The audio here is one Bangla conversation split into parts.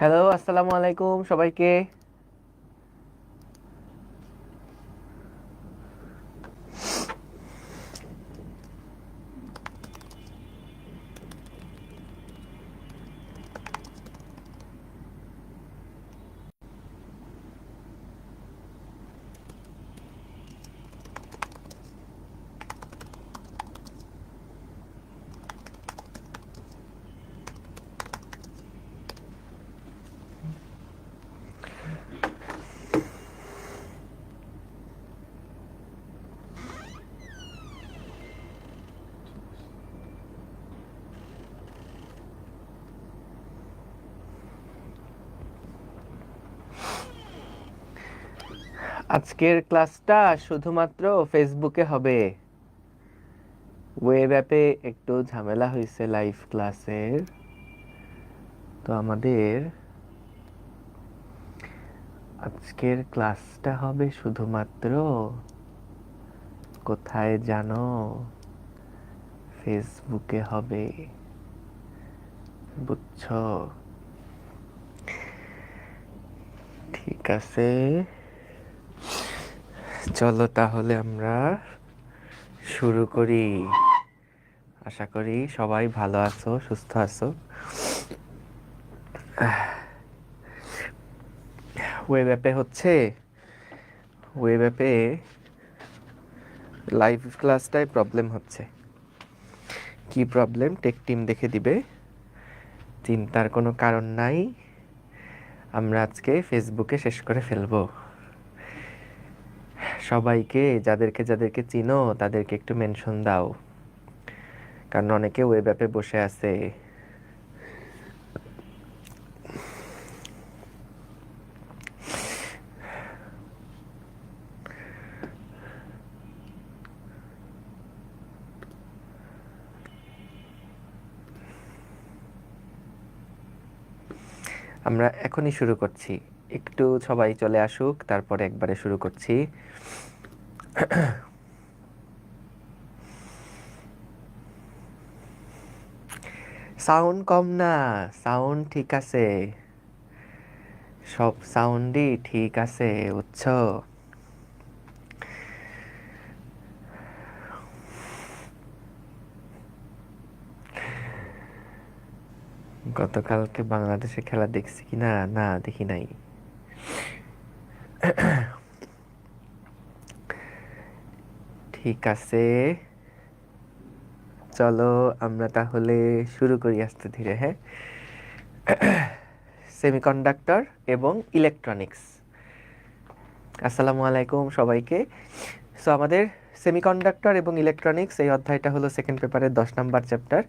হ্যালো, আসসালামু আলাইকুম সবাইকে। আজকের ক্লাসটা শুধুমাত্র ফেসবুকে হবে। ওয়েব অ্যাপে একটু ঝামেলা হয়েছে লাইভ ক্লাসের, তো আমাদের আজকের ক্লাসটা হবে শুধুমাত্র কোথায় জানো? ফেসবুকে হবে, বুঝছো? ঠিক আছে, চলো তাহলে আমরা শুরু করি। আশা করি সবাই ভালো আছো, সুস্থ আছো। ওয়েব অ্যাপে লাইভ ক্লাসটায় প্রবলেম হচ্ছে। কি প্রবলেম টেক টিম দেখে দিবে, চিন্তার কোনো কারণ নাই। আমরা আজকে ফেসবুকে শেষ করে ফেলবো। সবাইকে যাদেরকে যাদেরকে চিনো তাদেরকে একটু মেনশন দাও, কারণ অনেকে ওয়েব অ্যাপে বসে আছে। আমরা এখনই শুরু করছি, একটু সবাই চলে আসুক, তারপরে একবারে শুরু করছি। সাউন্ড কম না, সাউন্ড ঠিক আছে, সব সাউন্ডই ঠিক আছে, বুঝছো? গতকালকে বাংলাদেশের খেলা দেখছি কি না? না, দেখি নাই। ঠিক আছে, চলো আমরা তাহলে শুরু করি আস্তে ধীরে। হ্যাঁ, সেমিকন্ডাক্টর এবং ইলেকট্রনিক্স। আসসালামু আলাইকুম সবাইকে। সো আমাদের সেমিকন্ডাক্টর এবং ইলেকট্রনিক্স এই অধ্যায়টা হলো সেকেন্ড পেপারের 10 নম্বর চ্যাপ্টার।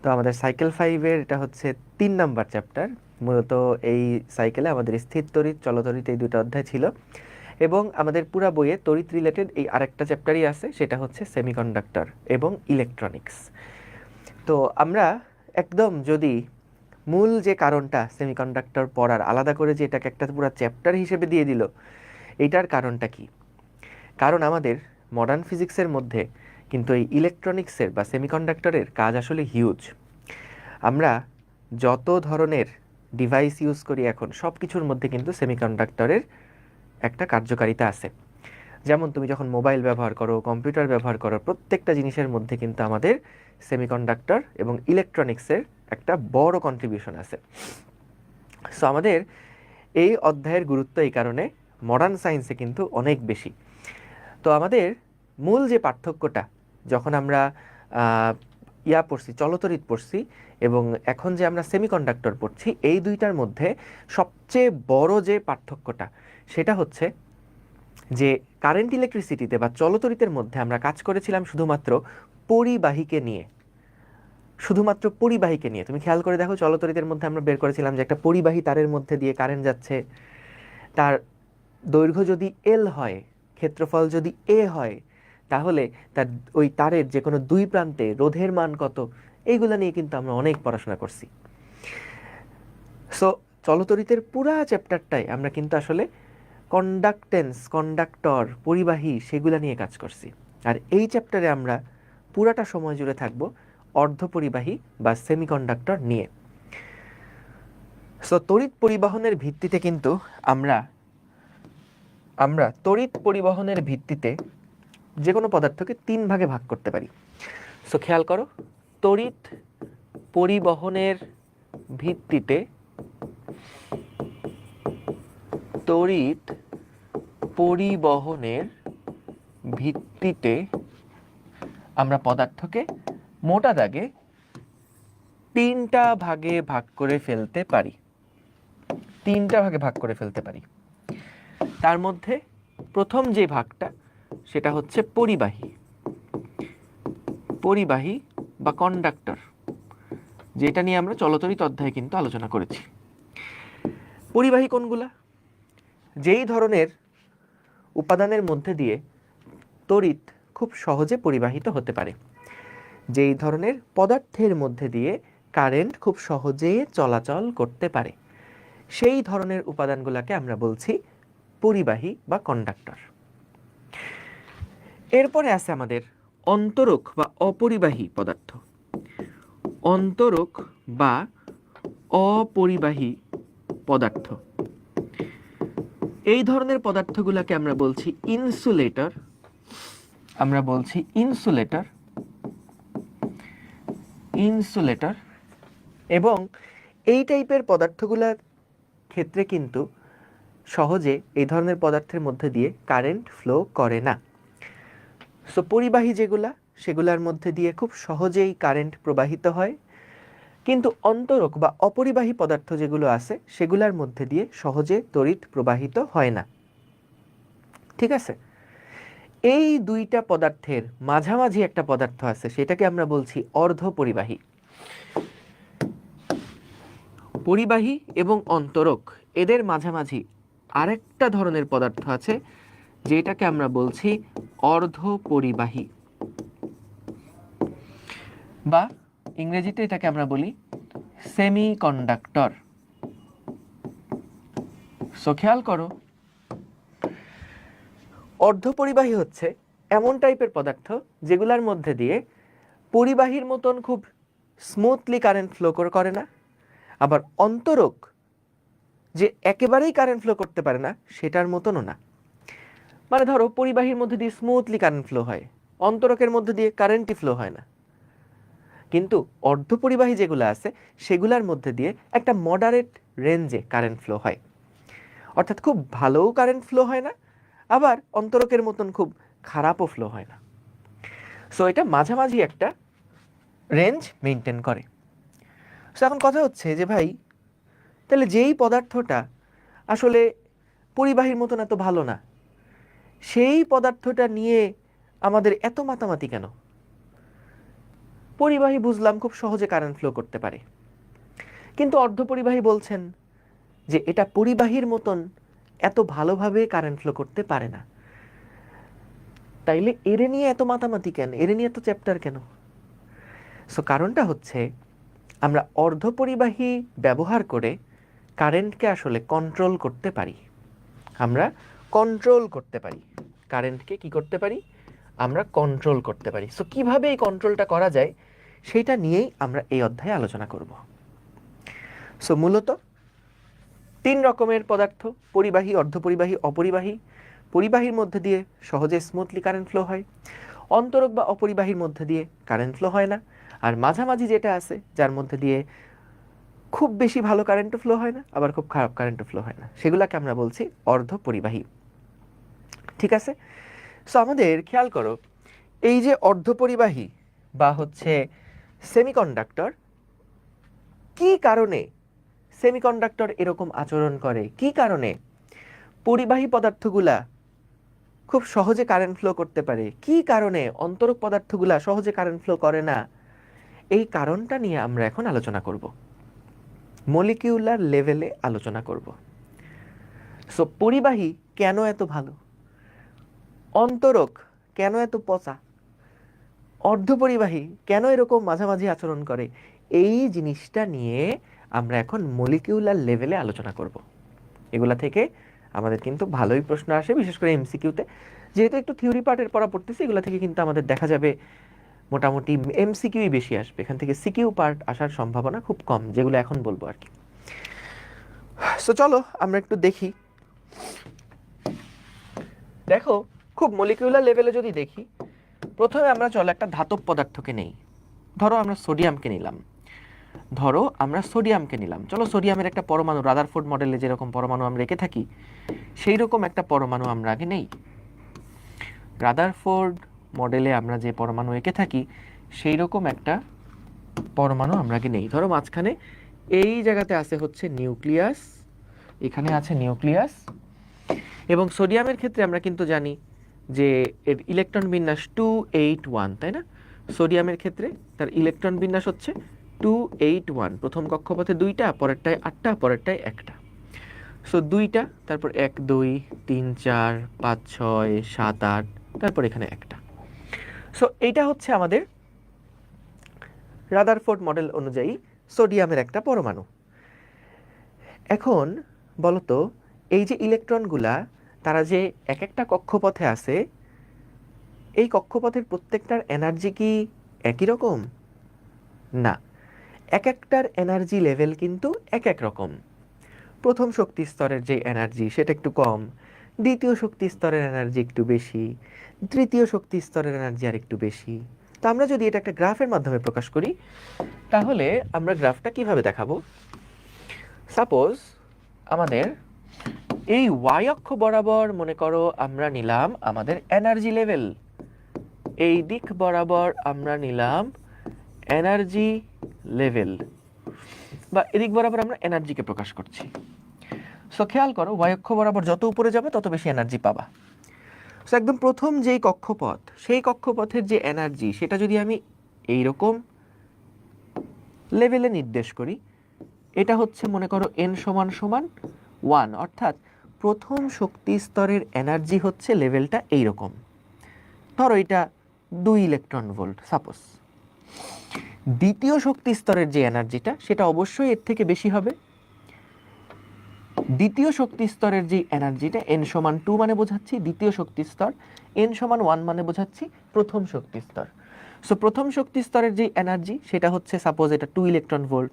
তো আমাদের সাইকেল 5-এর এটা হচ্ছে 3 নম্বর চ্যাপ্টার। মূলত এই সাইকেলে আমাদের স্থির তড়িৎ, চলতড়িৎ এই দুটো অধ্যায় ছিল, এবং আমাদের পুরা বইয়ে তড়িৎ রিলেটেড এই আরেকটা চ্যাপ্টারই আছে, সেটা হচ্ছে সেমিকন্ডাক্টর এবং ইলেকট্রনিক্স। তো আমরা একদম যদি মূল যে কারণটা সেমিকন্ডাক্টর পড়ার, আলাদা করে যে এটাকে একটা পুরো চ্যাপ্টার হিসেবে দিয়ে দিল, এইটার কারণটা কি? কারণ আমাদের মডার্ন ফিজিক্সের মধ্যে কিন্তু এই ইলেকট্রনিক্সের বা সেমিকন্ডাক্টরের কাজ আসলে হিউজ। আমরা যত ধরনের ডিভাইস ইউজ করি এখন, সব কিছুর মধ্যে কিন্তু সেমিকন্ডাক্টরের একটা কার্যকারিতা আছে। যেমন তুমি যখন মোবাইল ব্যবহার করো, কম্পিউটার ব্যবহার করো, প্রত্যেকটা জিনিসের মধ্যে কিন্তু আমাদের সেমিকন্ডাক্টর এবং ইলেকট্রনিক্সের একটা বড় কন্ট্রিবিউশন আছে। সো আমাদের এই অধ্যায়ের গুরুত্ব এই কারণে মডার্ন সায়েন্সে কিন্তু অনেক বেশি। তো আমাদের মূল যে পার্থক্যটা, যখন আমরা পড়ছি, চলতড়িৎ পড়ছি, এবং এখন যে আমরা সেমিকন্ডাক্টর পড়ছি, এই দুইটার মধ্যে সবচেয়ে বড় যে পার্থক্যটা, সেটা হচ্ছে যে কারেন্ট ইলেকট্রিসিটিতে বা চলতড়িতের মধ্যে আমরা কাজ করেছিলাম শুধুমাত্র পরিবাহীকে নিয়ে। শুধুমাত্র পরিবাহীকে নিয়ে তুমি খেয়াল করে দেখো, চলতড়িতের মধ্যে আমরা বের করেছিলাম যে একটা পরিবাহী তারের মধ্যে দিয়ে কারেন্ট যাচ্ছে, তার দৈর্ঘ্য যদি এল হয়, ক্ষেত্রফল যদি এ হয়, তাহলে তার ওই তারের যে কোনো দুই প্রান্তে রোধের মান কত, এইগুলো নিয়ে কিন্তু আমরা অনেক পড়াশোনা করছি। সো চলতড়িতের পুরা চ্যাপ্টারটাই আমরা কিন্তু আসলে কন্ডাক্টেন্স, কন্ডাক্টর, পরিবাহী, সেগুলো নিয়ে কাজ করছি। আর এই চ্যাপ্টারে আমরা পুরাটা সময় জুড়ে থাকবো অর্ধপরিবাহী বা সেমিকন্ডাক্টর নিয়ে। সো তড়িৎ পরিবহনের ভিত্তিতে কিন্তু আমরা তড়িৎ পরিবহনের ভিত্তিতে যে কোনো পদার্থকে 3 ভাগে ভাগ করতে পারি। সো খেয়াল করো, তড়িৎ পরিবহনের ভিত্তিতে আমরা পদার্থকে মোটা দাগে 3টা ভাগে ভাগ করে ফেলতে পারি। তার মধ্যে প্রথম যে ভাগটা সেটা হচ্ছে পরিবাহী বা কন্ডাক্টর, যেটা নিয়ে আমরা চলতরিৎ অধ্যায়ে কিন্তু আলোচনা করেছি। পরিবাহী কোনগুলা? যেই ধরনের উপাদানের মধ্যে দিয়ে তড়িৎ খুব সহজে পরিবাহিত হতে পারে, যেই ধরনের পদার্থের মধ্যে দিয়ে কারেন্ট খুব সহজে চলাচল করতে পারে, সেই ধরনের উপাদানগুলোকে আমরা বলছি পরিবাহী বা কন্ডাক্টর। এরপরে আছে আমাদের অন্তরক বা অপরিবাহী পদার্থ। অন্তরক বা অপরিবাহী পদার্থ, এই ধরনের পদার্থগুলোকে আমরা বলছি ইনসুলেটর। এবং এই টাইপের পদার্থগুলোর ক্ষেত্রে কিন্তু সহজে এই ধরনের পদার্থের মধ্যে দিয়ে কারেন্ট ফ্লো করে না। সো পরিবাহী সেগুলোর মধ্যে দিয়ে খুব সহজেই কারেন্ট প্রবাহিত হয়, কিন্তু অন্তরক বা অপরিবাহী পদার্থ যেগুলো আছে সেগুলোর মধ্যে দিয়ে সহজে তড়িৎ প্রবাহিত হয় না। ঠিক আছে? এই দুইটা পদার্থের মাঝামাঝি একটা পদার্থ আছে, সেটাকে আমরা বলছি অর্ধপরিবাহী। পরিবাহী এবং অন্তরক এদের মাঝামাঝি আরেকটা ধরনের পদার্থ আছে, যেটাকে আমরা বলছি অর্ধপরিবাহী, বা ইংরেজিতে এটাকে আমরা বলি সেমিকন্ডাক্টর। সো খেয়াল করো, অর্ধপরিবাহী হচ্ছে এমন টাইপের পদার্থ যেগুলোর মধ্যে দিয়ে পরিবাহীর মতন খুব স্মুথলি কারেন্ট ফ্লো করে না, আবার অন্তরক যে একেবারেই কারেন্ট ফ্লো করতে পারে না সেটার মতনও না। মানে ধরো, পরিবাহীর মধ্যে দিয়ে স্মুথলি কারেন্ট ফ্লো হয়, অন্তরকের মধ্যে দিয়ে কারেন্টই ফ্লো হয় না। কিন্তু অর্ধপরিবাহী যেগুলো আছে সেগুলোর মধ্যে দিয়ে একটা মডারেট রেঞ্জে কারেন্ট ফ্লো হয়, অর্থাৎ খুব ভালোও কারেন্ট ফ্লো হয় না, আবার অন্তরকের মতন খুব খারাপও ফ্লো হয় না। সো এটা মাঝামাঝি একটা রেঞ্জ মেনটেন করে। সো এখন কথা হচ্ছে যে ভাই, তাহলে যেই পদার্থটা আসলে পরিবাহীর মতন এত ভালো না, সেই পদার্থটা নিয়ে আমাদের এত মাতামাতি কেন? পরিবাহী বুঝলাম খুব সহজে কারেন্ট ফ্লো করতে পারে, কিন্তু অর্ধপরিবাহী বলছেন যে এটা পরিবাহীর মতন এত ভালোভাবে কারেন্ট ফ্লো করতে পারে না। তাইলে এর নিয়ে এত মাতামাতি কেন, এর নিয়ে এত চ্যাপ্টার কেন? সো কারণটা হচ্ছে, আমরা অর্ধপরিবাহী ব্যবহার করে কারেন্টকে আসলে কন্ট্রোল করতে পারি। কারেন্টকে কি করতে পারি? আমরা কন্ট্রোল করতে পারি। সো কিভাবে এই কন্ট্রোলটা করা যায় সেটা নিয়েই আমরা এই অধ্যায়ে আলোচনা করব। সো মূলত 3 রকমের পদার্থ, পরিবাহী, অর্ধপরিবাহী, অপরিবাহী। পরিবাহীর মধ্যে দিয়ে সহজে স্মুথলি কারেন্ট ফ্লো হয়, অন্তরক বা অপরিবাহীর মধ্যে দিয়ে কারেন্ট ফ্লো হয় না, আর মাঝামাঝি যেটা আছে যার মধ্যে দিয়ে খুব বেশি ভালো কারেন্টও ফ্লো হয় না, আবার খুব খারাপ কারেন্টও ফ্লো হয় না, সেগুলোকে আমরা বলছি অর্ধপরিবাহী। ঠিক আছে? সো আমাদের খেয়াল করো, এই যে অর্ধপরিবাহী বা হচ্ছে সেমিকন্ডাক্টর, কি কারণে সেমিকন্ডাক্টর এরকম আচরণ করে, কি কারণে পরিবাহী পদার্থগুলা খুব সহজে কারেন্ট ফ্লো করতে পারে, কি কারণে অন্তরক পদার্থগুলা সহজে কারেন্ট ফ্লো করে না, এই কারণটা নিয়ে আমরা এখন আলোচনা করব, মলিকিউলার লেভেলে আলোচনা করব। সো পরিবাহী কেন এত ভালো, অন্তরক কেন এত পচা, অর্ধপরিবাহী কেন এরকম মাঝামাঝি আচরণ করে, এই জিনিসটা নিয়ে আমরা এখন মলিকিউলার লেভেলে আলোচনা করব। এগুলা থেকে আমাদের কিন্তু ভালোই প্রশ্ন আসে, বিশেষ করে এমসিকিউতে। যেহেতু একটু থিওরি পার্টের পড়া পড়তেছি, এগুলা থেকে কিন্তু আমাদের দেখা যাবে মোটামুটি এমসিকিউই বেশি আসবে, এখান থেকে সিকিউ পার্ট আসার সম্ভাবনা খুব কম, যেগুলো এখন বলবো আর কি। সো চলো আমরা একটু দেখি। দেখো খুব মলিকিউলার লেভেলে যদি দেখি, প্রথমে আমরা চলো একটা ধাতব পদার্থকে নেই। ধরো আমরা সোডিয়ামকে নিলাম। চলো সোডিয়ামের একটা পরমাণু, রাদারফোর্ড মডেলে যেরকম পরমাণু আমরা রেখে থাকি সেই রকম একটা পরমাণু আমরা আগে নেই। রাদারফোর্ড মডেলে আমরা যে পরমাণু এঁকে থাকি সেই রকম একটা পরমাণু আমরা আগে নেই। ধরো মাঝখানে এই জায়গাতে আছে হচ্ছে নিউক্লিয়াস, এখানে আছে নিউক্লিয়াস, এবং সোডিয়ামের ক্ষেত্রে আমরা কিন্তু জানি যে এর ইলেকট্রন বিন্যাস 281, তাই না? সোডিয়ামের ক্ষেত্রে তার ইলেকট্রন বিন্যাস হচ্ছে 281। প্রথম কক্ষপথে 2টা, পরেরটায় 8টা, পরেরটায় 1টা। সো 2টা, তারপর 1 2 3 4 5 6 7 8, তারপর এখানে 1টা। সো এইটা হচ্ছে আমাদের রাদারফোর্ড মডেল অনুযায়ী সোডিয়ামের একটা পরমাণু। এখন বলতো এই যে ইলেকট্রনগুলা তারা যে এক একটা কক্ষপথে আছে, এই কক্ষপথের প্রত্যেকটার এনার্জি কি একই রকম? না, এক একটার এনার্জি লেভেল কিন্তু এক এক রকম। প্রথম শক্তি স্তরের যে এনার্জি সেটা একটু কম, দ্বিতীয় শক্তি স্তরের এনার্জি একটু বেশি, তৃতীয় শক্তি স্তরের এনার্জি আর একটু বেশি। তো আমরা যদি এটা একটা গ্রাফের মাধ্যমে প্রকাশ করি, তাহলে আমরা গ্রাফটা কিভাবে দেখাবো? সাপোজ আমাদের এই ওয়াই অক্ষ বরাবর মনে করো আমরা নিলাম আমাদের এনার্জি লেভেল, এই দিক বরাবর আমরা নিলাম এনার্জি লেভেল, বা এদিক বরাবর আমরা এনার্জিকে প্রকাশ করছি। সো খেয়াল করো, ওয়াই অক্ষ বরাবর যত উপরে যাবে তত বেশি এনার্জি পাবা। সো একদম প্রথম যেই কক্ষপথ, সেই কক্ষপথের যে এনার্জি সেটা যদি আমি এইরকম লেভেলে নির্দেশ করি, এটা হচ্ছে মনে করো n সমান সমান 1, অর্থাৎ প্রথম শক্তি স্তরের এনার্জি হচ্ছে লেভেলটা এইরকম। ধরো এটা 2 ইলেকট্রন ভোল্ট সাপোজ। দ্বিতীয় শক্তি স্তরের যে এনার্জিটা সেটা অবশ্যই এর থেকে বেশি হবে। দ্বিতীয় শক্তি স্তরের যে এনার্জিটা n সমান 2 মানে বোঝাচ্ছি দ্বিতীয় শক্তি স্তর, n সমান 1 মানে বোঝাচ্ছি প্রথম শক্তি স্তর। সো প্রথম শক্তি স্তরের যে এনার্জি সেটা হচ্ছে সাপোজ এটা 2 ইলেকট্রন ভোল্ট,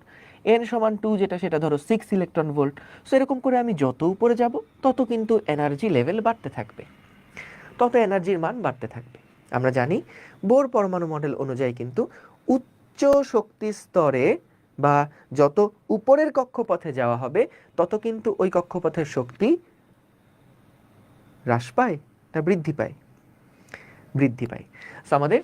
n সমান 2 যেটা সেটা ধরো 6 ইলেকট্রন ভোল্ট। সো এরকম করে আমি যত উপরে যাব তত কিন্তু এনার্জি লেভেল বাড়তে থাকবে, তত এনার্জির মান বাড়তে থাকবে। আমরা জানি বোর পরমাণু মডেল অনুযায়ী কিন্তু উচ্চ শক্তি স্তরে বা যত উপরের কক্ষপথে যাওয়া হবে তত কিন্তু ওই কক্ষপথের শক্তি হ্রাস পায় না বৃদ্ধি পায়? বৃদ্ধি পায়। সো আমাদের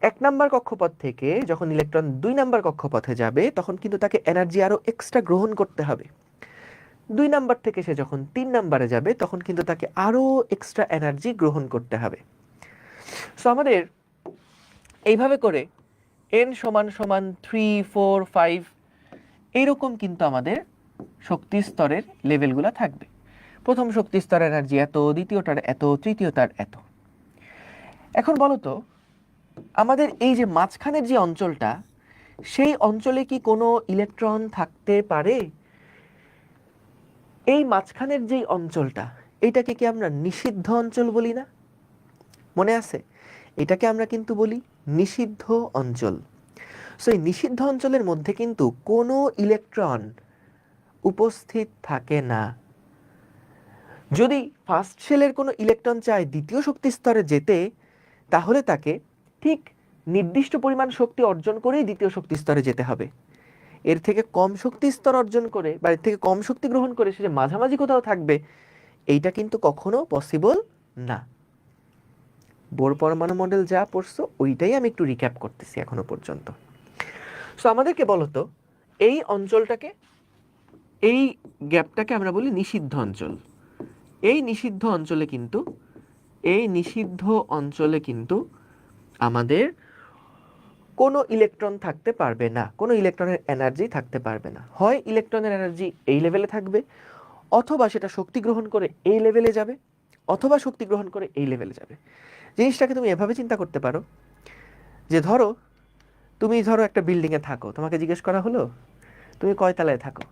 1 নাম্বার কক্ষপথ থেকে যখন ইলেকট্রন 2 নাম্বার কক্ষপথে যাবে তখন কিন্তু তাকে এনার্জি আরো এক্সট্রা গ্রহণ করতে হবে। 2 নাম্বার থেকে সে যখন 3 নাম্বারে যাবে তখন কিন্তু তাকে আরো এক্সট্রা এনার্জি গ্রহণ করতে হবে। সো আমাদের এইভাবে করে n সমান সমান 3 4 5 এইরকম কিন্তু আমাদের শক্তি স্তরের লেভেলগুলো থাকবে। প্রথম শক্তি স্তরের এনার্জি এত, দ্বিতীয়টার এত, তৃতীয়টার এত। এখন বলো তো আমাদের এই যে মাঝখানের যে অঞ্চলটা, সেই অঞ্চলে কি কোনো ইলেকট্রন থাকতে পারে? এই মাঝখানের যেই অঞ্চলটা, এইটাকে কি আমরা নিষিদ্ধ অঞ্চল বলি না? মনে আছে? এটাকে আমরা কিন্তু বলি নিষিদ্ধ অঞ্চল। সো এই নিষিদ্ধ অঞ্চলের মধ্যে কিন্তু কোনো ইলেকট্রন উপস্থিত থাকে না। যদি ফার্স্ট শেলের কোনো ইলেকট্রন চায় দ্বিতীয় শক্তি স্তরে যেতে, তাহলে তাকে ঠিক নির্দিষ্ট পরিমাণ শক্তি অর্জন করেই দ্বিতীয় শক্তি স্তরে যেতে হবে। এর থেকে কম শক্তি স্তর অর্জন করে বা এর থেকে কম শক্তি গ্রহণ করে সে যে মাঝামাঝি কোথাও থাকবে, এইটা কিন্তু কখনো পসিবল না। বোর পরমাণু মডেল যা পড়ছো ওইটাই আমি একটু রিক্যাপ করতেছি এখনো পর্যন্ত। সো আমাদেরকে বলতো এই অঞ্চলটাকে, এই গ্যাপটাকে আমরা বলি নিষিদ্ধ অঞ্চল। এই নিষিদ্ধ অঞ্চলে কিন্তু আমাদের কোনো ইলেকট্রন থাকতে পারবে না, কোনো ইলেকট্রনের এনার্জি থাকতে পারবে না। হয় ইলেকট্রনের এনার্জি এই লেভেলে থাকবে, অথবা সেটা শক্তি গ্রহণ করে এই লেভেলে যাবে, অথবা শক্তি গ্রহণ করে এই লেভেলে যাবে। জিনিসটাকে তুমি এভাবে চিন্তা করতে পারো যে তুমি ধরো একটা বিল্ডিংয়ে থাকো, তোমাকে জিজ্ঞেস করা হলো তুমি কয় তলায় থাকো,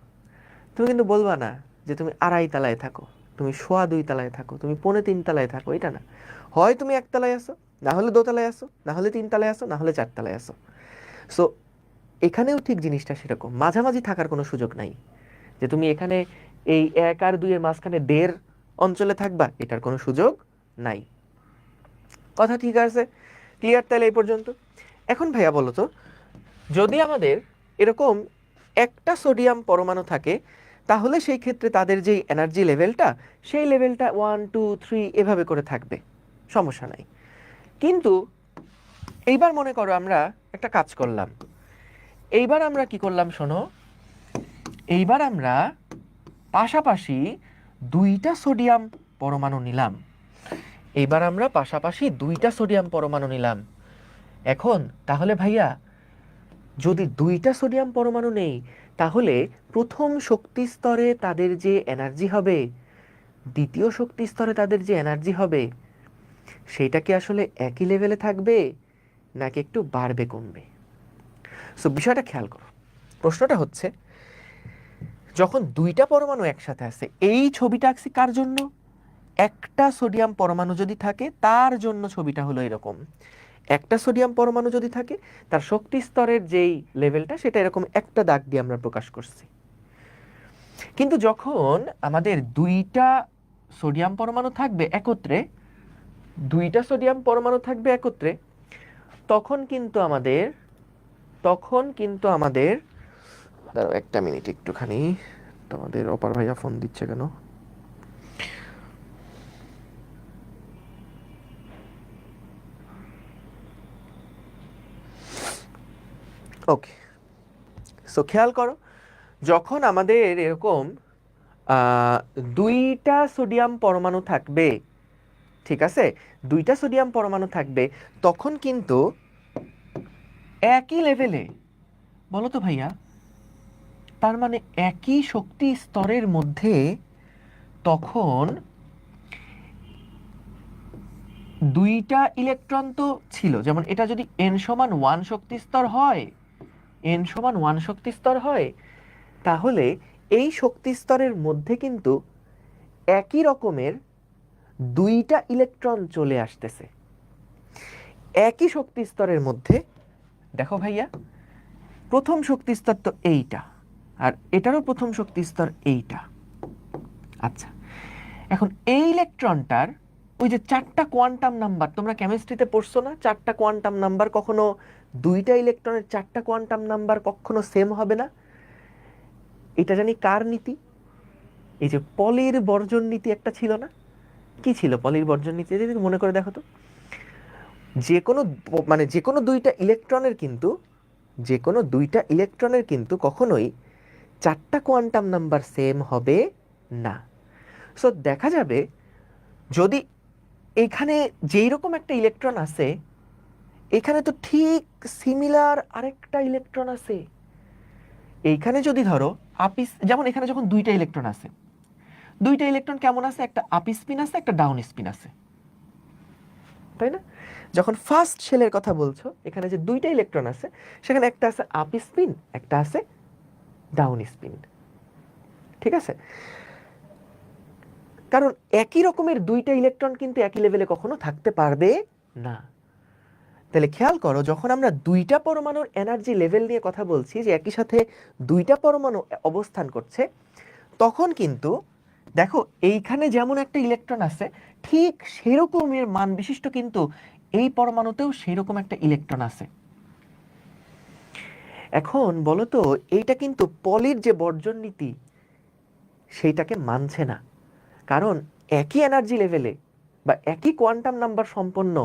তুমি কিন্তু বলবা না যে তুমি 2.5 তলায় থাকো, তুমি 2.25 তলায় থাকো, তুমি 3.25 তলায় থাকো, এটা না। হয় তুমি 1 তলায় আসো, না হলে 2 তলায় আসো, না হলে 3 তলায় আসো, না হলে 4 তলায় আসো। সো এখানেও ঠিক জিনিসটা সেরকম, মাঝামাঝি থাকার কোনো সুযোগ নাই। যে তুমি এখানে এই 1 আর 2 এর মাঝখানে 1.5 অঞ্চলে থাকবা, এটার কোনো সুযোগ নাই। কথা ঠিক আছে? ক্লিয়ার তাহলে এই পর্যন্ত? এখন ভাইয়া বলো তো, যদি আমাদের এরকম একটা সোডিয়াম পরমাণু থাকে, তাহলে সেই ক্ষেত্রে তাদের যেই এনার্জি লেভেলটা, সেই লেভেলটা 1 2 3 এভাবে করে থাকবে, সমস্যা নাই। কিন্তু এইবার মনে করো আমরা একটা কাজ করলাম, এইবার আমরা কি করলাম শোনো, এইবার আমরা পাশাপাশি 2টা সোডিয়াম পরমাণু নিলাম। এইবার আমরা পাশাপাশি 2টা সোডিয়াম পরমাণু নিলাম। এখন তাহলে ভাইয়া যদি 2টা সোডিয়াম পরমাণু নেই, তাহলে প্রথম শক্তি স্তরে তাদের যে এনার্জি হবে, দ্বিতীয় শক্তি স্তরে তাদের যে এনার্জি হবে, সেটা কি আসলে একই লেভেলে থাকবে নাকি একটু বাড়বে কমবে? সো বিষয়টা খেয়াল করো। প্রশ্নটা হচ্ছে, যখন 2টা পরমাণু একসাথে আছে, এই ছবিটা আঁকছি কার জন্য? একটা সোডিয়াম পরমাণু যদি থাকে তার জন্য ছবিটা হলো এরকম। একটা সোডিয়াম পরমাণু যদি থাকে, তার শক্তি স্তরের যেই লেভেলটা সেটা এরকম একটা দাগ দিয়ে আমরা প্রকাশ করছি। কিন্তু যখন আমাদের 2টা সোডিয়াম পরমাণু থাকবে একত্রে, 2টা সোডিয়াম পরমাণু থাকবে একত্রে, তখন কিন্তু আমাদের দাঁড়াও একটা মিনিট একটুখানি, তোমাদের অপার ভাইয়া ফোন দিচ্ছে কেন? ওকে, সো খেয়াল করো, যখন আমাদের এরকম 2টা সোডিয়াম পরমাণু থাকবে, ঠিক আছে, 2টা সোডিয়াম পরমাণু থাকবে, তখন কিন্তু একই লেভেলে, বলো তো ভাইয়া, তার মানে একই শক্তি স্তরের মধ্যে তখন 2টা ইলেকট্রন তো ছিল। যেমন এটা যদি n সমান 1 শক্তি স্তর হয়, n সমান 1 শক্তি স্তর হয়, তাহলে এই শক্তি স্তরের মধ্যে কিন্তু একই রকমের 2টা ইলেকট্রন চলে আসতেছে একই শক্তি স্তরের মধ্যে। দেখো ভাইয়া, প্রথম শক্তি স্তর তো এইটা, আর এটারও প্রথম শক্তি স্তর এইটা। আচ্ছা, এখন এই ইলেকট্রনটার ওই যে 4টা কোয়ান্টাম নাম্বার, তোমরা কেমিস্ট্রিতে পড়ছো না, 4টা কোয়ান্টাম নাম্বার কখনো, 2টা ইলেকট্রনের 4টা কোয়ান্টাম নাম্বার কখনো সেম হবে না। এটা জানি কার নীতি? এই যে পলির বর্জন নীতি একটা ছিল না? কি ছিল পলির বর্জন নীতি, যদি মনে করে দেখো তো। যে কোনো যে কোনো 2টা ইলেকট্রনের কিন্তু, যে কোনো 2টা ইলেকট্রনের কিন্তু কখনোই 4টা কোয়ান্টাম নাম্বার সেম হবে না। সো দেখা যাবে, যদি এখানে যেই রকম একটা ইলেকট্রন আছে, এখানে তো ঠিক সিমিলার আরেকটা ইলেকট্রন আছে। এইখানে যদি ধরো আপিস, যেমন এখানে যখন 2টা ইলেকট্রন আছে, 2টা ইলেকট্রন কেমন আছে, একটা আপ স্পিন আছে, একটা ডাউন স্পিন আছে, তাই না? যখন ফার্স্ট শেলের কথা বলছো, এখানে যে 2টা ইলেকট্রন আছে, সেখানে একটা আছে আপ স্পিন, একটা আছে ডাউন স্পিন, ঠিক আছে? কারণ একই রকমের 2টা ইলেকট্রন কিন্তু একই লেভেলে কখনো থাকতে পারবে না। তাহলে খেয়াল করো, যখন আমরা 2টা পরমাণুর এনার্জি লেভেল নিয়ে কথা বলছি, যে একই সাথে 2টা পরমাণু অবস্থান করছে, তখন কিন্তু দেখো এইখানে যেমন একটা ইলেকট্রন আছে, ঠিক সেরকমের মান বিশিষ্ট কিন্তু এই পরমাণুতেও সেরকম একটা ইলেকট্রন আছে। এখন বলো তো, এইটা কিন্তু পলির যে বর্জন নীতি সেইটাকে মানছে না। কারণ একই এনার্জি লেভেলে বা একই কোয়ান্টাম নাম্বার সম্পন্ন,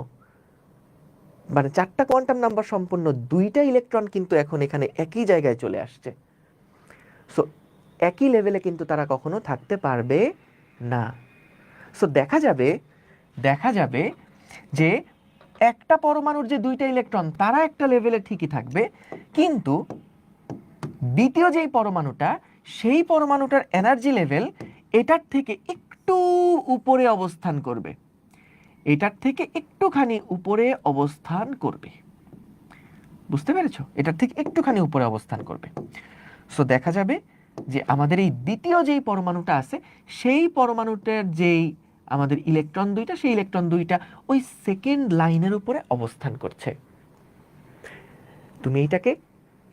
4টা কোয়ান্টাম নাম্বার সম্পন্ন 2টা ইলেকট্রন কিন্তু এখন এখানে একই জায়গায় চলে আসছে। সো একই লেভেলে কিন্তু তারা কখনো থাকতে পারবে না। সো দেখা যাবে যে একটা পরমাণুর যে 2টা ইলেকট্রন, তারা একটা লেভেলে ঠিকই থাকবে, কিন্তু দ্বিতীয় যেই পরমাণুটা, সেই পরমাণুটার এনার্জি লেভেল এটার থেকে একটু উপরে অবস্থান করবে, এটার থেকে একটুখানি উপরে অবস্থান করবে। বুঝতে পেরেছো? এটার থেকে একটুখানি উপরে অবস্থান করবে। সো দেখা যাবে যে আমাদের এই দ্বিতীয় যেই পরমাণুটা আছে, সেই পরমাণুটার যেই আমাদের ইলেকট্রন 2টা, সেই ইলেকট্রন 2টা ওই সেকেন্ড লাইনের উপরে অবস্থান করছে। তুমি এইটাকে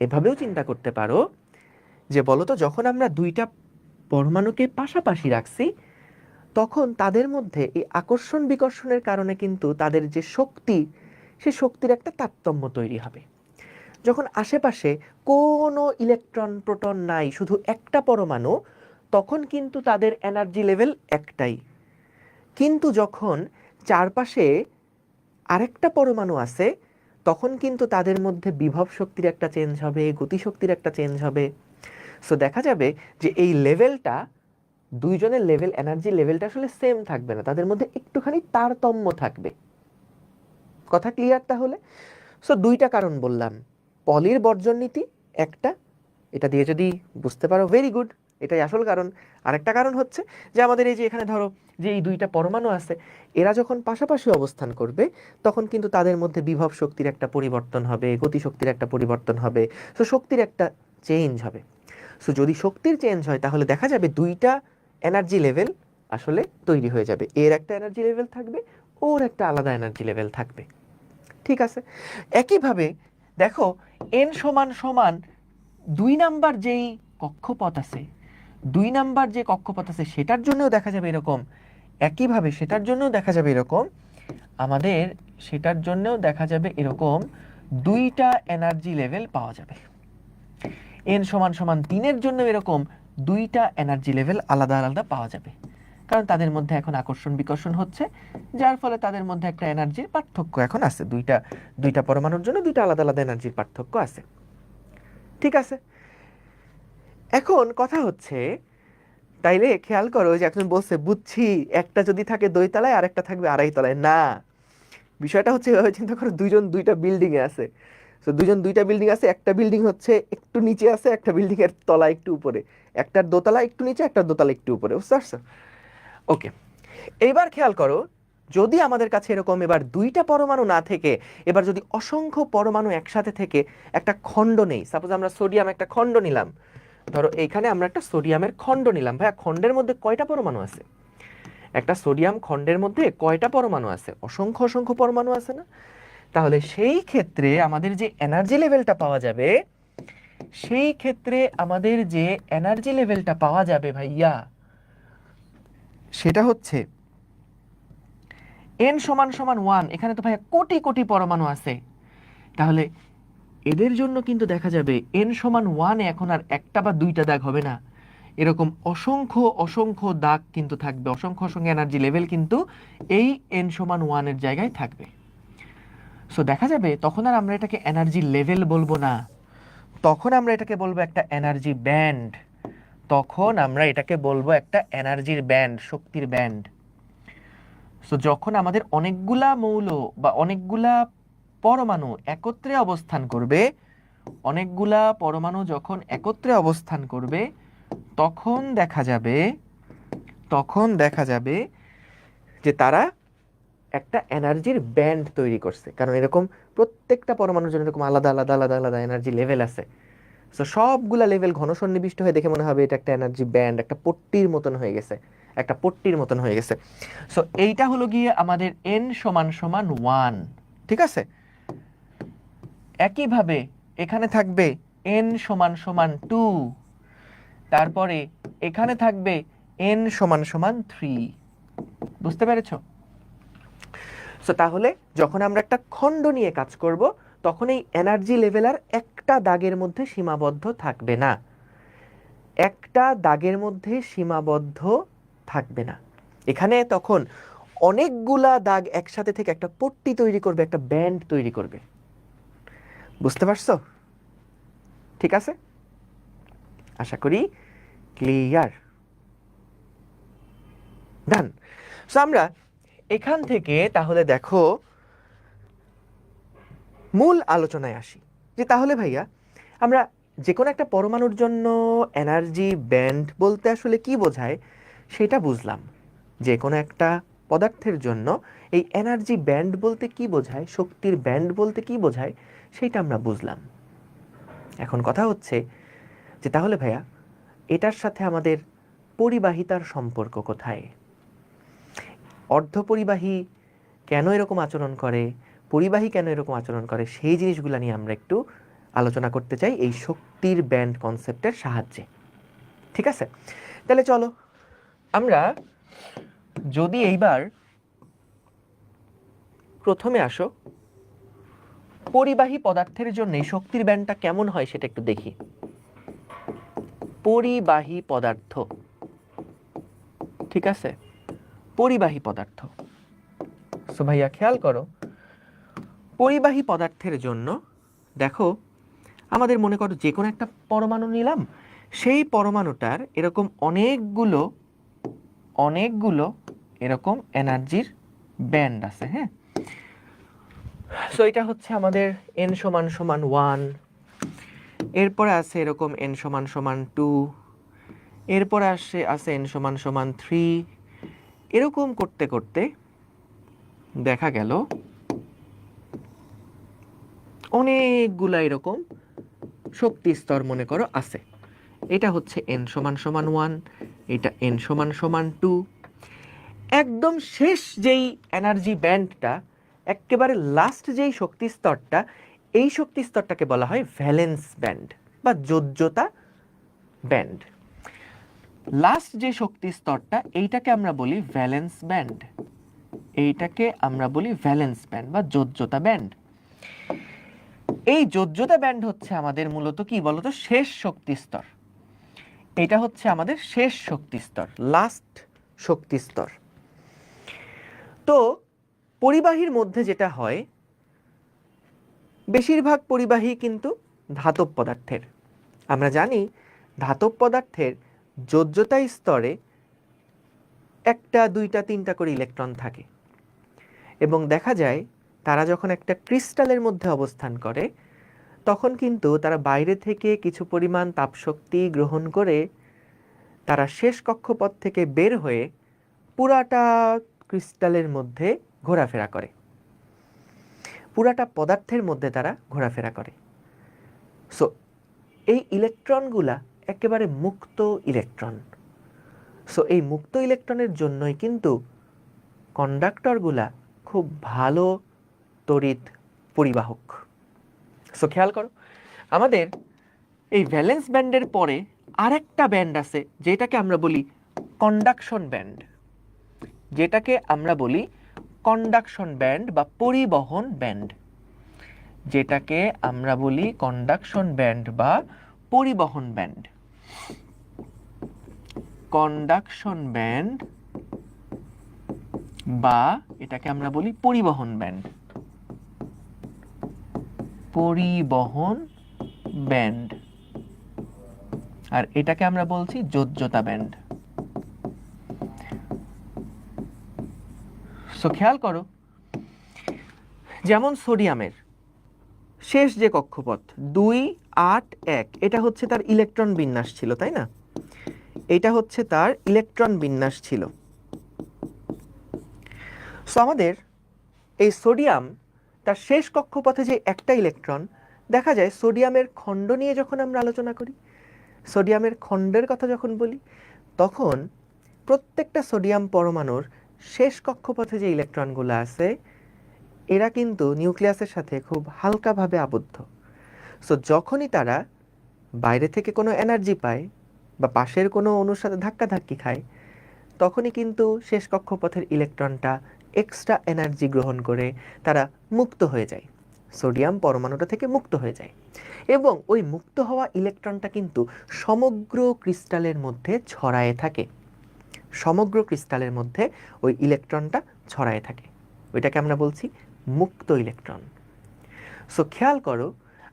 এভাবেও চিন্তা করতে পারো যে, বলতো যখন আমরা 2টা পরমাণুকে পাশাপাশি রাখছি, তখন তাদের মধ্যে এই আকর্ষণ বিকর্ষণের কারণে কিন্তু তাদের যে শক্তি, সে শক্তির একটা তারতম্য তৈরি হবে। যখন আশেপাশে কোনো ইলেকট্রন প্রোটন নাই, শুধু একটা পরমাণু, তখন কিন্তু তাদের এনার্জি লেভেল একটাই। কিন্তু যখন চারপাশে আরেকটা পরমাণু আছে, তখন কিন্তু তাদের মধ্যে বিভব শক্তির একটা চেঞ্জ হবে, গতিশক্তির একটা চেঞ্জ হবে। সো দেখা যাবে যে এই লেভেলটা, দুইজনের লেভেল, এনার্জি লেভেলটা আসলে সেম থাকবে না, তাদের মধ্যে একটুখানি তারতম্য থাকবে। কথা ক্লিয়ার তাহলে? সো দুইটা কারণ বললাম, পলির বর্জন নীতি একটা, এটা দিয়ে যদি বুঝতে পারো ভেরি গুড, এটাই আসল কারণ। আরেকটা কারণ হচ্ছে যে আমাদের এই যে এখানে ধরো যে এই দুইটা পরমাণু আছে, এরা যখন পাশাপাশি অবস্থান করবে, তখন কিন্তু তাদের মধ্যে বিভব শক্তির একটা পরিবর্তন হবে, গতিশক্তির একটা পরিবর্তন হবে, সো শক্তির একটা চেঞ্জ হবে। সো যদি শক্তির চেঞ্জ হয়, তাহলে দেখা যাবে দুইটা এনার্জি লেভেল আসলে তৈরি হয়ে যাবে। এর একটা এনার্জি লেভেল থাকবে, ওর একটা আলাদা এনার্জি লেভেল থাকবে। ঠিক আছে? একইভাবে দেখো n সমান সমান 2 নাম্বার যেই কক্ষপথ আছে, 2 নাম্বার যে কক্ষপথ আছে সেটার জন্যও দেখা যাবে এরকম। একইভাবে সেটার জন্যও দেখা যাবে এরকম, আমাদের সেটার জন্যও দেখা যাবে এরকম দুইটা এনার্জি লেভেল পাওয়া যাবে। n সমান সমান 3 এর জন্য এরকম দুইটা এনার্জি লেভেল আলাদা আলাদা পাওয়া যাবে, কারণ তাদের মধ্যে এখন আকর্ষণ বিকর্ষণ হচ্ছে, যার ফলে তাদের মধ্যে একটা এনার্জির পার্থক্য এখন আছে। দুইটা পরমাণুর জন্য দুইটা আলাদা আলাদা এনার্জির পার্থক্য আছে। ঠিক আছে? এখন কথা হচ্ছে, তাইলে খেয়াল করো যে একজন বলছে বুঝছি একটা যদি থাকে 2 তলায় আর একটা থাকবে 2.5 তলায়, না, বিষয়টা হচ্ছে এভাবে চিন্তা করো, দুইজন দুইটা বিল্ডিং এ আছে। তো দুইজন দুইটা বিল্ডিং আছে, একটা বিল্ডিং হচ্ছে একটু নিচে আছে, একটা বিল্ডিং এর তলা একটু উপরে, একটার দোতলা একটু নিচে, একটার দোতলা একটু উপরে, বুঝতে পারছো? ওকে, এইবার খেয়াল করো, যদি আমাদের কাছে এরকম এবার দুইটা পরমাণু না থেকে, এবার যদি অসংখ্য পরমাণু একসাথে থেকে একটা খণ্ড নেই, সাপোজ আমরা সোডিয়াম একটা খণ্ড নিলাম, ধরো এইখানে আমরা একটা সোডিয়ামের খণ্ড নিলাম। ভাইয়া খণ্ডের মধ্যে কয়টা পরমাণু আছে? একটা সোডিয়াম খণ্ডের মধ্যে কয়টা পরমাণু আছে? অসংখ্য অসংখ্য পরমাণু আছে না? তাহলে সেই ক্ষেত্রে আমাদের যে এনার্জি লেভেলটা পাওয়া যাবে, সেই ক্ষেত্রে আমাদের যে এনার্জি লেভেলটা পাওয়া যাবে ভাইয়া, সেটা হচ্ছে n সমান সমান 1। এখানে তো ভাইয়া কোটি কোটি পরমাণু আছে, তাহলে এদের জন্য কিন্তু দেখা যাবে n সমান 1 এ এখন আর একটা বা দুইটা দাগ হবে না, এরকম অসংখ্য অসংখ্য দাগ কিন্তু থাকবে, অসংখ্য অসংখ্য এনার্জি লেভেল কিন্তু এই n সমান 1 এর জায়গায় থাকবে। সো দেখা যাবে তখন আর আমরা এটাকে এনার্জি লেভেল বলবো না, তখন আমরা এটাকে বলবো একটা এনার্জি ব্যান্ড। তখন আমরা এটাকে বলবো একটা এনার্জির ব্যান্ড, শক্তির ব্যান্ড। সো যখন আমাদের অনেকগুলা মৌল বা অনেকগুলা পরমাণু একত্রে অবস্থান করবে, অনেকগুলা পরমাণু যখন একত্রে অবস্থান করবে, তখন দেখা যাবে যে তারা একটা এনার্জির ব্যান্ড তৈরি করছে, কারণ এরকম প্রত্যেকটা পরমাণুর জন্য এরকম আলাদা আলাদা আলাদা আলাদা এনার্জি লেভেল আছে। সো সবগুলা লেভেল ঘনসন্নিবিষ্ট হয়ে দেখে মনে হবে এটা একটা এনার্জি ব্যান্ড, একটা পট্টির মতন হয়ে গেছে, একটা পট্টির মতন হয়ে গেছে। সো এইটা হলো গিয়ে আমাদের n সমান সমান 1। ঠিক আছে? একইভাবে এখানে থাকবে n সমান সমান 2, তারপরে এখানে থাকবে n সমান সমান 3। বুঝতে পেরেছো? সো তাহলে যখন আমরা একটা খণ্ড নিয়ে কাজ করব, তখন এই এনার্জি লেভেল আর একটা দাগের মধ্যে সীমাবদ্ধ থাকবে না, একটা দাগের মধ্যে সীমাবদ্ধ থাকবে না। এখানে তখন অনেকগুলা দাগ একসাথে থেকে একটা পট্টি তৈরি করবে, একটা ব্যান্ড তৈরি করবে। বুঝতে পারছো? ঠিক আছে, আশা করি ক্লিয়ার। ডান। সো আমরা এখান থেকে তাহলে দেখো মূল আলোচনায় আসি, যে তাহলে ভাইয়া আমরা যে কোনো একটা পরমাণুর জন্য এনার্জি ব্যান্ড বলতে আসলে কি বোঝায় সেটা বুঝলাম। যে কোনো একটা পদার্থের জন্য এই এনার্জি ব্যান্ড বলতে কি বোঝায়, শক্তির ব্যান্ড বলতে কি বোঝায়, সেটা আমরা বুঝলাম। এখন কথা হচ্ছে যে তাহলে ভাইয়া এটার সাথে আমাদের পরিবাহিতার সম্পর্ক কোথায়? অর্ধপরিবাহী কেন এরকম আচরণ করে, পরিবাহী কেন এরকম আচরণ করে, সেই জিনিসগুলো নিয়ে আমরা একটু আলোচনা করতে চাই এই শক্তির ব্যান্ড কনসেপ্টের সাহায্যে। ঠিক আছে? তাহলে চলো আমরা যদি এইবার প্রথমে আসো পরিবাহী পদার্থের জন্য শক্তির ব্যান্ডটা কেমন হয় সেটা একটু দেখি। পরিবাহী পদার্থ, ঠিক আছে, পরিবাহী পদার্থ। সো ভাইয়া খেয়াল করো, পরিবাহী পদার্থের জন্য দেখো আমাদের মনে করো যে কোনো একটা পরমাণু নিলাম, সেই পরমাণুটার এরকম অনেকগুলো এরকম এনার্জির ব্যান্ড আছে। হ্যাঁ, সো এটা হচ্ছে আমাদের n সমান সমান 1, এরপরে আছে এরকম n সমান সমান 2, এরপরে আছে n সমান সমান 3, এরকম করতে করতে দেখা গেল অনেকগুলা এরকম শক্তি স্তর মনে করো আছে। এটা হচ্ছে n সমান সমান 1, এটা n সমান সমান 2। একদম শেষ যেই এনার্জি ব্যান্ডটা, একেবারে লাস্ট যেই শক্তি স্তরটা, এই শক্তি স্তরটাকে বলা হয় ভ্যালেন্স ব্যান্ড বা যোজ্যতা ব্যান্ড। লাস্ট যে শক্তি স্তরটা এইটাকে আমরা বলি ভ্যালেন্স ব্যান্ড, এইটাকে আমরা বলি ভ্যালেন্স ব্যান্ড বা যোজ্যতা ব্যান্ড। এই যোজ্যতা ব্যান্ড হচ্ছে আমাদের মূলত কি বলতো, শেষ শক্তি স্তর। এটা হচ্ছে আমাদের শেষ শক্তি স্তর, লাস্ট শক্তি স্তর। তো পরিবাহীর মধ্যে যেটা হয়, বেশিরভাগ পরিবাহী কিন্তু ধাতব পদার্থের। আমরা জানি ধাতব পদার্থের যোজ্যতা স্তরে 1টা 2টা 3টা করে ইলেকট্রন থাকে, এবং দেখা যায় তারা যখন একটা ক্রিস্টালের মধ্যে অবস্থান করে তখন কিন্তু তারা বাইরে থেকে কিছু পরিমাণ তাপশক্তি গ্রহণ করে তারা শেষ কক্ষপথ থেকে বের হয়ে পুরাটা ক্রিস্টালের মধ্যে ঘোরাফেরা করে, পুরাটা পদার্থের মধ্যে তারা ঘোরাফেরা করে। সো এই ইলেকট্রনগুলা একেবারে মুক্ত ইলেকট্রন। সো এই মুক্ত ইলেকট্রনের জন্যই কিন্তু কন্ডাক্টরগুলা খুব ভালো তড়িৎ পরিবাহক। সো খেয়াল করো, আমাদের এই ভ্যালেন্স ব্যান্ডের পরে আরেকটা ব্যান্ড আছে যেটাকে আমরা বলি কন্ডাকশন ব্যান্ড, যেটাকে আমরা বলি কন্ডাকশন ব্যান্ড বা পরিবহন ব্যান্ড, যেটাকে আমরা বলি কন্ডাকশন ব্যান্ড বা পরিবহন ব্যান্ড। কন্ডাকশন ব্যান্ড বা এটাকে আমরা বলি পরিবহন ব্যান্ড, পরিবহন ব্যান্ড, আর এটাকে আমরা বলছি যোজ্যতা ব্যান্ড। সো খেয়াল করো, যেমন সোডিয়ামের শেষ যে কক্ষপথ 2, 8, 1, এটা হচ্ছে তার ইলেকট্রন বিন্যাস ছিল, তাই না? এটা হচ্ছে তার ইলেকট্রন বিন্যাস ছিল। সো আমাদের এই সোডিয়াম তার শেষ কক্ষপথে যে একটা ইলেকট্রন, দেখা যায় সোডিয়ামের খণ্ড নিয়ে যখন আমরা আলোচনা করি, সোডিয়ামের খণ্ডের কথা যখন বলি, তখন প্রত্যেকটা সোডিয়াম পরমাণুর শেষ কক্ষপথে যে ইলেকট্রনগুলো আছে এরা কিন্তু নিউক্লিয়াসের সাথে খুব হালকাভাবে আবদ্ধ। সো যখনই তারা বাইরে থেকে কোনো এনার্জি পায় বা পাশের কোনো অণুর সাথে ধাক্কাধাক্কি খায়, তখনই কিন্তু শেষ কক্ষপথের ইলেকট্রনটা এক্সট্রা এনার্জি গ্রহণ করে তারা মুক্ত হয়ে যায়, সোডিয়াম পরমাণুটা থেকে মুক্ত হয়ে যায়, এবং ওই মুক্ত হওয়া ইলেকট্রনটা কিন্তু সমগ্র ক্রিস্টালের মধ্যে ছড়ায়ে থাকে, সমগ্র ক্রিস্টালের মধ্যে ওই ইলেকট্রনটা ছড়ায়ে থাকে, ওইটাকে আমরা বলছি মুক্ত ইলেকট্রন। সো খেয়াল করো,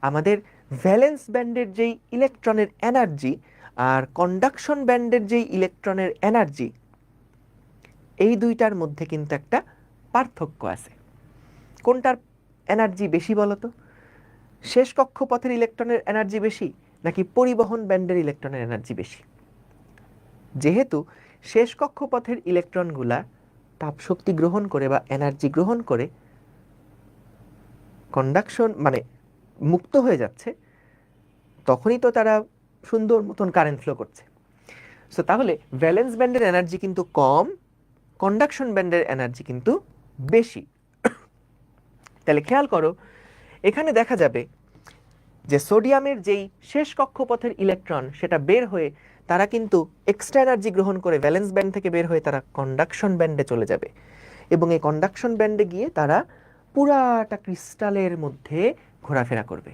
আমাদের ভ্যালেন্স ব্যান্ডের যেই ইলেকট্রনের এনার্জি আর কন্ডাকশন ব্যান্ডের যেই ইলেকট্রনের এনার্জি, এই দুইটার মধ্যে কিন্তু একটা পার্থক্য আছে। কোনটার এনার্জি বেশি বলো তো? শেষ কক্ষপথের ইলেকট্রনের এনার্জি বেশি নাকি পরিবহন ব্যান্ডের ইলেকট্রনের এনার্জি বেশি? যেহেতু শেষ কক্ষপথের ইলেকট্রনগুলা তাপশক্তি গ্রহণ করে বা এনার্জি গ্রহণ করে কন্ডাকশন মানে মুক্ত হয়ে যাচ্ছে, তখনই তো তারা সুন্দর মতন কারেন্ট ফ্লো করছে। সো তাহলে ভ্যালেন্স ব্যান্ডের এনার্জি কিন্তু কম, কন্ডাকশন ব্যান্ডের এনার্জি কিন্তু বেশি। তাহলে খেয়াল করো, এখানে দেখা যাবে যে সোডিয়ামের যেই শেষ কক্ষপথের ইলেকট্রন সেটা বের হয়ে তারা কিন্তু এক্সট্রা এনার্জি গ্রহণ করে ভ্যালেন্স ব্যান্ড থেকে বের হয়ে তারা কন্ডাকশন ব্যান্ডে চলে যাবে এবং এই কন্ডাকশন ব্যান্ডে গিয়ে তারা পুরাটা ক্রিস্টালের মধ্যে ঘোরাফেরা করবে।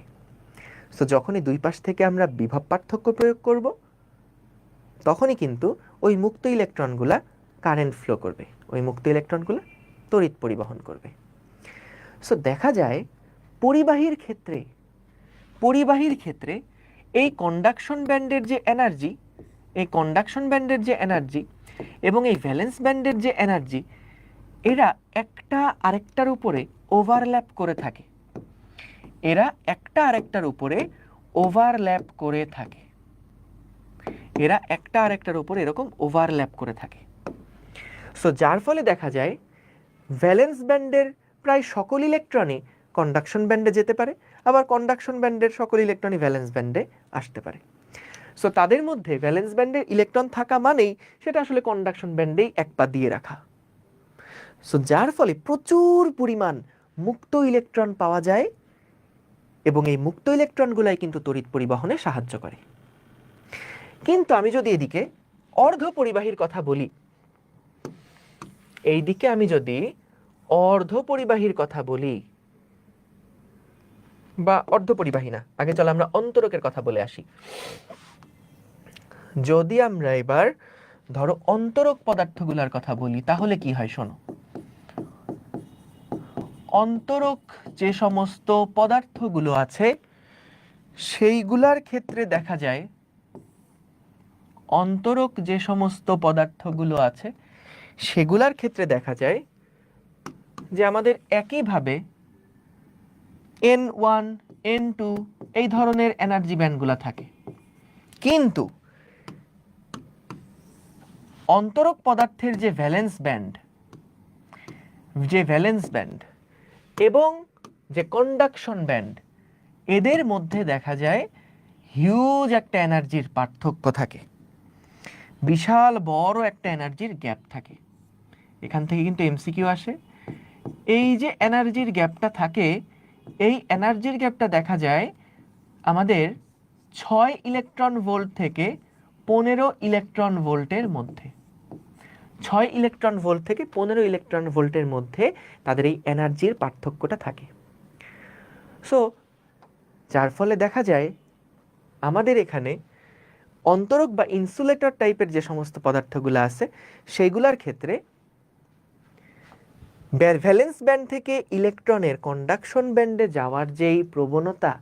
সো যখনই দুই পাশ থেকে আমরা বিভব পার্থক্য প্রয়োগ করব তখনই কিন্তু ওই মুক্ত ইলেকট্রনগুলা কারেন্ট ফ্লো করবে, ওই মুক্ত ইলেকট্রনগুলো তড়িৎ পরিবহন করবে। সো দেখা যায় পরিবাহীর ক্ষেত্রে এই কন্ডাকশন ব্যান্ডের যে এনার্জি, এবং এই ভ্যালেন্স ব্যান্ডের যে এনার্জি, এরা একটা আরেকটার উপরে ওভারল্যাপ করে থাকে। এরকম ওভারল্যাপ করে থাকে। সো যার ফলে দেখা যায় ভ্যালেন্স ব্যান্ডের প্রায় সকল ইলেকট্রনই কন্ডাকশন ব্যান্ডে যেতে পারে, আবার কন্ডাকশন ব্যান্ডের সকল ইলেকট্রনই ভ্যালেন্স ব্যান্ডে আসতে পারে। সো তাদের মধ্যে ভ্যালেন্স ব্যান্ডের ইলেকট্রন থাকা মানেই সেটা আসলে কন্ডাকশন ব্যান্ডেই এক পা দিয়ে রাখা। সো যার ফলে প্রচুর পরিমাণ মুক্ত ইলেকট্রন পাওয়া যায় এবং এই মুক্ত ইলেকট্রনগুলাই কিন্তু তড়িৎ পরিবহনে সাহায্য করে। কিন্তু আমি যদি এদিকে অর্ধ পরিবাহীর কথা বলি, এইদিকে আমি যদি অর্ধ পরিবাহীর কথা বলি, বা অর্ধ পরিবাহী না, আগে চলো আমরা অন্তরকের কথা বলে আসি। যদি আমরা এবার ধরো অন্তরক পদার্থগুলোর কথা বলি তাহলে কি হয় শোনো। অন্তরক যে সমস্ত পদার্থগুলো আছে সেইগুলার ক্ষেত্রে দেখা যায়, সেগুলার ক্ষেত্রে দেখা যায় যে আমাদের একইভাবে N1, N2 এই ধরনের এনার্জি ব্যান্ডগুলো থাকে। কিন্তু অন্তরক পদার্থের যে ভ্যালেন্স ব্যান্ড এবং যে কন্ডাকশন ব্যান্ড, এদের মধ্যে দেখা যায় হিউজ একটা এনার্জির পার্থক্য থাকে, বিশাল বড় একটা এনার্জির গ্যাপ থাকে। এখান থেকে কিন্তু এমসিকিউ আসে। এই যে এনার্জির গ্যাপটা থাকে, এই এনার্জির গ্যাপটা দেখা যায় আমাদের 6 ইলেকট্রন ভোল্ট থেকে 15 ইলেকট্রন ভোল্টের মধ্যে। 6 ইলেকট্রন ভোল্ট থেকে 15 ইলেকট্রন ভোল্টের মধ্যে তাদের এই এনার্জির পার্থক্যটা থাকে। সো যার ফলে দেখা যায় আমাদের এখানে অন্তরক বা ইনসুলেটর টাইপের যে সমস্ত পদার্থগুলো আছে সেইগুলোর ক্ষেত্রে ভ্যালেন্স ব্যান্ড থেকে ইলেকট্রনের কন্ডাকশন ব্যান্ডে যাওয়ার যেই প্রবণতা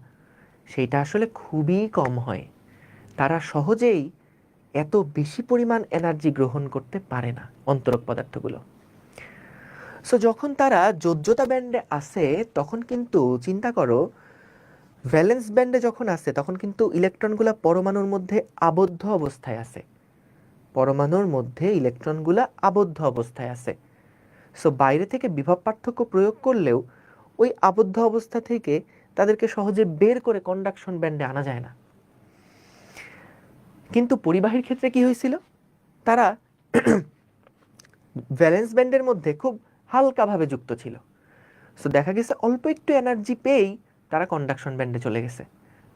সেইটা আসলে খুবই কম হয়। তারা সহজেই এত বেশি পরিমাণ এনার্জি গ্রহণ করতে পারে না অন্তরক পদার্থগুলো। সো যখন তারা যোজ্যতা ব্যান্ডে আসে তখন কিন্তু চিন্তা করো, ভ্যালেন্স ব্যান্ডে যখন আসে তখন কিন্তু ইলেকট্রনগুলো পরমাণুর মধ্যে আবদ্ধ অবস্থায় আছে। সো বাইরে থেকে বিভব পার্থক্য প্রয়োগ করলেও ওই আবদ্ধ অবস্থা থেকে তাদেরকে সহজে বের করে কন্ডাকশন ব্যান্ডে আনা যায় না। কিন্তু পরিবাহীর ক্ষেত্রে কি হয়েছিল, তারা ভ্যালেন্স ব্যান্ডের মধ্যে খুব হালকাভাবে যুক্ত ছিল। সো দেখা গেছে অল্প একটু এনার্জি পেয়েই তারা কন্ডাকশন ব্যান্ডে চলে গেছে।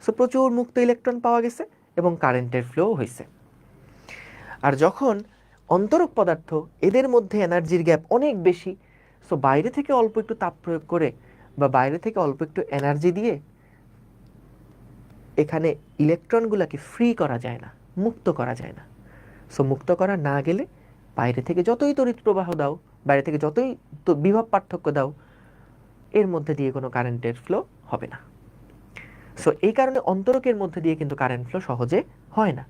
সো প্রচুর মুক্ত ইলেকট্রন পাওয়া গেছে এবং কারেন্টের ফ্লো হয়েছে। আর যখন অন্তরক পদার্থ, এদের মধ্যে এনার্জির গ্যাপ অনেক বেশি, সো বাইরে থেকে অল্প একটু তাপ প্রয়োগ করে বা বাইরে থেকে অল্প একটু এনার্জি দিয়ে এখানে ইলেকট্রনগুলোকে ফ্রি করা যায় না, মুক্ত করা যায় না। সো মুক্ত করা না গেলে বাইরে থেকে যতই তড়িৎ প্রবাহ দাও, বাইরে থেকে যতই বিভব পার্থক্য দাও, এর মধ্যে দিয়ে কোনো কারেন্টের ফ্লো হবে না। সো এই কারণে অন্তরকের মধ্যে দিয়ে কিন্তু কারেন্ট ফ্লো সহজে হয় না।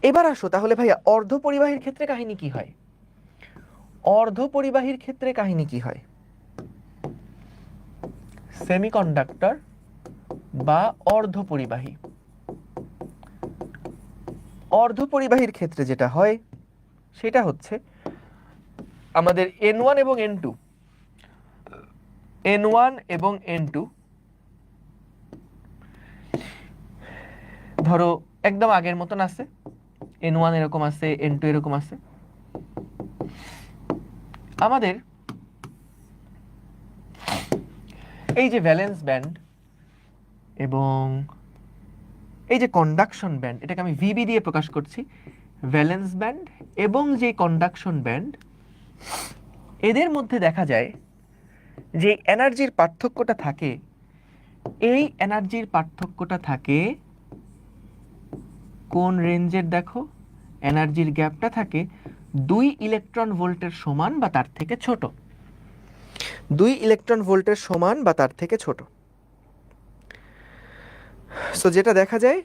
এবার আসো তাহলে ভাইয়া অর্ধ পরিবাহীর ক্ষেত্রে কাহিনী কি হয়। সেমিকন্ডাক্টর বা অর্ধ পরিবাহীর ক্ষেত্রে যেটা হয় সেটা হচ্ছে আমাদের N1 এবং N2 ধরো একদম আগের মতন আছে, N1 এরকম আছে, N2 এরকম আছে। আমাদের এই যে ভ্যালেন্স ব্যান্ড, এবং এই যে কন্ডাকশন ব্যান্ড, এটাকে আমি ভিবি দিয়ে প্রকাশ করছি, ভ্যালেন্স ব্যান্ড এবং যে কন্ডাকশন ব্যান্ড, এদের মধ্যে দেখা যায় যে এনার্জির পার্থক্যটা থাকে, এই এনার্জির পার্থক্যটা থাকে কোন রেঞ্জের? দেখো, এনার্জির গ্যাপটা থাকে 2 ইলেকট্রন ভোল্টের সমান বা তার থেকে ছোট, 2 ইলেকট্রন ভোল্টের সমান বা তার থেকে ছোট। সো যেটা দেখা যায়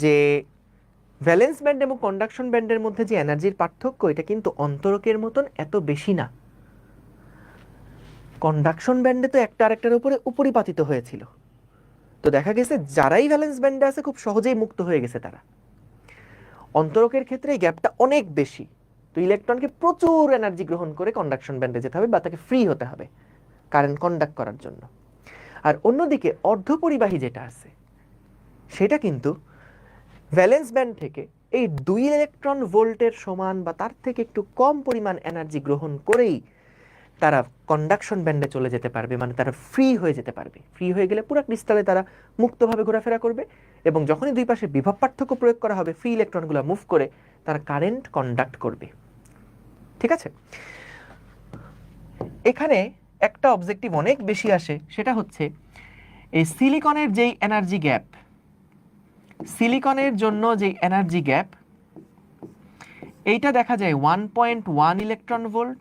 যে ভ্যালেন্স ব্যান্ড এবং কন্ডাকশন ব্যান্ডের মধ্যে যে এনার্জির পার্থক্য, এটা কিন্তু অন্তরকের মতন এত বেশি না। কন্ডাকশন ব্যান্ডে তো একটা আরেকটার উপরে উপরিপাতিত হয়েছিল, তো দেখা গেছে যারাই ভ্যালেন্স ব্যান্ডে আছে খুব সহজেই মুক্ত হয়ে গেছে তারা। অন্তরকের ক্ষেত্রে এই গ্যাপটা অনেক বেশি, তো ইলেকট্রনকে প্রচুর এনার্জি গ্রহণ করে কন্ডাকশন ব্যান্ডে যেতে হবে বা তাকে ফ্রি হতে হবে কারেন্ট কন্ডাক্ট করার জন্য। আর অন্যদিকে অর্ধপরিবাহী যেটা আছে সেটা কিন্তু ভ্যালেন্স ব্যান্ড থেকে এই 2 ইলেকট্রন ভোল্টের সমান বা তার থেকে একটু কম পরিমাণ এনার্জি গ্রহণ করেই তারা কন্ডাকশন ব্যান্ডে চলে যেতে পারবে, মানে তারা ফ্রি হয়ে যেতে পারবে। ফ্রি হয়ে গেলে পুরো ক্রিস্টালে তারা মুক্তভাবে ঘোরাফেরা করবে এবং যখনই দুই পাশে বিভব পার্থক্য প্রয়োগ করা হবে, ফ্রি ইলেকট্রনগুলো মুভ করে তারা কারেন্ট কন্ডাক্ট করবে। ঠিক আছে, এখানে একটা অবজেক্টিভ অনেক বেশি আসে, সেটা হচ্ছে এই সিলিকনের যেই এনার্জি গ্যাপ, সিলিকনের জন্য যে এনার্জি গ্যাপ, এইটা দেখা যায় 1.1 ইলেকট্রন ভোল্ট,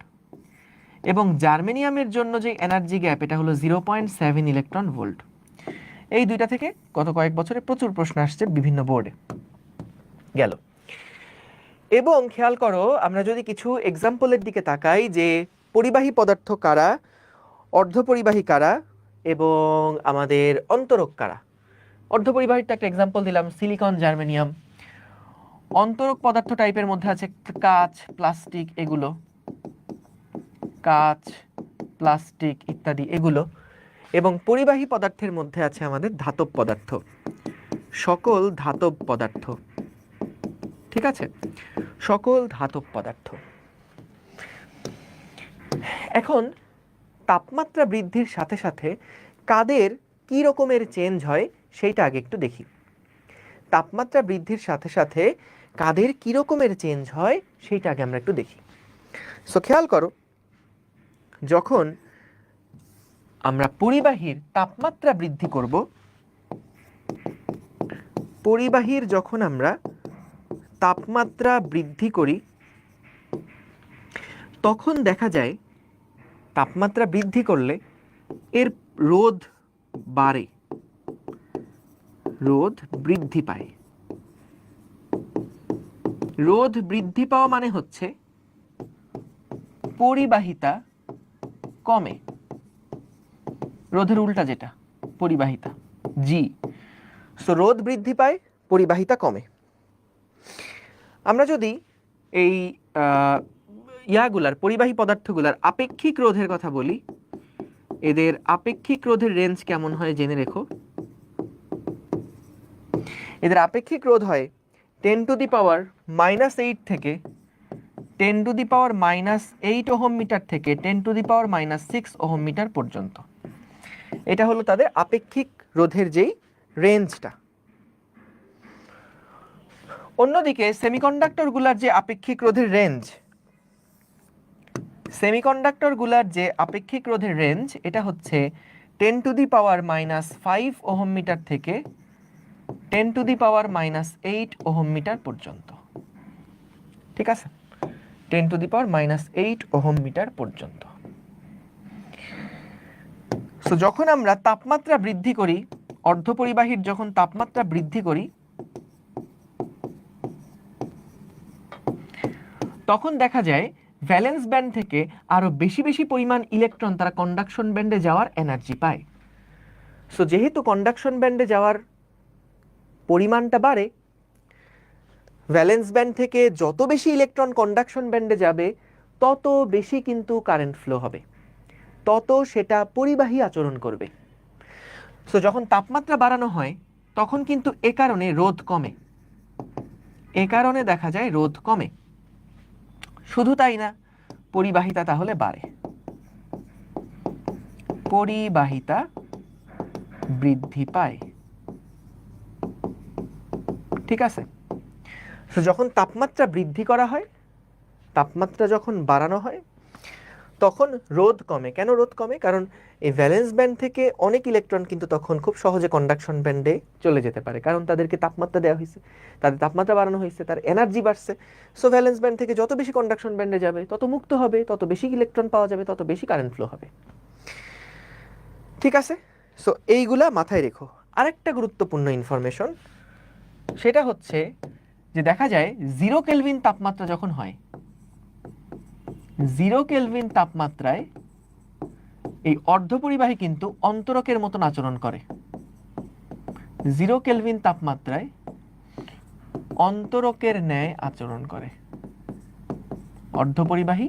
এবং জার্মেনিয়ামের জন্য যে এনার্জি গ্যাপ এটা হলো 0.7 ইলেকট্রন ভোল্ট। এই দুইটা থেকে গত কয়েক বছরে প্রচুর প্রশ্ন আসছে বিভিন্ন বোর্ডে। গেল। এবং খেয়াল করো, আমরা যদি কিছু এক্সাম্পলের দিকে তাকাই যে পরিবাহী পদার্থ কারা, অর্ধপরিবাহী কারা এবং আমাদের অন্তরক কারা। অর্ধপরিবাহীর একটা এক্সাম্পল দিলাম সিলিকন, জার্মেনিয়াম। অন্তরক পদার্থ টাইপের মধ্যে আছে কাঁচ, প্লাস্টিক, এগুলো কাঁচ, প্লাস্টিক ইত্যাদি এগুলো। এবং পরিবাহী পদার্থের মধ্যে আছে আমাদের ধাতব পদার্থ, সকল ধাতব পদার্থ। ঠিক আছে, সকল ধাতব পদার্থ। এখন তাপমাত্রা বৃদ্ধির সাথে সাথে কাদের কি রকমের চেঞ্জ হয় সেইটা আগে একটু দেখি। তাপমাত্রা বৃদ্ধির সাথে সাথে কাদের কি রকমের চেঞ্জ হয় সেইটা আগে আমরা একটু দেখি। সো খেয়াল করো, যখন আমরা পরিবাহীর তাপমাত্রা বৃদ্ধি করব, পরিবাহীর যখন আমরা তাপমাত্রা বৃদ্ধি করি, তখন দেখা যায় তাপমাত্রা বৃদ্ধি করলে এর রোধ বাড়ে, রোধ বৃদ্ধি পায়। রোধ বৃদ্ধি পাওয়া মানে হচ্ছে পরিবাহিতা কমে, রোধের উল্টা যেটা পরিবাহিতা, জি। সো রোধ বৃদ্ধি পায়, পরিবাহিতা কমে। আমরা যদি এই পরিবাহী পদার্থগুলার আপেক্ষিক রোধের কথা বলি, এদের আপেক্ষিক রোধের রেঞ্জ কেমন হয় জেনে রেখো। এদের আপেক্ষিক রোধ হয় 10⁻⁻8 থেকে 10⁻⁻8 ওহম মিটার থেকে 10⁻⁻6 ওহম মিটার পর্যন্ত। এটা হলো তাদের আপেক্ষিক রোধের যেই রেঞ্জটা। অন্যদিকে সেমিকন্ডাক্টরগুলার যে আপেক্ষিক রোধের রেঞ্জ, সেমিকন্ডাক্টরগুলার যে আপেক্ষিক রোধের রেঞ্জ, এটা হচ্ছে 10⁻⁻5 ওহম মিটার থেকে 10⁻⁻8 ওহম মিটার পর্যন্ত। ঠিক আছে, 10⁻⁻8 ওহম মিটার পর্যন্ত। সো যখন আমরা তাপমাত্রা বৃদ্ধি করি, অর্ধপরিবাহীর যখন তাপমাত্রা বৃদ্ধি করি, তখন দেখা যায় ভ্যালেন্স ব্যান্ড থেকে আরো বেশি বেশি পরিমাণ ইলেকট্রন তারা কন্ডাকশন ব্যান্ডে যাওয়ার এনার্জি পায়। সো যেহেতু কন্ডাকশন ব্যান্ডে যাওয়ার পরিমাণটা বাড়ে, ভ্যালেন্স ব্যান্ড থেকে যত বেশি ইলেকট্রন কন্ডাকশন ব্যান্ডে যাবে তত বেশি কিন্তু কারেন্ট ফ্লো হবে, তত সেটা পরিবাহী আচরণ করবে। সো যখন তাপমাত্রা বাড়ানো হয় তখন কিন্তু এ কারণে রোধ কমে, এ কারণে দেখা যায় রোধ কমে। শুধু তাই না, পরিবাহিতা তাহলে বাড়ে, পরিবাহিতা বৃদ্ধি পায়। ঠিক আছে, তো যখন তাপমাত্রা বৃদ্ধি করা হয়, তাপমাত্রা যখন বাড়ানো হয়, তখন রোধ কমে। কেন রোধ কমে? কারণ এই ভ্যালেন্স ব্যান্ড থেকে অনেক ইলেকট্রন কিন্তু তখন খুব সহজে কন্ডাকশন ব্যান্ডে চলে যেতে পারে, কারণ তাদেরকে তাপমাত্রা দেওয়া হয়েছে, তাদের তাপমাত্রা বাড়ানো হয়েছে, তার এনার্জি বাড়ছে। সো ভ্যালেন্স ব্যান্ড থেকে যত বেশি কন্ডাকশন ব্যান্ডে যাবে তত মুক্ত হবে, তত বেশি ইলেকট্রন পাওয়া যাবে, তত বেশি কারেন্ট ফ্লো হবে। ঠিক আছে, সো এইগুলা মাথায় রেখো। আরেকটা গুরুত্বপূর্ণ ইনফরমেশন, সেটা হচ্ছে যে দেখা যায় 0 কেলভিন তাপমাত্রা যখন হয়, 0 কেলভিন তাপমাত্রায় এই অর্ধপরিবাহী কিন্তু অন্তরকের মতন আচরণ করে। 0 কেলভিন তাপমাত্রায় অন্তরকের ন্যায় আচরণ করে। অর্ধপরিবাহী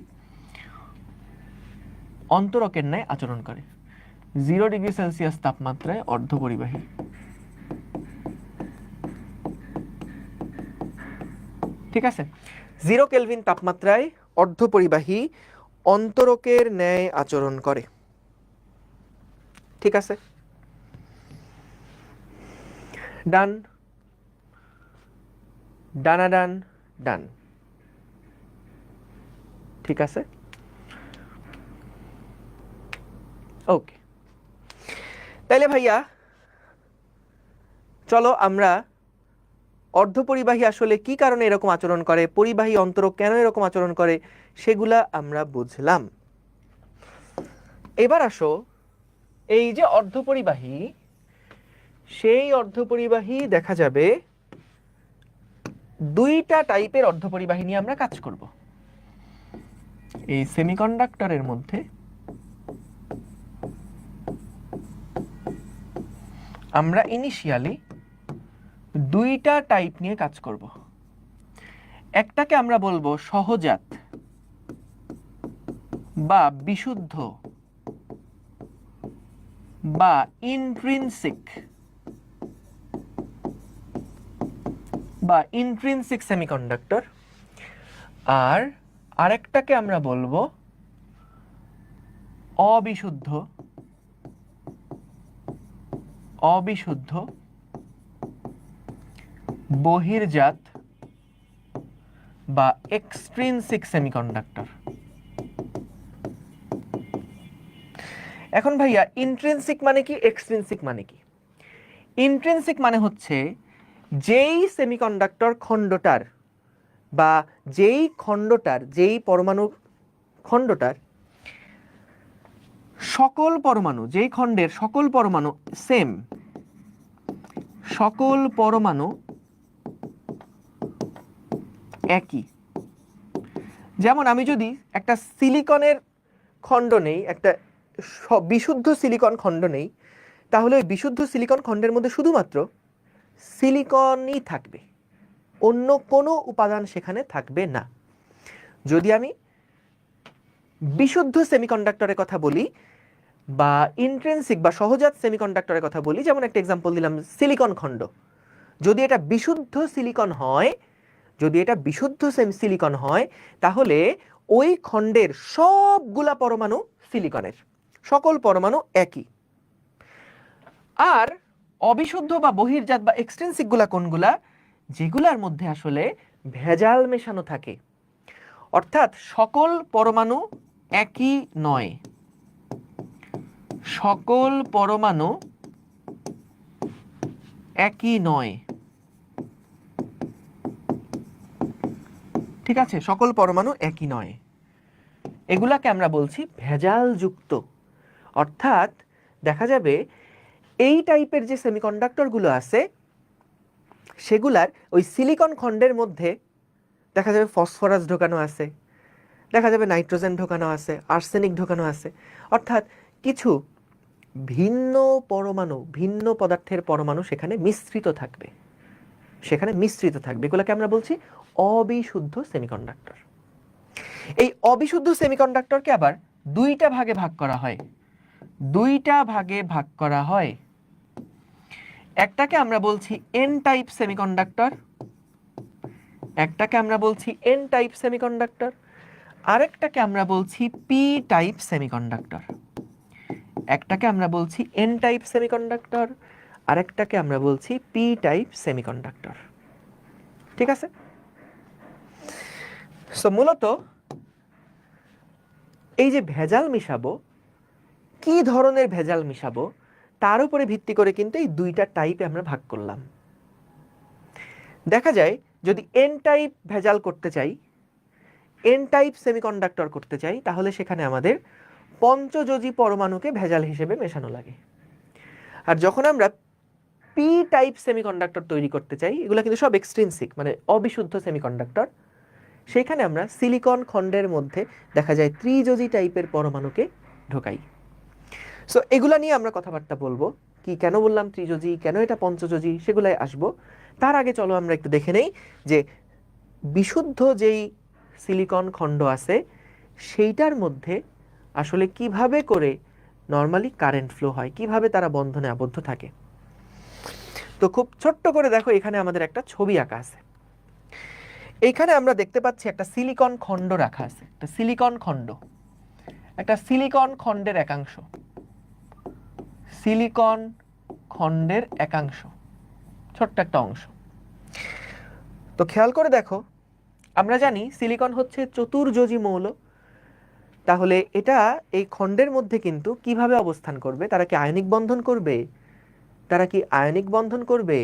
অন্তরকের ন্যায় আচরণ করে 0 ডিগ্রি সেলসিয়াস তাপমাত্রায় অর্ধপরিবাহী। ঠিক আছে, 0 কেলভিন তাপমাত্রায় অর্ধপরিবাহী অন্তরকের ন্যায় আচরণ করে। ঠিক আছে, ডান, ডানাডান, ডান। ঠিক আছে, ওকে। তাইলে ভাইয়া চলো আমরা অর্ধপরিবাহী আসলে কি কারণে এরকম আচরণ করে, পরিবাহী অন্তরক কেন এরকম আচরণ করে, সেগুলা আমরা বুঝলাম। এবার আসো, এই যে অর্ধপরিবাহী, সেই অর্ধপরিবাহী দেখা যাবে দুইটা টাইপের অর্ধপরিবাহী নিয়ে আমরা কাজ করব। এই সেমিকন্ডাক্টরের মধ্যে আমরা ইনিশিয়ালি দুইটা টাইপ নিয়ে কাজ করব। একটাকে আমরা বলবো সহজাত বা বিশুদ্ধ বা ইন্ট্রিনসিক সেমিকন্ডাক্টর, আর আরেকটাকে আমরা বলবো অবিশুদ্ধ বহির্জাত বা এক্সট্রিনসিক সেমিকন্ডাক্টর। এখন ভাইয়া ইন্ট্রিনসিক মানে কি, এক্সট্রিনসিক মানে কি? ইন্ট্রিনসিক মানে হচ্ছে যেই সেমিকন্ডাক্টর খণ্ডটার বা যেই পরমাণু খণ্ডটার সকল পরমাণু, যেই খণ্ডের সকল পরমাণু সেম, সকল পরমাণু একই। যেমন আমি যদি একটা সিলিকনের খণ্ড নেই, একটা বিশুদ্ধ সিলিকন খণ্ড নেই, তাহলে ওই বিশুদ্ধ সিলিকন খণ্ডের মধ্যে শুধুমাত্র সিলিকনই থাকবে, অন্য কোনো উপাদান সেখানে থাকবে না। যদি আমি বিশুদ্ধ সেমিকন্ডাক্টরের কথা বলি বা ইন্ট্রিনসিক বা সহজাত সেমিকন্ডাক্টরের কথা বলি, যেমন একটা এক্সাম্পল দিলাম সিলিকন খণ্ড, যদি এটা বিশুদ্ধ সিলিকন হয়, তাহলে ওই খণ্ডের সবগুলা পরমাণু সিলিকনের, সকল পরমাণু একই। আর অবিশুদ্ধ বা বহির্জাত বা এক্সট্রিনসিক গুলা কোনগুলা? যেগুলার মধ্যে আসলে ভেজাল মেশানো থাকে, অর্থাৎ সকল পরমাণু একই নয়, সকল পরমাণু একই নয়। ঠিক আছে, সকল পরমাণু একই নয়, এগুলাকে আমরা বলছি ভেজাল যুক্ত। অর্থাৎ দেখা যাবে এই টাইপের যে সেমিকন্ডাক্টরগুলো আছে, সেগুলার ওই সিলিকন খণ্ডের মধ্যে দেখা যাবে ফসফরাস ঢোকানো আছে, দেখা যাবে নাইট্রোজেন ঢোকানো আছে, আর্সেনিক ঢোকানো আছে, অর্থাৎ কিছু ভিন্ন পরমাণু, ভিন্ন পদার্থের পরমাণু সেখানে মিশ্রিত থাকবে, এগুলোকে আমরা বলছি অবিশুদ্ধ সেমিকন্ডাক্টর। এই অবিশুদ্ধ সেমিকন্ডাক্টরকে আবার দুইটা ভাগে ভাগ করা হয়। একটাকে আমরা বলছি এন টাইপ সেমিকন্ডাক্টর, আরেকটাকে আমরা বলছি পি টাইপ সেমিকন্ডাক্টর। একটাকে আমরা বলছি এন টাইপ সেমিকন্ডাক্টর, আর একটাকে আমরা বলছি পি টাইপ সেমিকন্ডাক্টর। ঠিক আছে? সো মূলত এই যে ভেজাল মিশাবো, কি ধরনের ভেজাল মিশাবো তার উপরে ভিত্তি করে কিন্তু এই দুইটা টাইপে আমরা ভাগ করলাম। দেখা যায় যদি এন টাইপ ভেজাল করতে চাই, এন টাইপ সেমিকন্ডাক্টর করতে চাই, তাহলে সেখানে আমাদের পঞ্চযোজী পরমাণুকে ভেজাল হিসেবে মেশানো লাগে। আর যখন আমরা পি টাইপ সেমিকন্ডাক্টর তৈরি করতে চাই, এগুলো কিন্তু সব এক্সট্রিনসিক মানে অবিশুদ্ধ সেমিকন্ডাক্টর, সেখানে আমরা সিলিকন খণ্ডের মধ্যে দেখা যায় ত্রিযোজী টাইপের পরমাণুকে ঢোকাই। সো এগুলা নিয়ে আমরা কথাবার্তা বলবো, কি কেন বললাম ত্রিযোজী, কেন এটা পঞ্চযোজী, সেগুলাই আসবো। তার আগে চলো আমরা একটু দেখে নেই যে বিশুদ্ধ যেই সিলিকন খণ্ড আছে সেইটার মধ্যে আসলে কিভাবে করে নর্মালি কারেন্ট ফ্লো হয়, কিভাবে তারা বন্ধনে আবদ্ধ থাকে। তো খুব ছোট্ট করে দেখো, এখানে আমাদের একটা ছবি আঁকা আছে। এইখানে আমরা দেখতে পাচ্ছি একটা সিলিকন খণ্ড রাখা আছে, একটা সিলিকন খণ্ড, একটা সিলিকন খণ্ডের একাংশ, সিলিকন খণ্ডের একাংশ, ছোট্ট একটা অংশ। তো খেয়াল করে দেখো, আমরা জানি সিলিকন হচ্ছে চতুর্যোজী মৌল, তাহলে এটা এই খণ্ডের মধ্যে কিন্তু কিভাবে অবস্থান করবে? তারা কি আয়নিক বন্ধন করবে, তারা কি আয়নিক বন্ধন করবে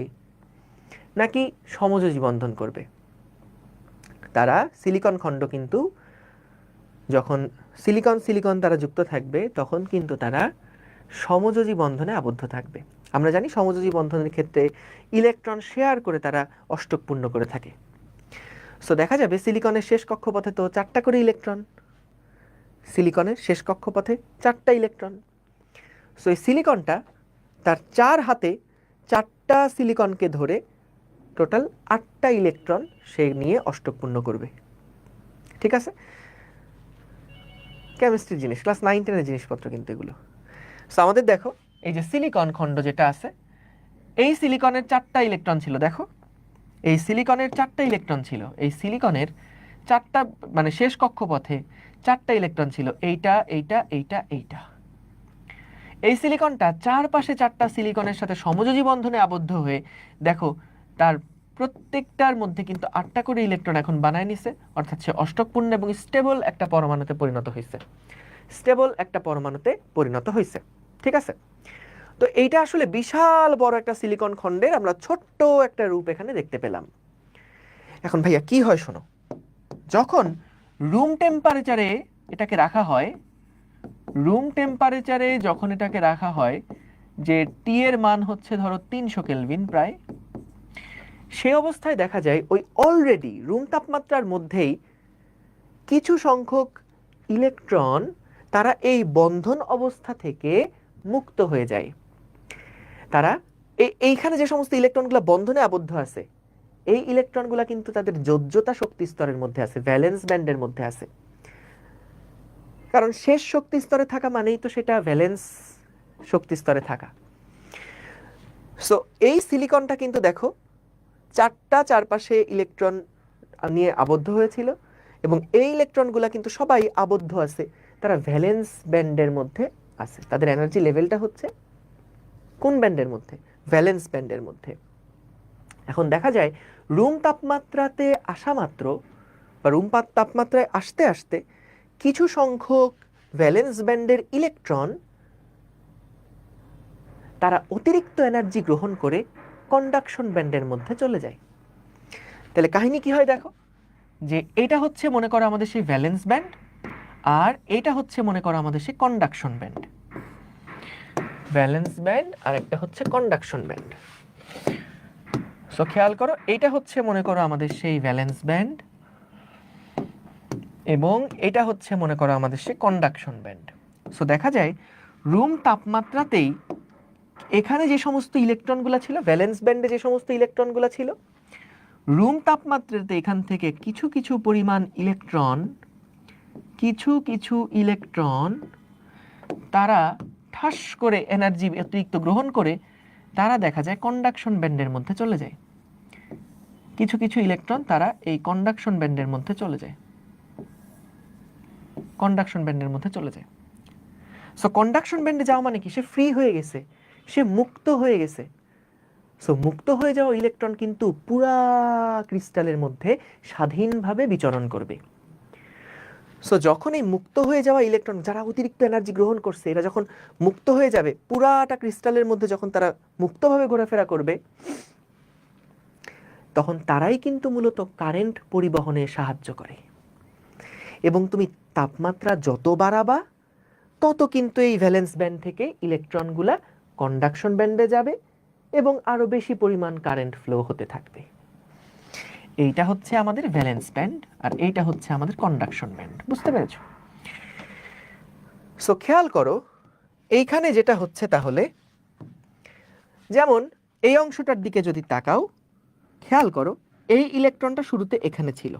নাকি সমযোজী বন্ধন করবে? তারা সিলিকন খণ্ড কিন্তু যখন সিলিকন সিলিকন তারা যুক্ত থাকবে তখন কিন্তু তারা সমযোজী বন্ধনে আবদ্ধ থাকবে। আমরা জানি সমযোজী বন্ধনের ক্ষেত্রে ইলেকট্রন শেয়ার করে তারা অষ্টক পূর্ণ করে থাকে। সো দেখা যাবে সিলিকনের শেষ কক্ষপথে তো 4টা করে ইলেকট্রন, সিলিকনের শেষ কক্ষপথে 4টা ইলেকট্রন। সো এই সিলিকনটা তার 4 হাতে 4টা সিলিকনকে ধরে টোটাল 8টা ইলেকট্রন সে নিয়ে অষ্টক পূর্ণ করবে। ঠিক আছে? কেমিস্ট্রির জিনিস, ক্লাস 9-10 জিনিসপত্র কিন্তু এগুলো। সো আমাদের দেখো এই যে সিলিকন খণ্ড যেটা আছে, এই সিলিকনের 4টা ইলেকট্রন ছিল। দেখো এই সিলিকনের 4টা ইলেকট্রন ছিল, এই সিলিকনের 4টা মানে শেষ কক্ষপথে 4টা ইলেকট্রন ছিল, এইটা এইটা এইটা এইটা। এই সিলিকনটা চারপাশে 4টা সিলিকনের সাথে সমযোজী বন্ধনে আবদ্ধ হয়ে দেখো তার প্রত্যেকটার মধ্যে কিন্তু 8টা করে ইলেকট্রন এখন বানায় নিছে, অর্থাৎ সে অষ্টকপূর্ণ এবং স্টেবল একটা পরমাণুতে পরিণত হয়েছে, স্টেবল একটা পরমাণুতে পরিণত হয়েছে। ঠিক আছে? তো এইটা আসলে বিশাল বড় একটা সিলিকন খণ্ডের আমরা ছোট্ট একটা রূপ এখানে দেখতে পেলাম। এখন ভাইয়া কি হয় শোনো, যখন রুম টেম্পারেচারে এটাকে রাখা হয়, রুম টেম্পারেচারে যখন এটাকে রাখা হয়, যে টি এর মান হচ্ছে ধরো 300 কেলভিন প্রায়, সেই অবস্থায় দেখা যায় ওই অলরেডি রুম তাপমাত্রার মধ্যেই কিছু সংখ্যক ইলেকট্রন তারা এই বন্ধন অবস্থা থেকে মুক্ত হয়ে যায়। তারা এইখানে যে সমস্ত ইলেকট্রনগুলো বন্ধনে আবদ্ধ আছে, এই ইলেকট্রনগুলো কিন্তু তাদের যোজ্যতা শক্তি স্তরের মধ্যে আছে, ভ্যালেন্স ব্যান্ডের মধ্যে আছে। কারণ শেষ শক্তি স্তরে থাকা মানেই তো সেটা ভ্যালেন্স শক্তি স্তরে থাকা। সো এই সিলিকনটা কিন্তু দেখো 4টা চারপাশে ইলেকট্রন নিয়ে আবদ্ধ হয়েছিল, এবং এই ইলেকট্রনগুলো কিন্তু সবাই আবদ্ধ আছে, তারা ভ্যালেন্স ব্যান্ডের মধ্যে আছে। তাদের এনার্জি লেভেলটা হচ্ছে কোন ব্যান্ডের মধ্যে? ভ্যালেন্স ব্যান্ডের মধ্যে। এখন দেখা যায় রুম তাপমাত্রাতে আসা মাত্র বা রুম তাপমাত্রায় আসতে আসতে কিছু সংখ্যক ভ্যালেন্স ব্যান্ডের ইলেকট্রন তারা অতিরিক্ত এনার্জি গ্রহণ করে কন্ডাকশন ব্যান্ডের মধ্যে চলে যায়। তাহলে কাহিনী কি হয় দেখো, যে এটা হচ্ছে মনে করো আমাদের সেই ভ্যালেন্স ব্যান্ড, আর এটা হচ্ছে মনে করো আমাদের সেই কন্ডাকশন ব্যান্ড। ভ্যালেন্স ব্যান্ড আর একটা হচ্ছে কন্ডাকশন ব্যান্ড। সো খেয়াল করো, এটা হচ্ছে মনে করো আমাদের সেই ভ্যালেন্স ব্যান্ড, এবং এটা হচ্ছে মনে করো আমাদের সেই কন্ডাকশন ব্যান্ড। সো দেখা যায় রুম তাপমাত্রাতেই এখানে যে সমস্ত ইলেকট্রনগুলো ছিল, ভ্যালেন্স ব্যান্ডে যে সমস্ত ইলেকট্রনগুলো ছিল, রুম তাপমাত্রাতে এখান থেকে কিছু কিছু পরিমাণ ইলেকট্রন, কিছু কিছু ইলেকট্রন তারা ঠাস করে এনার্জি অতিরিক্ত গ্রহণ করে তারা দেখা যায় কন্ডাকশন ব্যান্ডের মধ্যে চলে যায়। কিছু কিছু ইলেকট্রন তারা এই কন্ডাকশন ব্যান্ডের মধ্যে চলে যায়, কন্ডাকশন ব্যান্ডের মধ্যে চলে যায়। সো কন্ডাকশন ব্যান্ডে যাওয়া মানে কি, সে ফ্রি হয়ে গেছে, সে মুক্ত হয়ে গেছে। সো মুক্ত হয়ে যাওয়া ইলেকট্রন কিন্তু পুরা ক্রিস্টালের মধ্যে স্বাধীনভাবে বিচরণ করবে। সো যখন এই মুক্ত হয়ে যাওয়া ইলেকট্রন, যারা অতিরিক্ত এনার্জি গ্রহণ করছে, এরা যখন মুক্ত হয়ে যাবে পুরাটা ক্রিস্টালের মধ্যে, যখন তারা মুক্তভাবে ঘোরাফেরা করবে, তখন তারাই কিন্তু মূলত কারেন্ট পরিবহনে সাহায্য করে। এবং তুমি তাপমাত্রা যত বাড়াবা তত কিন্তু এই ভ্যালেন্স ব্যান্ড থেকে ইলেকট্রনগুলা কন্ডাকশন ব্যান্ডে যাবে এবং আরো বেশি পরিমাণ কারেন্ট ফ্লো হতে থাকবে। এইটা হচ্ছে আমাদের ভ্যালেন্স ব্যান্ড, আর এইটা হচ্ছে আমাদের কন্ডাকশন ব্যান্ড। বুঝতে পেরেছো? সো খেয়াল করো এইখানে যেটা হচ্ছে, তাহলে যেমন এই অংশটার দিকে যদি তাকাও, খেয়াল করো এই ইলেকট্রনটা শুরুতে এখানে ছিল,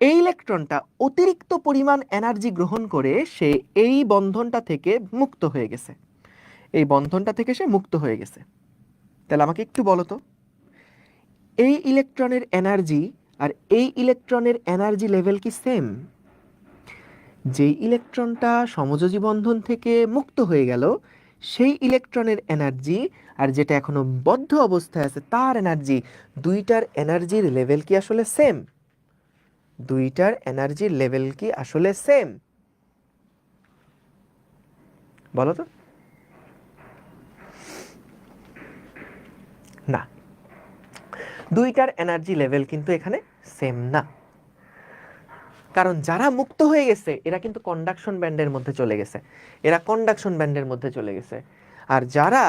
এই ইলেকট্রনটা অতিরিক্ত পরিমাণ এনার্জি গ্রহণ করে সে এই বন্ধনটা থেকে মুক্ত হয়ে গেছে, এই বন্ধনটা থেকে সে মুক্ত হয়ে গেছে। তাহলে আমাকে একটু বলো তো, এই ইলেকট্রনের এনার্জি আর এই ইলেকট্রনের এনার্জি লেভেল কি সেম? যেই ইলেকট্রনটা সমযোজী বন্ধন থেকে মুক্ত হয়ে গেল, সেই ইলেকট্রনের এনার্জি আর যেটা এখনো বদ্ধ অবস্থায় আছে তার এনার্জি, দুইটার এনার্জির লেভেল কি আসলে সেম? দুইটার এনার্জির লেভেল কি আসলে সেম? বলো তো। না, দুইটার এনার্জি লেভেল কিন্তু এখানে সেম না। কারণ যারা মুক্ত হয়ে গেছে এরা কিন্তু কন্ডাকশন ব্যান্ডের মধ্যে চলে গেছে, এরা কন্ডাকশন ব্যান্ডের মধ্যে চলে গেছে। আর যারা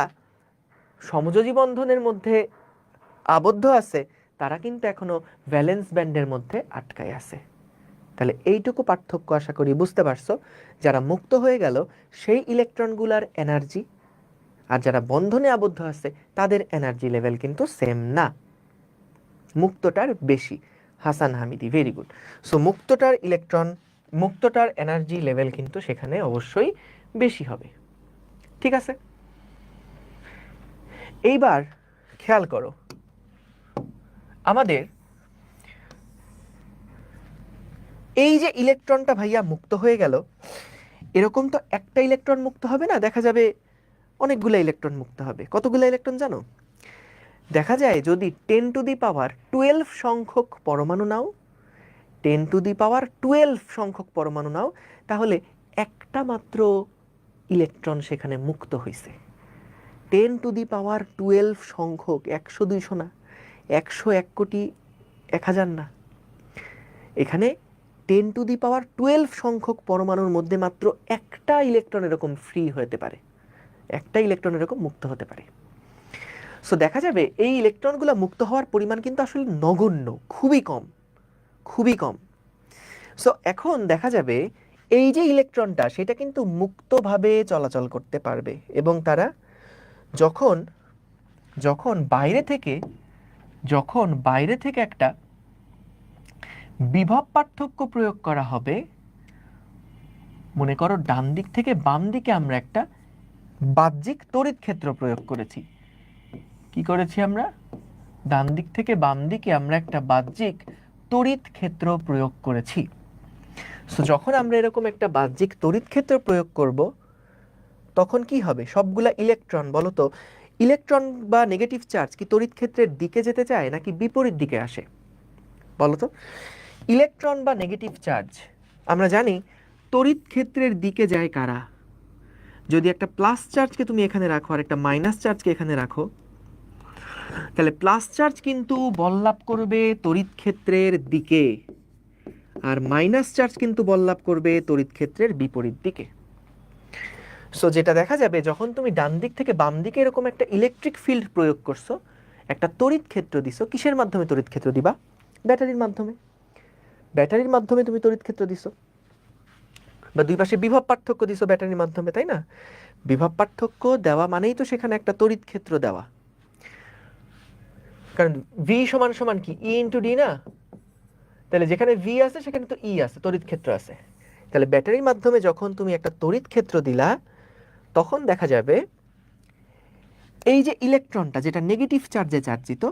সমযোজী বন্ধনের মধ্যে আবদ্ধ আছে তারা কিন্তু এখনো ভ্যালেন্স ব্যান্ডের মধ্যে আটকায় আছে। তাহলে এইটুকু পার্থক্য আশা করি বুঝতে পারছো। যারা মুক্ত হয়ে গেল সেই ইলেকট্রনগুলার এনার্জি আর যারা বন্ধনে আবদ্ধ আছে তাদের এনার্জি লেভেল কিন্তু সেম না, মুক্তটার বেশি। Hasan Hamidi, very good. So মুক্তটার এনার্জি লেভেল কিন্তু সেখানে অবশ্যই বেশি হবে। ঠিক আছে, এইবার খেয়াল করো আমাদের এই যে ইলেকট্রনটা ভাইয়া মুক্ত হয়ে গেল, এরকম তো একটা ইলেকট্রন মুক্ত হবে না, দেখা যাবে অনেকগুলো ইলেকট্রন মুক্ত হবে। কতগুলো ইলেকট্রন জানো? দেখা যায় যদি 10⁻12 সংখ্যক পরমাণু নাও, 10⁻12 সংখ্যক পরমাণু নাও, তাহলে একটা মাত্র ইলেকট্রন সেখানে মুক্ত হয়েছে। 10⁻12 সংখ্যক, 100 200 না, 100 1 কোটি 1000 না, এখানে 10⁻12 সংখ্যক পরমাণুর মধ্যে মাত্র একটা ইলেকট্রন এরকম ফ্রি হতে পারে, একটা ইলেকট্রন এরকম মুক্ত হতে পারে। সো দেখা যাবে এই ইলেকট্রনগুলো মুক্ত হওয়ার পরিমাণ কিন্তু আসলে নগণ্য, খুবই কম, খুবই কম। সো এখন দেখা যাবে এই যে ইলেকট্রনটা সেটা কিন্তু মুক্তভাবে চলাচল করতে পারবে এবং তারা যখন যখন বাইরে থেকে একটা বিভব পার্থক্য প্রয়োগ করা হবে, মনে করো ডান দিক থেকে বাম দিকে আমরা একটা বাহ্যিক তড়িৎ ক্ষেত্র প্রয়োগ করেছি। কি করেছি আমরা? ডান দিক থেকে বাম দিকে আমরা একটা বাহ্যিক তড়িৎ ক্ষেত্র প্রয়োগ করেছি। সো যখন আমরা এরকম একটা বাহ্যিক তড়িৎ ক্ষেত্র প্রয়োগ করব তখন কি হবে? সবগুলা ইলেকট্রন, বলো তো, ইলেকট্রন বা নেগেটিভ চার্জ কি তড়িৎ ক্ষেত্রের দিকে যেতে চায় নাকি বিপরীত দিকে আসে? বলো তো। ইলেকট্রন বা নেগেটিভ চার্জ আমরা জানি তড়িৎ ক্ষেত্রের দিকে যায় কারা? যদি একটা প্লাস চার্জকে তুমি এখানে রাখো আর একটা মাইনাস চার্জকে এখানে রাখো, তাহলে প্লাস চার্জ কিন্তু বল লাভ করবে তড়িৎ ক্ষেত্রের দিকে, আর মাইনাস চার্জ কিন্তু বল লাভ করবে তড়িৎ ক্ষেত্রের বিপরীত দিকে। সো যেটা দেখা যাবে যখন তুমি ডান দিক থেকে বাম দিকে এরকম একটা ইলেকট্রিক ফিল্ড প্রয়োগ করছো, একটা তড়িৎ ক্ষেত্র দিছো, কিসের মাধ্যমে তড়িৎ ক্ষেত্র দিবা? ব্যাটারির মাধ্যমে। ব্যাটারির মাধ্যমে তুমি তড়িৎ ক্ষেত্র দিছো, বা দুই পাশে বিভব পার্থক্য দিছো ব্যাটারির মাধ্যমে, তাই না? বিভব পার্থক্য দেওয়া মানেই তো সেখানে একটা তড়িৎ ক্ষেত্র দেওয়া, কারণ ভি সমান সমান কি ই ইন্টু ডি না? তাহলে যেখানে ভি আছে সেখানে তো ই আছে, তড়িৎ ক্ষেত্র আছে। তাহলে ব্যাটারির মাধ্যমে যখন তুমি একটা তড়িৎ ক্ষেত্র দিলা তখন দেখা যাবে এই যে ইলেকট্রনটা যেটা নেগেটিভ চার্জে চার্জিত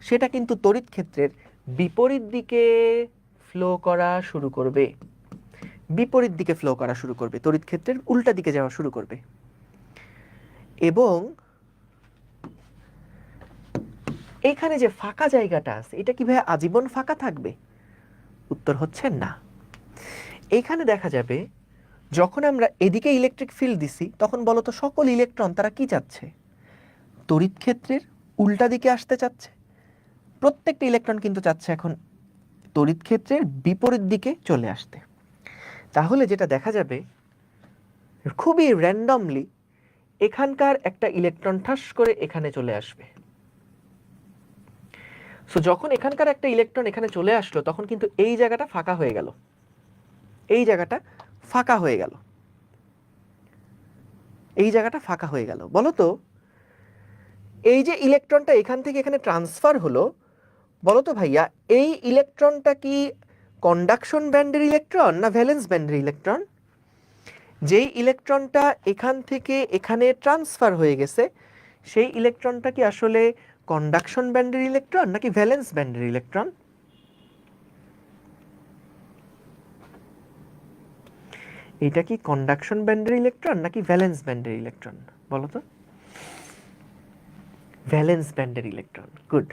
সেটা কিন্তু তড়িৎ ক্ষেত্রের বিপরীত দিকে ফ্লো করা শুরু করবে, বিপরীত দিকে ফ্লো করা শুরু করবে, তড়িৎ ক্ষেত্রের উল্টা দিকে যাওয়া শুরু করবে। এবং এখানে যে ফাঁকা জায়গাটা আছে এটা কি ভাই আজীবন ফাঁকা থাকবে? উত্তর হচ্ছে না। এইখানে দেখা যাবে যখন আমরা এদিকে ইলেকট্রিক ফিল্ড দিছি তখন বলতো সকল ইলেকট্রন তারা কি চাচ্ছে? তড়িৎ ক্ষেত্রের উল্টা দিকে আসতে চাচ্ছে। প্রত্যেকটা ইলেকট্রন কিন্তু চাচ্ছে এখন তড়িৎ ক্ষেত্রের বিপরীত দিকে চলে আসতে। তাহলে যেটা দেখা যাবে খুবই র্যান্ডমলি এখানকার একটা ইলেকট্রন ঠাস করে এখানে চলে আসবে। সো যখন এখানকার একটা ইলেকট্রন এখানে চলে আসলো তখন কিন্তু এই জায়গাটা ফাঁকা হয়ে গেল, এই জায়গাটা ফাঁকা হয়ে গেল, এই জায়গাটা ফাঁকা হয়ে গেল। বলো তো এই যে ইলেকট্রনটা এখান থেকে এখানে ট্রান্সফার হলো, বলো তো ভাইয়া এই ইলেকট্রনটা কি কন্ডাকশন ব্যান্ডের ইলেকট্রন না ভ্যালেন্স ব্যান্ডের ইলেকট্রন? যেই ইলেকট্রনটা এখান থেকে এখানে ট্রান্সফার হয়ে গেছে সেই ইলেকট্রনটা কি আসলে কন্ডাকশন ব্যান্ডের ইলেকট্রন নাকি ভ্যালেন্স ব্যান্ডের ইলেকট্রন? এটা কি কন্ডাকশন ব্যান্ডের ইলেকট্রন নাকি ভ্যালেন্স ব্যান্ডের ইলেকট্রন? বলো তো। ভ্যালেন্স ব্যান্ডের ইলেকট্রন। গুড।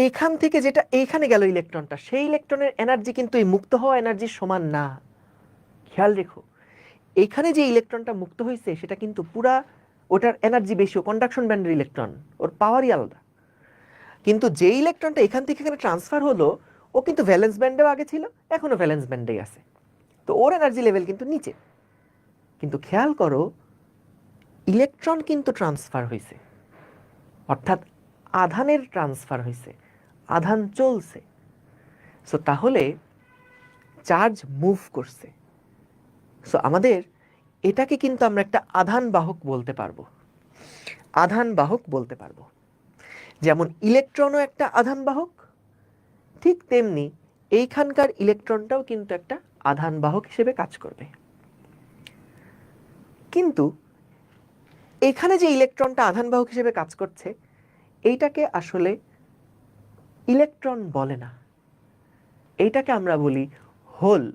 এখান থেকে যেটা এইখানে গেল ইলেকট্রনটা, সেই ইলেকট্রনের এনার্জি কিন্তু এই মুক্ত হওয়া এনার্জির সমান না। খেয়াল রেখো, এখানে যে ইলেকট্রনটা মুক্ত হয়েছে সেটা কিন্তু পুরা ওটার এনার্জি বেশি, কন্ডাকশন ব্যান্ডের ইলেকট্রন, ওর পাওয়ারই আলাদা। কিন্তু যে ইলেকট্রনটা এখান থেকে এখানে ট্রান্সফার হলো ও কিন্তু ভ্যালেন্স ব্যান্ডেও আগে ছিল, এখনো ভ্যালেন্স ব্যান্ডেই আছে, তো ওর এনার্জি লেভেল কিন্তু নিচে। কিন্তু খেয়াল করো ইলেকট্রন কিন্তু ট্রান্সফার হয়েছে, অর্থাৎ আধানের ট্রান্সফার হয়েছে, আধান চলছে। সো তাহলে চার্জ মুভ করছে। সো আমাদের এটাকে কিন্তু আমরা একটা আধান বাহক বলতে পারবো, আধান বাহক বলতে পারবো। যেমন ইলেকট্রনও একটা আধান বাহক, ঠিক তেমনি এইখানকার ইলেকট্রনটাও কিন্তু একটা আধান বাহক হিসেবে কাজ করবে। কিন্তু এখানে যে ইলেকট্রনটা আধান বাহক হিসেবে কাজ করছে এইটাকে আসলে ইলেকট্রন বলে না, এইটাকে আমরা বলি হোল।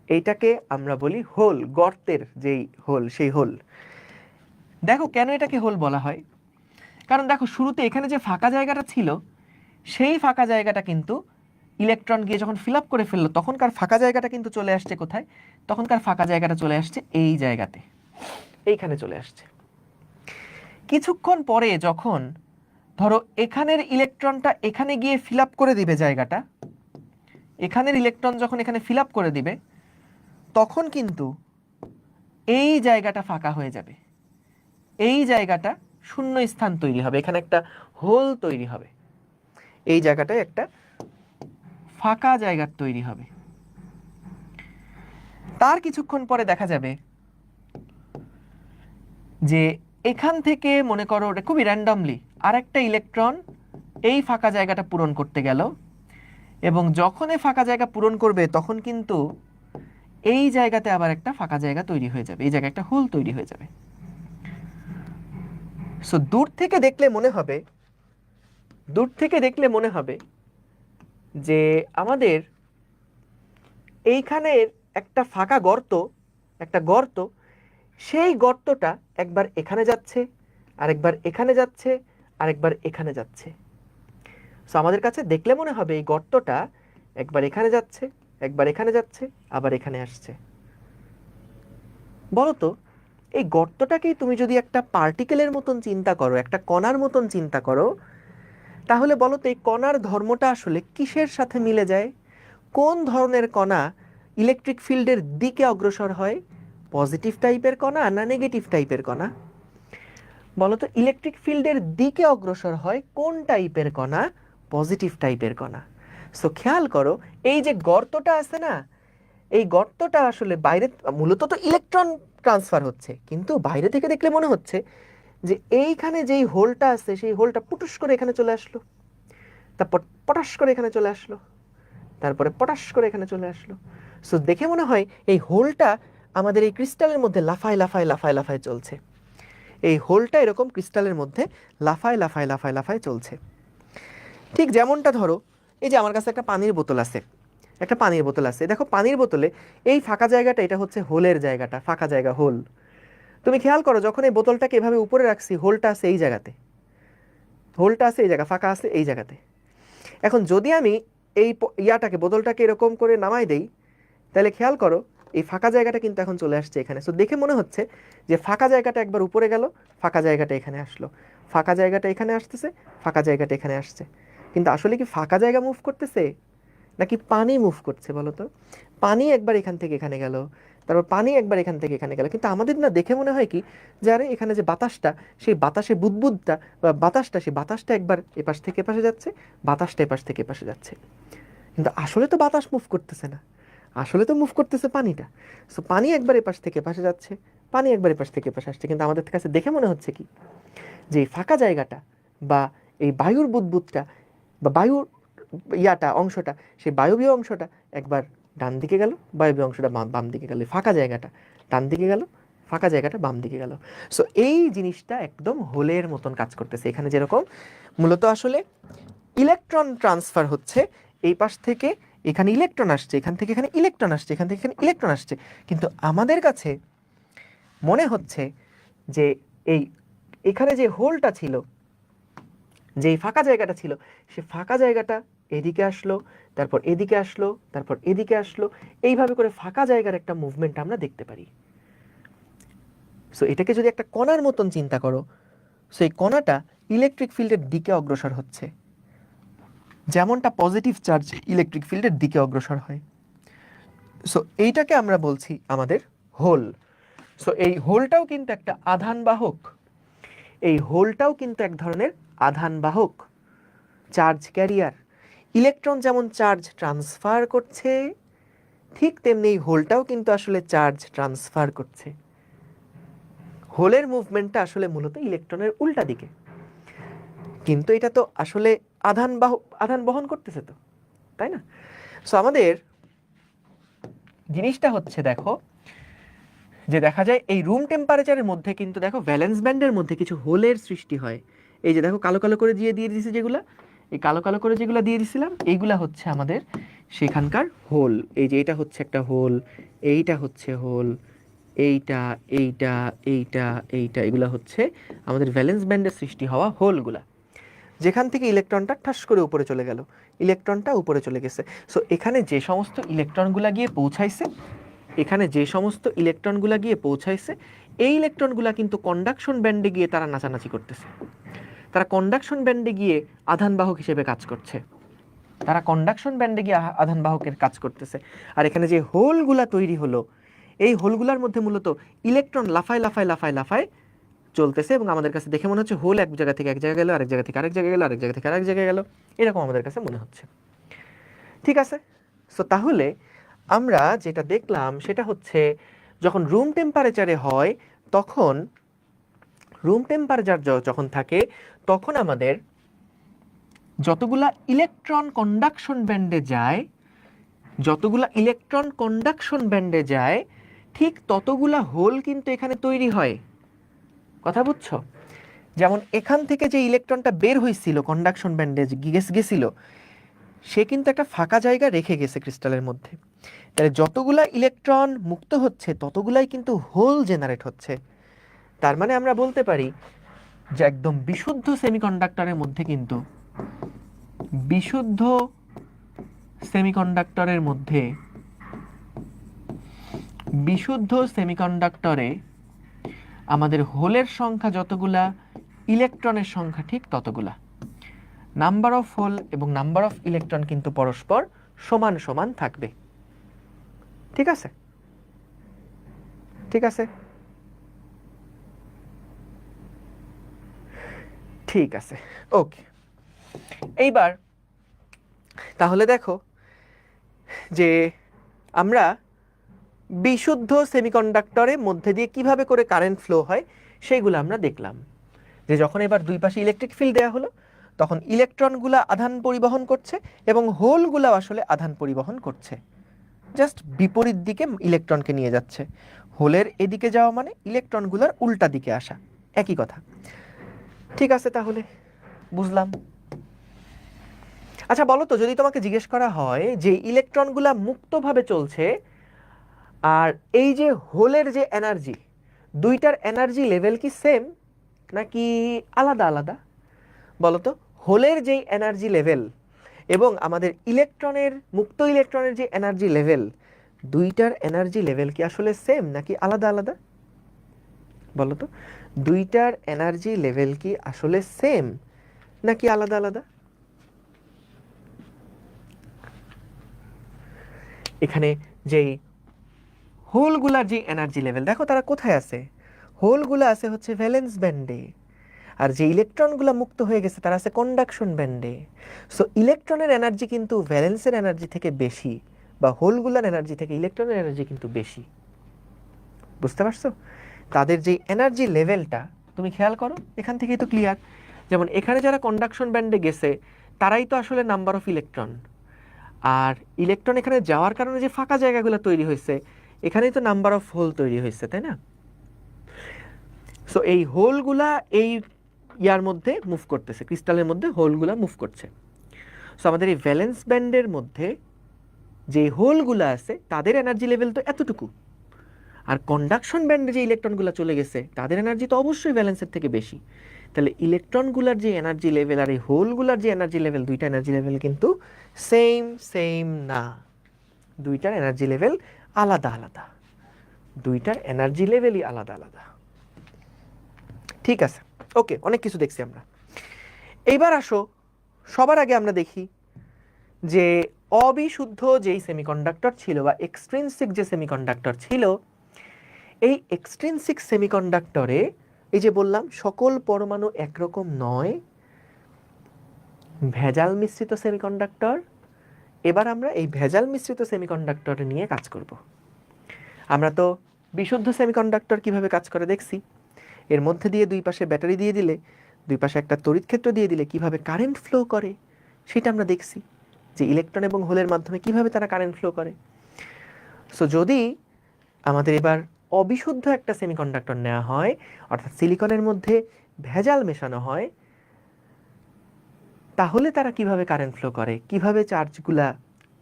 এইটাকে আমরা বলি হোল, গর্তের যেই হোল সেই হোল। দেখো কেন এটাকে হোল বলা হয়, কারণ দেখো শুরুতে এখানে যে ফাঁকা জায়গাটা ছিল সেই ফাঁকা জায়গাটা কিন্তু ইলেকট্রন গিয়ে যখন ফিল আপ করে ফেললো তখনকার ফাঁকা জায়গাটা কিন্তু চলে আসছে কোথায়? তখনকার ফাঁকা জায়গাটা চলে আসছে এই জায়গাতে, এইখানে চলে আসছে। কিছুক্ষণ পরে যখন ধরো এখানের ইলেকট্রনটা এখানে গিয়ে ফিল আপ করে দিবে জায়গাটা, এখানের ইলেকট্রন যখন এখানে ফিল আপ করে দিবে তখন কিন্তু এই জায়গাটা ফাঁকা হয়ে যাবে, এই জায়গাটা শূন্য স্থান তৈরি হবে, এখানে একটা হোল তৈরি হবে, এই জায়গাটায় একটা ফাঁকা জায়গা তৈরি হবে। তার কিছুক্ষণ পরে দেখা যাবে যে এখান থেকে মনে করো খুবই র্যান্ডমলি আরেকটা ইলেকট্রন এই ফাঁকা জায়গাটা পূরণ করতে গেল, এবং যখন এই ফাঁকা জায়গা পূরণ করবে তখন কিন্তু এই জায়গাতে আবার একটা ফাঁকা জায়গা তৈরি হয়ে যাবে, এই জায়গায় একটা হোল তৈরি হয়ে যাবে। সো দূর থেকে দেখলে মনে হবে, দূর থেকে দেখলে মনে হবে যে আমাদের এইখানের একটা ফাঁকা গর্ত, একটা গর্ত, সেই গর্তটা একবার এখানে যাচ্ছে, আরেকবার এখানে যাচ্ছে, আরেকবার এখানে যাচ্ছে। সো আমাদের কাছে দেখলে মনে হবে এই গর্তটা একবার এখানে যাচ্ছে, একবার এখানে যাচ্ছে, আবার এখানে আসছে। বলো তো এই গর্তটাকেই তুমি যদি একটা পার্টিকেলের মতন চিন্তা করো, একটা কণার মতন চিন্তা করো, তাহলে বলো তো এই কণার ধর্মটা আসলে কিসের সাথে মিলে যায়? কোন ধরনের কণা ইলেকট্রিক ফিল্ডের দিকে অগ্রসর হয়? পজিটিভ টাইপের কণা না নেগেটিভ টাইপের কণা? বলো তো ইলেকট্রিক ফিল্ডের দিকে অগ্রসর হয় কোন টাইপের কণা? পজিটিভ টাইপের কণা। সো খেয়াল করো এই যে গর্তটা আছে না, এই গর্তটা আসলে বাইরে মূলত তো ইলেকট্রন ট্রান্সফার হচ্ছে, কিন্তু বাইরে থেকে দেখলে মনে হচ্ছে যে এইখানে যেই হোলটা আছে সেই হোলটা পুটুস করে এখানে চলে আসলো, তারপর পটাশ করে এখানে চলে আসলো, তারপরে পটাশ করে এখানে চলে আসলো। সো দেখে মনে হয় এই হোলটা আমাদের এই ক্রিস্টালের মধ্যে লাফায় লাফায় লাফায় লাফায় চলছে, এই হোলটা এরকম ক্রিস্টালের মধ্যে লাফায় লাফায় লাফায় লাফায় চলছে। ঠিক যেমনটা ধরো এই যে আমার কাছে একটা পানির বোতল আছে, একটা পানির বোতল আছে, দেখো পানির বোতলে এই ফাঁকা জায়গাটা এটা হচ্ছে হোলের জায়গাটা, ফাঁকা জায়গা হোল। তুমি খেয়াল করো যখন এই বোতলটাকে এভাবে উপরে রাখছি, হোলটা আছে এই জায়গাতে, হোলটা আছে এই জায়গা, ফাঁকা আছে এই জায়গাতে। এখন যদি আমি এই ইয়াটাকে, বোতলটাকে এরকম করে নামাই দেই, তাহলে খেয়াল করো এই ফাঁকা জায়গাটা কিন্তু এখন চলে আসছে এখানে। সো দেখে মনে হচ্ছে যে ফাঁকা জায়গাটা একবার উপরে গেল, ফাঁকা জায়গাটা এখানে আসলো, ফাঁকা জায়গাটা এখানে আসতেছে, ফাঁকা জায়গাটা এখানে আসছে। কিন্তু আসলে কি ফাঁকা জায়গা মুভ করতেছে নাকি পানি মুভ করছে বলো তো? পানি একবার এখান থেকে এখানে গেল, তারপর পানি একবার এখান থেকে এখানে গেল, কিন্তু আমাদের না দেখে মনে হয় কি যে আরে এখানে যে বাতাসটা, সেই বাতাসে বুদবুদটা বা বাতাসটা, সেই বাতাসটা একবার এপাশ থেকে এপাশে যাচ্ছে, বাতাসটা এপাশ থেকে এপাশে যাচ্ছে। কিন্তু আসলে তো বাতাস মুভ করতেছে না, আসলে তো মুভ করতেছে পানিটা। সো পানি একবার এপাশ থেকে এপাশে যাচ্ছে, পানি একবার এপাশ থেকে এপাশে আসছে, কিন্তু আমাদের কাছে দেখে মনে হচ্ছে কি যে এই ফাঁকা জায়গাটা বা এই বায়ুর বুদবুদটা বা বায়ুর ইয়াটা অংশটা, সেই বায়বীয় অংশটা একবার ডান দিকে গেল, বায়বীয় অংশটা বাম দিকে গেল, ফাঁকা জায়গাটা ডান দিকে গেল, ফাঁকা জায়গাটা বাম দিকে গেল। সো এই জিনিসটা একদম হোলের মতন কাজ করতেছে। এখানে যেরকম মূলত আসলে ইলেকট্রন ট্রান্সফার হচ্ছে, এই পাশ থেকে এখানে ইলেকট্রন আসছে, এখান থেকে এখানে ইলেকট্রন আসছে, এখান থেকে এখানে ইলেকট্রন আসছে, কিন্তু আমাদের কাছে মনে হচ্ছে যে এই এখানে যে হোলটা ছিল, যেই ফাঁকা জায়গাটা ছিল, সে ফাঁকা জায়গাটা এদিকে আসলো, তারপর এদিকে আসলো, তারপর এদিকে আসলো, এইভাবে করে ফাঁকা জায়গার একটা মুভমেন্ট আমরা দেখতে পারি। সো এটাকে যদি একটা কণার মতন চিন্তা করো, সো এই কণাটা ইলেকট্রিক ফিল্ডের দিকে অগ্রসর হচ্ছে, যেমনটা পজিটিভ চার্জ ইলেকট্রিক ফিল্ডের দিকে অগ্রসর হয়। সো এইটাকে আমরা বলছি আমাদের হোল। সো এই হোলটাও কিন্তু একটা আধান বাহক, এই হোলটাও কিন্তু এক ধরনের আধান বাহক, চার্জ ক্যারিয়ার। ইলেকট্রন যেমন চার্জ ট্রান্সফার করছে, ঠিক তেমনি এই হোলটাও কিন্তু আসলে চার্জ ট্রান্সফার করছে। হোলের মুভমেন্টটা আসলে মূলত ইলেকট্রনের উল্টা দিকে, কিন্তু এটা তো আসলে আধান বহন করতেছে তো, তাই না? সো আমাদের জিনিসটা হচ্ছে দেখো যে দেখা যায় এই রুম টেম্পারেচারের মধ্যে কিন্তু দেখো ভ্যালেন্স ব্যান্ডের মধ্যে কিছু হোলের সৃষ্টি হয়। এই যে দেখো কালো কালো করে দিয়ে দিয়েছি যেগুলা, এই কালো কালো করে যেগুলো দিয়ে দিছিলাম এইগুলা হচ্ছে আমাদের সেখানকার হোল। এই যে এটা হচ্ছে একটা হোল, এইটা হচ্ছে হোল, এইটা এইটা এইটা এইটা, এগুলা হচ্ছে আমাদের ভ্যালেন্স ব্যান্ডের সৃষ্টি হওয়া হোলগুলা, যেখান থেকে ইলেকট্রনটা ঠাস করে উপরে চলে গেল, ইলেকট্রনটা উপরে চলে গেছে। সো এখানে যে সমস্ত ইলেকট্রনগুলা গিয়ে পৌঁছাইছে, এখানে যে সমস্ত ইলেকট্রনগুলা গিয়ে পৌঁছাইছে, এই ইলেকট্রনগুলা কিন্তু কন্ডাকশন ব্যান্ডে গিয়ে তারা নাচানাচি করতেছে, তারা কন্ডাকশন ব্যান্ডে গিয়ে আধান বাহক হিসেবে কাজ করছে, তারা কন্ডাকশন ব্যান্ডে গিয়ে আধান বাহকের কাজ করতেছে। আর এখানে যে হোলগুলা তৈরি হলো, এই হোলগুলার মধ্যে মূলত ইলেকট্রন লাফায় লাফায় লাফায় লাফায় চলতেছে, এবং আমাদের কাছে দেখে মনে হচ্ছে হোল এক জায়গা থেকে এক জায়গায় গেল, আরেক জায়গা থেকে আরেক জায়গায় গেল, আরেক জায়গা থেকে আরেক জায়গায় গেল, এরকম আমাদের কাছে মনে হচ্ছে। ঠিক আছে? সো তাহলে আমরা যেটা দেখলাম সেটা হচ্ছে যখন রুম টেম্পারেচারে হয়, তখন রুম টেম্পারেচার যখন থাকে তখন আমাদের যতগুলা ইলেকট্রন কন্ডাকশন ব্যান্ডে যায়, যতগুলা ইলেকট্রন কন্ডাকশন ব্যান্ডে যায়, ঠিক ততগুলা হোল কিন্তু এখানে তৈরি হয়। কথা বুঝছো? যেমন এখান থেকে যে ইলেকট্রনটা বের হয়েছিল কন্ডাকশন ব্যান্ডে গেছিল, সে কিন্তু একটা ফাঁকা জায়গা রেখে গেছে ক্রিস্টালের মধ্যে। তাহলে যতগুলা ইলেকট্রন মুক্ত হচ্ছে ততগুলাই কিন্তু হোল জেনারেট হচ্ছে। তার মানে আমরা বলতে পারি যে একদম বিশুদ্ধ সেমিকন্ডাক্টরের মধ্যে কিন্তু, বিশুদ্ধ সেমিকন্ডাক্টরের মধ্যে, বিশুদ্ধ সেমিকন্ডাক্টরে আমাদের হোলের সংখ্যা যতগুলা, ইলেকট্রনের সংখ্যা ঠিক ততগুলা। নাম্বার অফ হোল এবং নাম্বার অফ ইলেকট্রন কিন্তু পরস্পর সমান সমান থাকবে। ঠিক আছে? ঠিক আছে? ঠিক আছে, ওকে। এইবার তাহলে দেখো যে আমরা বিশুদ্ধ সেমিকন্ডাক্টরের মধ্যে দিয়ে কিভাবে করে কারেন্ট ফ্লো হয় সেইগুলো আমরা দেখলাম। যে যখন এবার দুই পাশে ইলেকট্রিক ফিল্ড দেওয়া হলো, তখন ইলেকট্রনগুলা আধান পরিবহন করছে এবং হোলগুলো আসলে আধান পরিবহন করছে, জাস্ট বিপরীত দিকে ইলেকট্রনকে নিয়ে যাচ্ছে। হোলের এদিকে যাওয়া মানে ইলেকট্রনগুলোর উল্টা দিকে আসা, একই কথা। ঠিক আছে, তাহলে বুঝলাম। আচ্ছা বলো তো, যদি তোমাকে জিজ্ঞেস করা হয় যে ইলেকট্রনগুলা মুক্তভাবে চলছে আর এই যে হোলের যে এনার্জি, দুইটার এনার্জি লেভেল কি সেম নাকি আলাদা আলাদা? বলো তো, হোলের যেই এনার্জি লেভেল এবং আমাদের ইলেকট্রনের, মুক্ত ইলেকট্রনের যে এনার্জি লেভেল, দুইটার এনার্জি লেভেল কি আসলে সেম নাকি আলাদা আলাদা? বলো তো, দুইটার এনার্জি লেভেল কি আসলে সেম নাকি আলাদা আলাদা? এখানে যেই হোলগুলার যে এনার্জি লেভেল, দেখো তারা কোথায় আছে, হোলগুলা আছে হচ্ছে ভ্যালেন্স ব্যান্ডে, আর যে ইলেকট্রনগুলো মুক্ত হয়ে গেছে তারা আছে কন্ডাকশন ব্যান্ডে। সো ইলেকট্রনের এনার্জি কিন্তু ভ্যালেন্সের এনার্জি থেকে বেশি, বা হোলগুলার এনার্জি থেকে ইলেকট্রনের এনার্জি কিন্তু বেশি। বুঝতে পারছো? তাদের যে এনার্জি লেভেলটা তুমি খেয়াল করো, এখান থেকেই তো ক্লিয়ার। যেমন এখানে যারা কন্ডাকশন ব্যান্ডে গেছে তারাই তো আসলে নাম্বার অফ ইলেকট্রন, আর ইলেকট্রন এখানে যাওয়ার কারণে যে ফাঁকা জায়গাগুলো তৈরি হয়েছে, এখানেই তো নাম্বার অফ হোল তৈরি হয়েছে, তাই না? সো এই হোলগুলা এই ইয়ার মধ্যে মুভ করতেছে, ক্রিস্টালের মধ্যে হোলগুলা মুভ করছে। সো আমাদের এই ভ্যালেন্স ব্যান্ডের মধ্যে যে হোলগুলা আছে তাদের এনার্জি লেভেল তো এতটুকু, আর কন্ডাকশন ব্যান্ডে যে ইলেকট্রনগুলো চলে গেছে তাদের এনার্জি তো অবশ্যই ভ্যালেন্সের থেকে বেশি। তাহলে ইলেকট্রনগুলার যে এনার্জি লেভেল আর এই হোলগুলার যে এনার্জি লেভেল, দুইটা এনার্জি লেভেল কিন্তু সেম সেম না, দুইটার এনার্জি লেভেল আলাদা আলাদা, দুইটার এনার্জি লেভেলই আলাদা আলাদা। ঠিক আছে, ওকে, অনেক কিছু দেখছি আমরা। এইবার আসো, সবার আগে আমরা দেখি যে অবিশুদ্ধ যেই সেমিকন্ডাক্টর ছিল বা এক্সট্রিনসিক যে সেমিকন্ডাক্টর ছিল, এই এক্সট্রিনসিক সেমিকন্ডাক্টরে এই যে বললাম সকল পরমাণু একরকম নয়, ভেজাল মিশ্রিত সেমিকন্ডাক্টর। এবার আমরা এই ভেজাল মিশ্রিত সেমিকন্ডাক্টর নিয়ে কাজ করব। আমরা তো বিশুদ্ধ সেমিকন্ডাক্টর কিভাবে কাজ করে দেখছি, এর মধ্যে দিয়ে দুই পাশে ব্যাটারি দিয়ে দিলে, দুই পাশে একটা তড়িৎ ক্ষেত্র দিয়ে দিলে কিভাবে কারেন্ট ফ্লো করে সেটা আমরা দেখছি, যে ইলেকট্রন এবং হোলের মাধ্যমে কিভাবে তারা কারেন্ট ফ্লো করে। সো যদি আমাদের এবার অবিশুদ্ধ একটা সেমিকন্ডাক্টর নেওয়া হয়, অর্থাৎ সিলিকনের মধ্যে ভেজাল মেশানো হয়, তাহলে তারা কিভাবে কারেন্ট ফ্লো করে, কিভাবে চার্জগুলা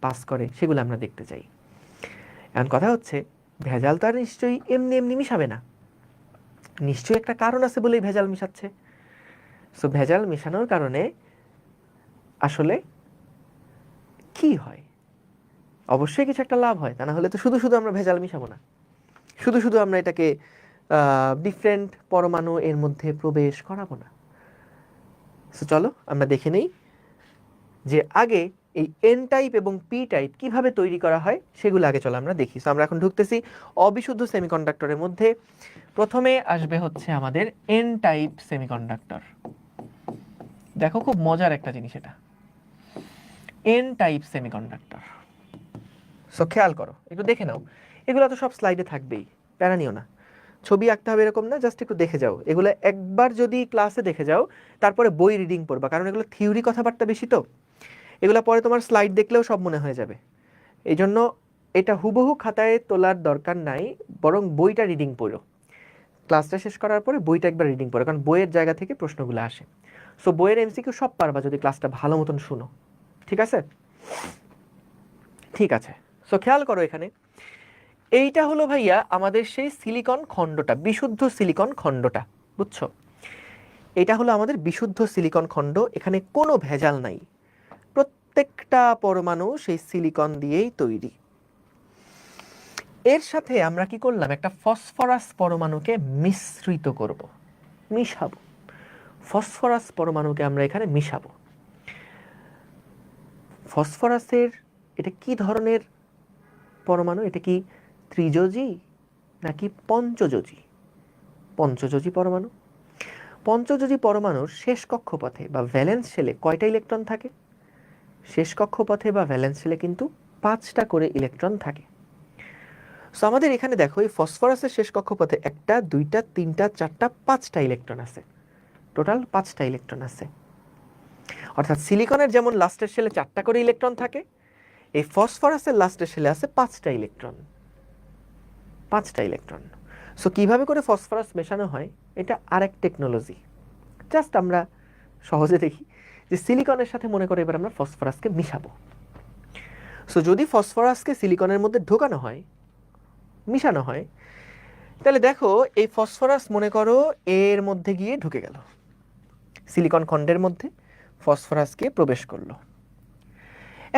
পাস করে, সেগুলো আমরা দেখতে চাই। এখন কথা হচ্ছে, ভেজাল তো আর নিশ্চয়ই এমনি এমনি মিশাবে না, নিশ্চয়ই একটা কারণ আছে বলেই ভেজাল মিশাচ্ছে। সো ভেজাল মেশানোর কারণে আসলে কি হয়, অবশ্যই কিছু একটা লাভ হয়, তা না হলে তো শুধু শুধু আমরা ভেজাল মিশাবো না, শুধু শুধু আমরা এটাকে ডিফারেন্ট পরমাণু এর মধ্যে প্রবেশ করাবো না। সো চলো আমরা দেখে নেই যে আগে এই এন টাইপ এবং পি টাইপ কিভাবে তৈরি করা হয় সেগুলো আগে চলো আমরা দেখি। সো আমরা এখন ঢুকতেছি অবিশুদ্ধ সেমিকন্ডাক্টরের মধ্যে। প্রথমে আসবে হচ্ছে আমাদের এন টাইপ সেমিকন্ডাক্টর। দেখো খুব মজার একটা জিনিস এটা, এন টাইপ সেমিকন্ডাক্টর। সো খেয়াল করো, একটু দেখে নাও, এগুলো তো সব স্লাইডে থাকবেই, প্যারা নিও না, ছবি আঁকতে হবে এরকম না, জাস্ট একটু দেখে যাও। এগুলো একবার যদি ক্লাসে দেখে যাও, তারপরে বই রিডিং পড়বা, কারণ এগুলো থিওরি কথাবার্তা বেশি, তো এগুলো পরে তোমার স্লাইড দেখলেও সব মনে হয়ে যাবে। এই জন্য এটা হুবহু খাতায় তোলার দরকার নাই, বরং বইটা রিডিং পড়ো, ক্লাসটা শেষ করার পরে বইটা একবার রিডিং পড়ো, কারণ বইয়ের জায়গা থেকে প্রশ্নগুলো আসে। সো বইয়ের এমসিকিউ সব পারবা যদি ক্লাসটা ভালো মতন শুনো, ঠিক আছে? ঠিক আছে, সো খেয়াল করো এখানে, এইটা হলো ভাইয়া আমাদের সেই সিলিকন খণ্ডটা, বিশুদ্ধ সিলিকন খণ্ডটা, বুঝছো? এটা হলো আমাদের বিশুদ্ধ সিলিকন খণ্ড, এখানে কোনো ভেজাল নাই, প্রত্যেকটা পরমাণু সেই সিলিকন দিয়েই তৈরি। এর সাথে আমরা কি করলাম, একটা ফসফরাস পরমাণুকে মিশ্রিত করব, মিশাবো, ফসফরাস পরমাণুকে আমরা এখানে মিশাবো। ফসফরাসের এটা কি ধরনের পরমাণু, এটা কি ত্রিযোজী নাকি পঞ্চযোজী? পঞ্চযোজী পরমাণু। পঞ্চযোজী পরমাণুর শেষ কক্ষপথে বা ভ্যালেন্স শেলে কয়টা ইলেকট্রন থাকে? শেষ কক্ষপথে বা ভ্যালেন্স শেলে কিন্তু 5টা করে ইলেকট্রন থাকে। সো আমাদের এখানে দেখো, এই ফসফরাসের শেষ কক্ষপথে 1টা 2টা 3টা 4টা 5টা ইলেকট্রন আছে, টোটাল 5টা ইলেকট্রন আছে। অর্থাৎ সিলিকনের যেমন লাস্টের শেলে 4টা করে ইলেকট্রন থাকে, এই ফসফরাসের লাস্টের শেলে আছে 5টা ইলেকট্রন, 5টা ইলেকট্রন। সো কিভাবে করে ফসফরাস মেশানো হয়, এটা আরেক টেকনোলজি, জাস্ট আমরা সহজে দেখি যে সিলিকনের সাথে মনে করে এবার আমরা ফসফরাসকে মিশাবো। সো যদি ফসফরাসকে সিলিকনের মধ্যে ঢোকানো হয়, মিশানো হয়, তাহলে দেখো এই ফসফরাস মনে করো এর মধ্যে গিয়ে ঢুকে গেল, সিলিকন খণ্ডের মধ্যে ফসফরাসকে প্রবেশ করলো।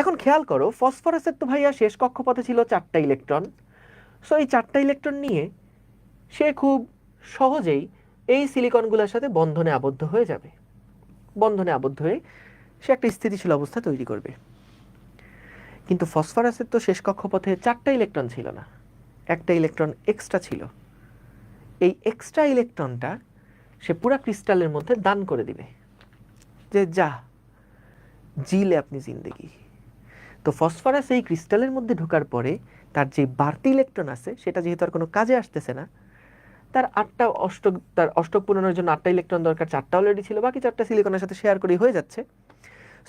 এখন খেয়াল করো ফসফরাসের তো ভাইয়া শেষ কক্ষপথে ছিল 4টা ইলেকট্রন। সো এই 4টা ইলেকট্রন নিয়ে সে খুব সহজেই এই সিলিকনগুলোর সাথে বন্ধনে আবদ্ধ হয়ে যাবে। বন্ধনে আবদ্ধ হয়ে সে একটা স্থিতিশীল অবস্থা তৈরি করবে। কিন্তু ফসফরাসের তো শেষ কক্ষপথে 4টা ইলেকট্রন ছিল না, একটা ইলেকট্রন এক্সট্রা ছিল। এই এক্সট্রা ইলেকট্রনটা সে পুরা ক্রিস্টালের মধ্যে দান করে দিবে, যে যা জিলে আপনি জিন্দেগি। তো ফসফরাস এই ক্রিস্টালের মধ্যে ঢোকার পরে তার যে বাড়তি ইলেকট্রন আছে সেটা যেহেতু আর কোনো কাজে আসতেছে না, তার অষ্টক পূরণের জন্য 8টা ইলেকট্রন দরকার, 4টা অলরেডি ছিল, বাকি 4টা সিলিকনের সাথে শেয়ার করে হয়ে যাচ্ছে।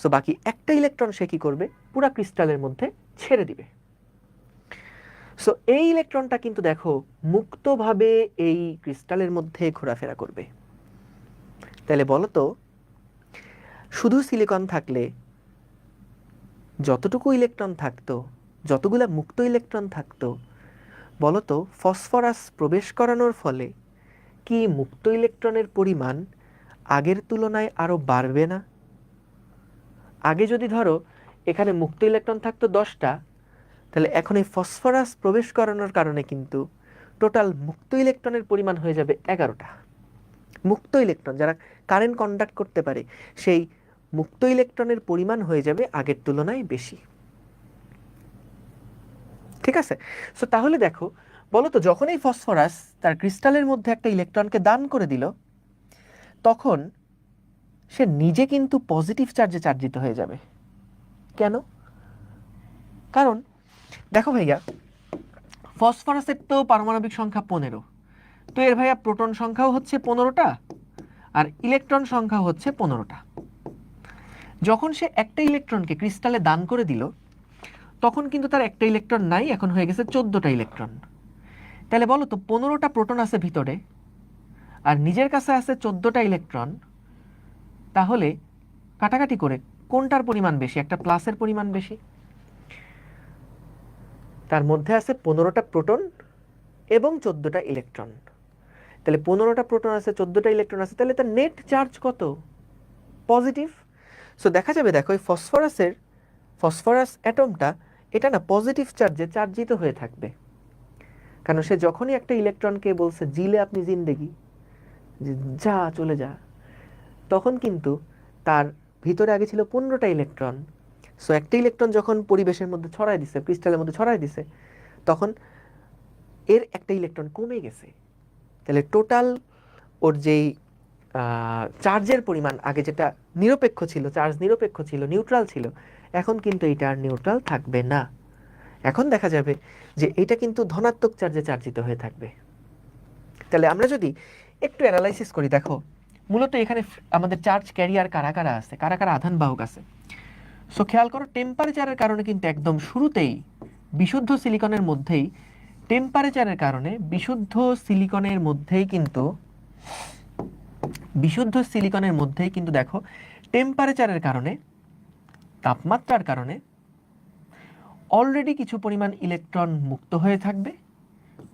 সো বাকি একটা ইলেকট্রন সে কি করবে, পুরা ক্রিস্টালের মধ্যে ছেড়ে দিবে। সো এই ইলেকট্রনটা কিন্তু দেখো মুক্তভাবে এই ক্রিস্টালের মধ্যে ঘোরাফেরা করবে। তাহলে বলো তো শুধু সিলিকন থাকলে যতটুকু ইলেকট্রন থাকতো, যতগুলা মুক্ত ইলেকট্রন থাকতো, বলো তো ফসফরাস প্রবেশ করানোর ফলে কি মুক্ত ইলেকট্রনের পরিমাণ আগের তুলনায় আরো বাড়বে না? আগে যদি ধরো এখানে মুক্ত ইলেকট্রন থাকতো 10টা, তাহলে এখন এই ফসফরাস প্রবেশ করানোর কারণে কিন্তু টোটাল মুক্ত ইলেকট্রনের পরিমাণ হয়ে যাবে 11টা। মুক্ত ইলেকট্রন যারা কারেন্ট কন্ডাক্ট করতে পারে সেই মুক্ত ইলেকট্রনের পরিমাণ হয়ে যাবে আগের তুলনায় বেশি। ঠিক আছে? সো তাহলে দেখো বলো তো যখন এই ফসফরাস তার ক্রিস্টালের মধ্যে একটা ইলেকট্রনকে দান করে দিল, তখন সে নিজে কিন্তু পজিটিভ চার্জে চার্জিত হয়ে যাবে। কেন? কারণ দেখো ভাইয়া ফসফরাসের তো পারমাণবিক সংখ্যা 15, তো এর ভাইয়া প্রোটন সংখ্যাও হচ্ছে 15টা আর ইলেকট্রন সংখ্যা হচ্ছে 15টা। যখন সে একটা ইলেকট্রনকে ক্রিস্টালে দান করে দিল, তখন কিন্তু তার একটা ইলেকট্রন নাই, এখন হয়ে গেছে 14টা ইলেকট্রন। তাহলে বলো তো 15টা প্রোটন আছে ভিতরে আর নিজের কাছে আছে 14টা ইলেকট্রন, তাহলে কাটাকাটি করে কোনটার পরিমাণ বেশি? একটা প্লাসের পরিমাণ বেশি। তার মধ্যে আছে 15টা প্রোটন এবং 14টা ইলেকট্রন। তাহলে 15টা প্রোটন আছে, 14টা ইলেকট্রন আছে, তাহলে তার নেট চার্জ কত? পজিটিভ। সো দেখা যাবে দেখো এই ফসফরাস অ্যাটমটা এটা না পজিটিভ চার্জে চার্জিত হয়ে থাকবে। কারণ সে যখনই একটা ইলেকট্রনকে বলছে জিলে আপনি জিন্দেগি, যা চলে যা, তখন কিন্তু তার ভিতরে আগে ছিল 15টা ইলেকট্রন। সো একটা ইলেকট্রন যখন পরিবেশের মধ্যে ছড়াই দিছে, ক্রিস্টালের মধ্যে ছড়াই দিছে, তখন এর একটা ইলেকট্রন কমে গেছে। তাহলে টোটাল ওর যেই চার্জের পরিমাণ আগে যেটা নিরপেক্ষ ছিল, চার্জ নিরপেক্ষ ছিল, নিউট্রাল ছিল, এখন কিন্তু এটা আর নিউট্রাল থাকবে না। এখন দেখা যাবে যে এটা কিন্তু ধনাত্মক চার্জে চার্জিত হয়ে থাকবে। তাহলে আমরা যদি একটু অ্যানালাইসিস করি, দেখো মূলত এখানে আমাদের চার্জ ক্যারিয়ার কারা কারা আছে, কারা কারা আধান বাহক আছে। সো খেয়াল করো টেম্পারেচারের কারণে কিন্তু একদম শুরুতেই বিশুদ্ধ সিলিকনের মধ্যেই টেম্পারেচারের কারণে বিশুদ্ধ সিলিকনের মধ্যেই কিন্তু দেখো টেম্পারেচারের কারণে, তাপমাত্রার কারণে অলরেডি কিছু পরিমাণ ইলেকট্রন মুক্ত হয়ে থাকবে,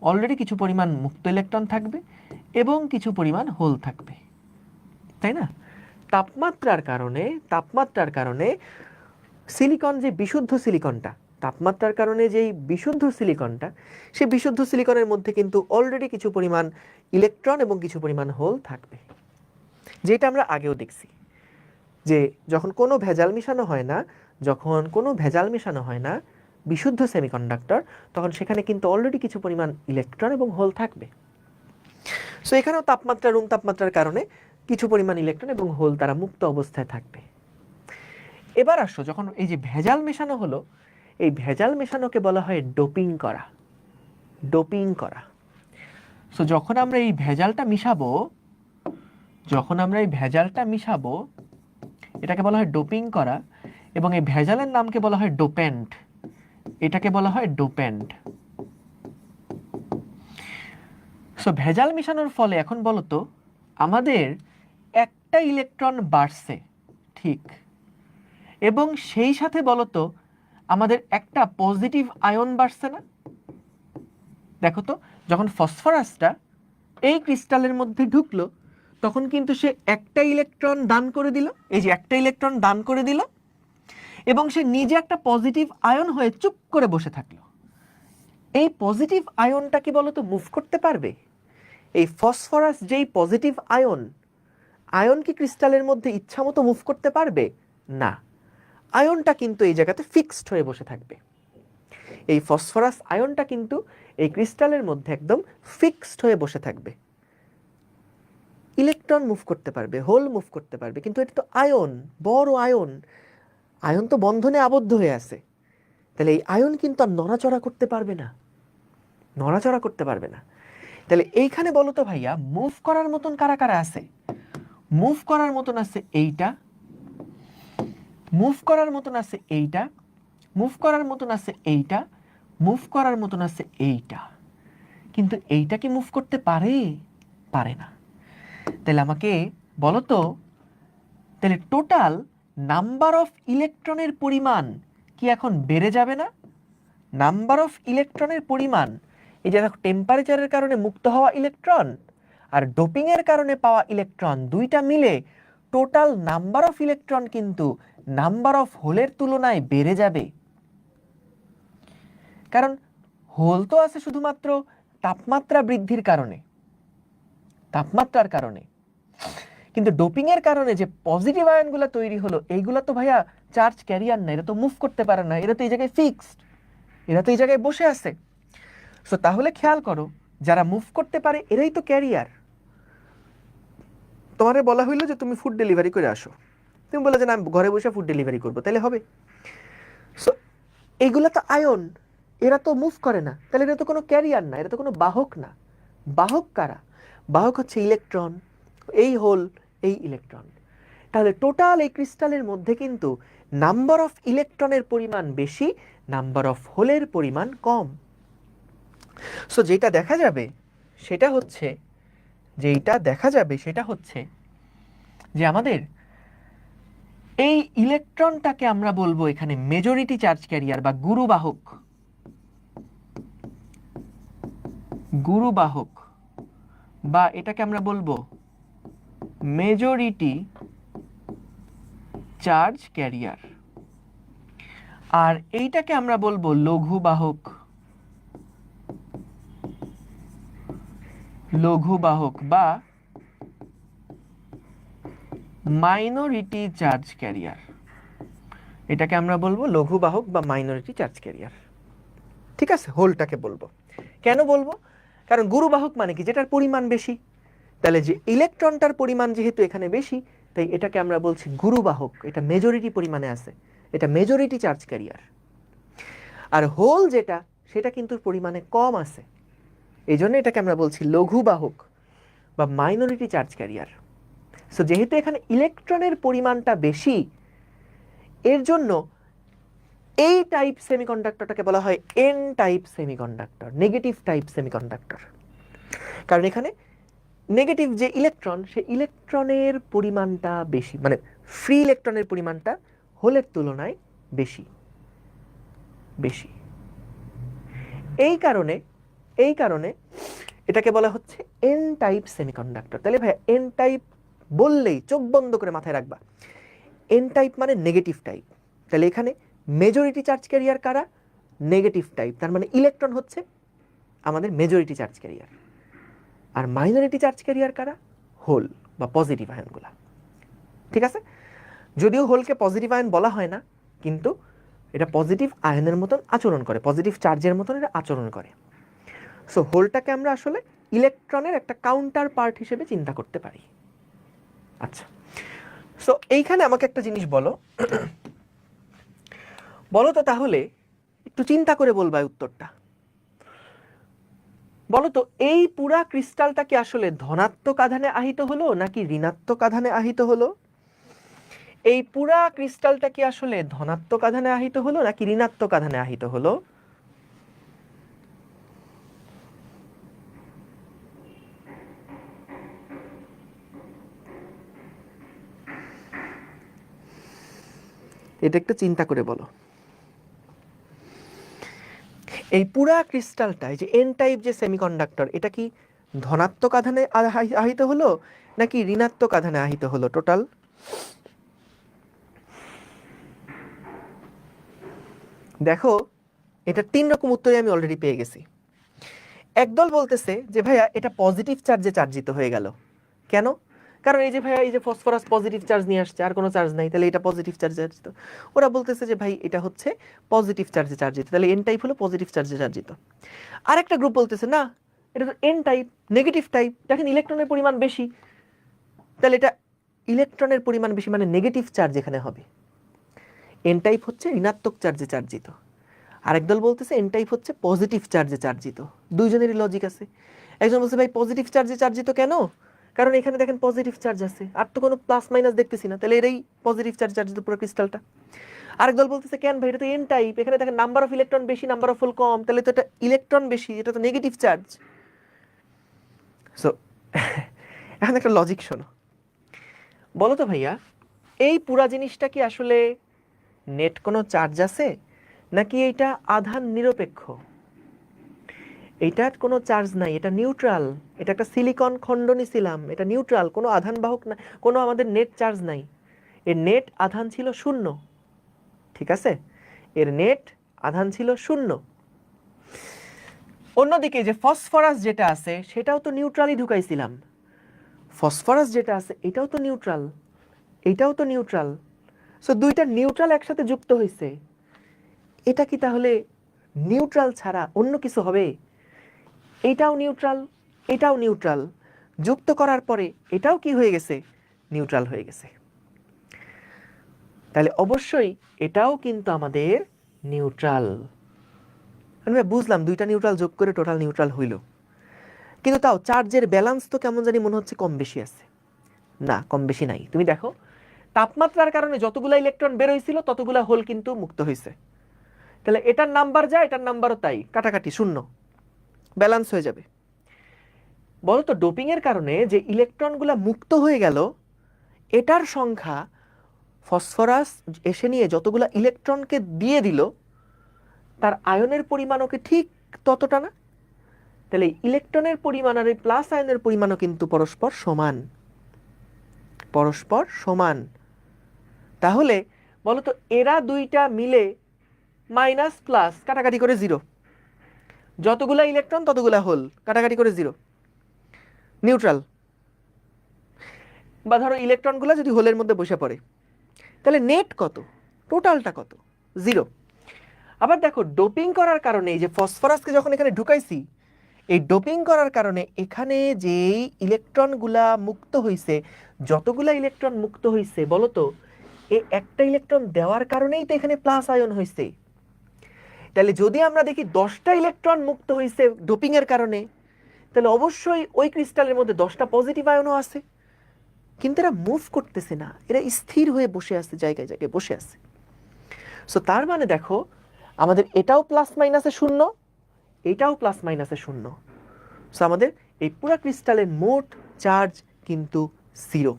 অলরেডি কিছু পরিমাণ মুক্ত ইলেকট্রন থাকবে এবং কিছু পরিমাণ হোল থাকবে, তাই না? তাপমাত্রার কারণে সিলিকন যে বিশুদ্ধ সিলিকনটা, তাপমাত্রার কারণে যেই বিশুদ্ধ সিলিকনটা, সেই বিশুদ্ধ সিলিকনের মধ্যে কিন্তু অলরেডি কিছু পরিমাণ ইলেকট্রন এবং কিছু পরিমাণ হোল থাকবে, যেটা আমরা আগেও দেখছি যে যখন কোনো ভেজাল মেশানো হয় না বিশুদ্ধ সেমিকন্ডাক্টর, তখন সেখানে কিন্তু অলরেডি কিছু পরিমাণ ইলেকট্রন এবং হোল থাকবে। সো এখানেও রুম তাপমাত্রার কারণে কিছু পরিমাণ ইলেকট্রন এবং হোল তারা মুক্ত অবস্থায় থাকবে। এবার আসো যখন এই যে ভেজাল মেশানো হলো, এই ভেজাল মেশানোকে বলা হয় ডোপিং করা। সো যখন আমরা এই ভেজালটা মিশাবো, এটাকে বলা হয় ডোপিং করা, এবং এই ভেজালের নামকে বলা হয় ডোপেন্ট। এটাকে বলা হয় ডোপেন্ট। সো ভেজাল মেশানোর ফলে এখন বলতো আমাদের একটা ইলেকট্রন বাড়ছে, ঠিক, এবং সেই সাথে বলতো আমাদের একটা পজিটিভ আয়ন বাড়ছে না? দেখো তো, যখন ফসফরাসটা এই ক্রিস্টালের মধ্যে ঢুকলো তখন কিন্তু সে একটা ইলেকট্রন দান করে দিল, এই যে একটা ইলেকট্রন দান করে দিল, এবং সে নিজে একটা পজিটিভ আয়ন হয়ে চুপ করে বসে থাকলো। এই পজিটিভ আয়নটা কি বলতো মুভ করতে পারবে? এই ফসফরাস যেই পজিটিভ আয়ন, আয়ন কি ক্রিস্টালের মধ্যে ইচ্ছা মতো মুভ করতে পারবে? না, আয়নটা কিন্তু এই জায়গাতে ফিক্সড হয়ে বসে থাকবে। এই ফসফরাস আয়নটা কিন্তু এই ক্রিস্টালের মধ্যে একদম ফিক্সড হয়ে বসে থাকবে। ইলেকট্রন মুভ করতে পারবে, হোল মুভ করতে পারবে, কিন্তু এটা তো আয়ন, বড় আয়ন, আয়ন তো বন্ধনে আবদ্ধ হয়ে আছে। তাহলে এই আয়ন কিন্তু আর নড়াচড়া করতে পারবে না, নড়াচড়া করতে পারবে না। তাহলে এইখানে বলো তো ভাইয়া, মুভ করার মতন কারা কারা আছে? মুভ করার মতন আছে এইটা, মুভ করার মতন আছে এইটা, মুভ করার মতন আছে এইটা, মুভ করার মতন আছে এইটা, কিন্তু এইটা কি মুভ করতে পারে? পারে না। তাহলে আমাকে বলো তো, তাহলে টোটাল নাম্বার অফ ইলেকট্রনের পরিমাণ কি এখন বেড়ে যাবে না? নাম্বার অফ ইলেকট্রনের পরিমাণ, এই যে দেখো টেম্পারেচারের কারণে মুক্ত হওয়া ইলেকট্রন আর ডোপিং এর কারণে পাওয়া ইলেকট্রন, দুইটা মিলে টোটাল নাম্বার অফ ইলেকট্রন কিন্তু নাম্বার অফ হোলের তুলনায় বেড়ে যাবে। কারণ হোল তো আছে শুধুমাত্র তাপমাত্রা বৃদ্ধির কারণে, তাপমাত্রার কারণে, কিন্তু ডোপিং এর কারণে যে পজিটিভ আয়নগুলো তৈরি হলো, এইগুলো তো ভাইয়া চার্জ ক্যারিয়ার না, এরা তো মুভ করতে পারে না, এরা তো এই জায়গায় ফিক্সড, এরা তো এই জায়গায় বসে আছে। সো তাহলে খেয়াল করো, যারা মুভ করতে পারে এরাই তো ক্যারিয়ার। তোমারে বলা হইলো যে তুমি ফুড ডেলিভারি করে আসো, তুমি বলে যে না আমি ঘরে বসে ফুড ডেলিভারি করবো, তাহলে হবে? সো এইগুলা তো আয়ন, এরা তো মুভ করে না, তাহলে এরা তো কোনো ক্যারিয়ার না, এরা তো কোনো বাহক না। বাহক কারা? বাহক হচ্ছে ইলেকট্রন, এই হোল, এই ইলেকট্রন। তাহলে টোটাল এই ক্রিস্টালের মধ্যে কিন্তু নাম্বার অফ ইলেকট্রনের পরিমাণ বেশি, নাম্বার অফ হোলের পরিমাণ কম। সো যেটা দেখা যাবে সেটা হচ্ছে, যেটা দেখা যাবে সেটা হচ্ছে যে আমাদের এই ইলেকট্রনটাকে আমরা বলবো এখানে মেজরিটি চার্জ ক্যারিয়ার বা গুরুবাহক, গুরুবাহক, বা এটাকে আমরা বলবো মেজরিটি চার্জ ক্যারিয়ার, আর এইটাকে আমরা বলবো লঘু বাহক, লঘু বাহক বা মাইনরিটি চার্জ ক্যারিয়ার। এটাকে আমরা বলবো লঘু বাহক বা মাইনরিটি চার্জ ক্যারিয়ার। ঠিক আছে, হোলটাকে বলবো। কেন বলবো? কারণ গুরুবাহক মানে কি, যেটার পরিমাণ বেশি। তাহলে যে ইলেকট্রনটার পরিমাণ যেহেতু এখানে বেশি, তাই এটাকে আমরা বলছি গুরুবাহক, এটা মেজরিটি পরিমাণে আছে, এটা মেজরিটি চার্জ ক্যারিয়ার। আর হোল যেটা, সেটা কিন্তু পরিমাণে কম আছে, এই জন্য এটাকে আমরা বলছি লঘু বাহক বা মাইনরিটি চার্জ ক্যারিয়ার। সো যেহেতু এখানে ইলেকট্রনের পরিমাণটা বেশি, এর জন্য এই টাইপ সেমিকন্ডাক্টরটাকে বলা হয় N type semiconductor, negative type semiconductor. কারণ এখানে নেগেটিভ যে ইলেকট্রন, সে ইলেকট্রনের পরিমাণটা বেশি, মানে ফ্রি ইলেকট্রনের পরিমাণটা হোলের তুলনায় বেশি বেশি। এই কারণে এটাকে বলা হচ্ছে এন টাইপ সেমিকন্ডাক্টর। তাহলে ভাই এন টাইপ বললেই চোখ বন্ধ করে মাথায় রাখবা, এন টাইপ মানে নেগেটিভ টাইপ। তাহলে এখানে মেজরিটি চার্জ ক্যারিয়ার কারা? নেগেটিভ টাইপ, তার মানে ইলেকট্রন হচ্ছে আমাদের মেজরিটি চার্জ ক্যারিয়ার। আর মাইনরিটি চার্জ ক্যারিয়ার কারা? হোল বা পজিটিভ আয়নগুলা। ঠিক আছে, যদিও হোলকে পজিটিভ আয়ন বলা হয় না, কিন্তু এটা পজিটিভ আয়নের মতন আচরণ করে, পজিটিভ চার্জের মতন এটা আচরণ করে। সো হোলটাকে আমরা আসলে ইলেকট্রনের একটা কাউন্টার পার্ট হিসেবে চিন্তা করতে পারি। আচ্ছা, সো এইখানে আমাকে একটা জিনিস বলো, বলো তো তাহলে, একটু চিন্তা করে বলবা উত্তরটা। বলো তো এই পুরা ক্রিস্টালটা কি আসলে ধনাত্মক আধানে আহিত হলো নাকি ঋণাত্মক আধানে আহিত হলো? এই পুরা ক্রিস্টালটা কি আসলে ধনাত্মক আধানে আহিত হলো নাকি ঋণাত্মক আধানে আহিত হলো? এটা একটু চিন্তা করে বলো। এই পুরা ক্রিস্টালটা, এই যে এন টাইপ যে সেমিকন্ডাক্টর, এটা কি ধনাত্মক আধানে আহিত হলো নাকি ঋণাত্মক আধানে আহিত হলো টোটাল? দেখো, এটা 3 রকম উত্তরে আমি অলরেডি পেয়ে গেছি। একদল বলতেছে যে ভাইয়া এটা পজিটিভ চার্জে চার্জিত হয়ে গেল। কেন? কারণ এই যে ভাইয়া এই যে ফসফরাস পজিটিভ চার্জ নিয়ে আসছে, আর কোনো চার্জ নাই, তাহলে এটা পজিটিভ চার্জে চার্জিত। ওরা বলতেছে যে ভাই এটা হচ্ছে পজিটিভ চার্জে চার্জিত, তাহলে এন টাইপ হলো পজিটিভ চার্জে চার্জিত। আরেকটা গ্রুপ বলতেছে না, এটা তো এন টাইপ, নেগেটিভ টাইপ, দেখেন ইলেকট্রনের পরিমাণ বেশি, তাহলে এটা ইলেকট্রনের পরিমাণ বেশি মানে নেগেটিভ চার্জ এখানে হবে। এন টাইপ হচ্ছে ঋণাত্মক চার্জে চার্জিত। আরেক দল বলতেছে এন টাইপ হচ্ছে পজিটিভ চার্জে চার্জিত। দুইজনেরই লজিক আছে। একজন বলছে ভাই পজিটিভ চার্জে চার্জিত কেন? কারণ এখানে দেখেন পজিটিভ চার্জ আছে, আর তো কোনো প্লাস মাইনাস দেখতেছি না, তাহলে এটাই পজিটিভ চার্জ চার্জিত পুরো ক্রিস্টালটা। আরেক দল বলতেছে কেন ভাই, এটা তো এন টাইপ, এখানে দেখেন নাম্বার অফ ইলেকট্রন বেশি, নাম্বার অফ হোল কম, তাহলে তো এটা ইলেকট্রন বেশি, এটা তো নেগেটিভ চার্জ। সো এখন একটা লজিক শোনো, বলো তো ভাইয়া, এই পুরা জিনিসটা কি আসলে নেট কোনো চার্জ আছে নাকি এটা আধান নিরপেক্ষ? এইটার কোনো চার্জ নাই, এটা নিউট্রাল। এটা একটা সিলিকন খণ্ড নিছিলাম, এটা নিউট্রাল, কোনো আধান বাহক না, কোনো আমাদের নেট চার্জ নাই। এর নেট আধান ছিল 0, ঠিক আছে, এর নেট আধান ছিল 0। অন্যদিকে যে ফসফরাস যেটা আছে সেটাও তো নিউট্রালই ঢুকাইছিলাম। ফসফরাস যেটা আছে এটাও তো নিউট্রাল, এটাও তো নিউট্রাল। সো দুইটা নিউট্রাল একসাথে যুক্ত হয়েছে, এটা কি তাহলে নিউট্রাল ছাড়া অন্য কিছু হবে? এটাও নিউট্রাল, এটাও নিউট্রাল, যুক্ত করার পরে এটাও কি হয়ে গেছে? নিউট্রাল হয়ে গেছে। তাহলে অবশ্যই এটাও কিন্তু আমাদের নিউট্রাল। আমি বুঝলাম দুইটা নিউট্রাল যোগ করে টোটাল নিউট্রাল হইল, কিন্তু তাও চার্জের ব্যালেন্স তো কেমন জানি মনে হচ্ছে কম বেশি আছে। না, কম বেশি নাই। তুমি দেখো, তাপমাত্রার কারণে যতগুলা ইলেকট্রন বের হয়েছিল ততগুলা হোল কিন্তু মুক্ত হয়েছে, তাহলে এটার নাম্বার যা এটার নাম্বারও তাই, কাটাকাটি 0, ব্যালেন্স হয়ে যাবে। বলতো ডোপিং এর কারণে যে ইলেকট্রনগুলা মুক্ত হয়ে গেল, এটার সংখ্যা ফসফরাস এসে নিয়ে যতগুলা ইলেকট্রনকে দিয়ে দিল তার আয়নের পরিমাণও কি ঠিক ততটা না? তাহলে ইলেকট্রনের পরিমাণ আর এই প্লাস আয়নের পরিমাণও কিন্তু পরস্পর সমান, পরস্পর সমান। তাহলে বলতো এরা দুইটা মিলে মাইনাস প্লাস কাটাকাটি করে 0, যতগুলা ইলেকট্রন ততগুলা হোল, কাটাকাটি করে 0, নিউট্রাল। বা ধরো ইলেকট্রনগুলো যদি হোলের মধ্যে বসে পড়ে, তাহলে নেট কত, টোটালটা কত? 0। আবার দেখো ডোপিং করার কারণে এই যে ফসফরাসকে যখন এখানে ঢুকাইছি, এই ডোপিং করার কারণে এখানে যেই ইলেকট্রনগুলা মুক্ত হইছে, যতগুলা ইলেকট্রন মুক্ত হইছে বলতো, এই একটা ইলেকট্রন দেওয়ার কারণেই তো এখানে প্লাস আয়ন হইছে। তাহলে যদি আমরা দেখি 10টা ইলেকট্রন মুক্ত হইছে ডোপিং এর কারণে, তাহলে অবশ্যই ওই ক্রিস্টালের মধ্যে 10টা পজিটিভ আয়নও আছে, কিন্তু এরা মুভ করতেছে না, এরা স্থির হয়ে বসে আছে, জায়গায় জায়গায় বসে আছে। সো তার মানে দেখো, আমাদের এটাও প্লাস মাইনাসে 0, এটাও প্লাস মাইনাসে 0। সো আমাদের এই পুরো ক্রিস্টালের মোট চার্জ কিন্তু 0,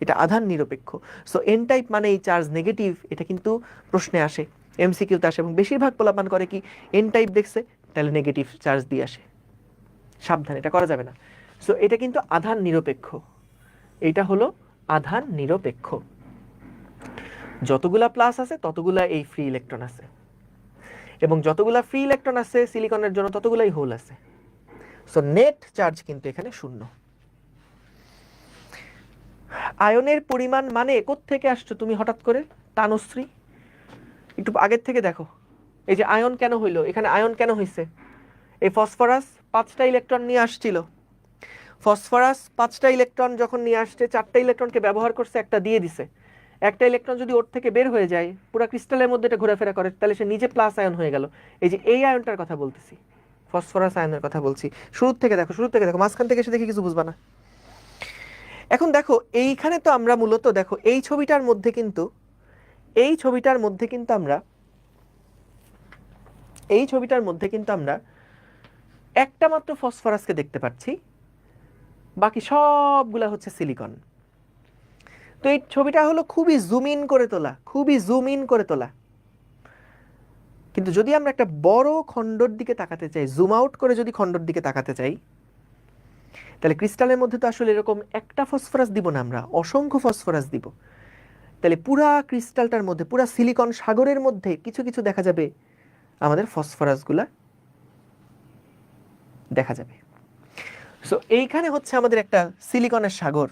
এটা আধান নিরপেক্ষ। সো এন টাইপ মানে এই চার্জ নেগেটিভ, এটা কিন্তু প্রশ্নে আসে, এমসিকিউতে আসে, এবং বেশিরভাগ পোলাপান করে কি, এন টাইপ দেখছে তাহলে নেগেটিভ চার্জ দিয়ে আসে। সাবধান, এটা করা যাবে না। সো এটা কিন্তু আধান নিরপেক্ষ, এটা হলো আধান নিরপেক্ষ। যতগুলা প্লাস আছে ততগুলা এই ফ্রি ইলেকট্রন আছে, এবং যতগুলা ফ্রি ইলেকট্রন আছে সিলিকনের জন্য ততগুলাই হোল আছে। সো নেট চার্জ কিন্তু এখানে 0। আয়নের পরিমাণ মানে কোত্থেকে আসছো তুমি হঠাৎ করে তানুশ্রী? একটু আগের থেকে দেখো, এই যে আয়ন কেন হইলো, এখানে আয়ন কেন হয়েছে? এই ফসফরাস 5টা ইলেকট্রন নিয়ে আসছিল, ফসফরাস 5টা ইলেকট্রন যখন নিয়ে আসছে, 4টা ইলেকট্রনকে ব্যবহার করছে, একটা দিয়ে দিছে। একটা ইলেকট্রন যদি ওর থেকে বের হয়ে যায়, পুরো ক্রিস্টালের মধ্যে এটা ঘোরাফেরা করে, তাহলে সে নিজে প্লাস আয়ন হয়ে গেল। এই যে এই আয়নটার কথা বলতেছি, ফসফরাস আয়নের কথা বলছি। শুরু থেকে দেখো, শুরু থেকে দেখো, মাঝখান থেকে এসে দেখি কিছু বুঝবা না। এখন দেখো এইখানে তো আমরা মূলত দেখো এই ছবিটার মধ্যে কিন্তু, এই ছবিটার মধ্যে কিন্তু আমরা, এই ছবিটার মধ্যে কিন্তু আমরা একটা মাত্র ফসফরাসকে দেখতে পাচ্ছি, বাকি সবগুলা হচ্ছে সিলিকন। তো এই ছবিটা হলো খুবই জুম ইন করে তোলা, খুবই জুম ইন করে তোলা। কিন্তু যদি আমরা একটা বড় খণ্ডর দিকে তাকাতে চাই, জুম আউট করে যদি খণ্ডর দিকে তাকাতে চাই, তাহলে ক্রিস্টালের মধ্যে তো আসলে এরকম একটা ফসফরাস দিব না, আমরা অসংখ্য ফসফরাস দিব। তাহলে পুরা ক্রিস্টালটার মধ্যে, পুরা সিলিকন সাগরের মধ্যে কিছু কিছু দেখা যাবে আমাদের ফসফরাসগুলা দেখা যাবে। সো এইখানে হচ্ছে আমাদের একটা সিলিকনের সাগর,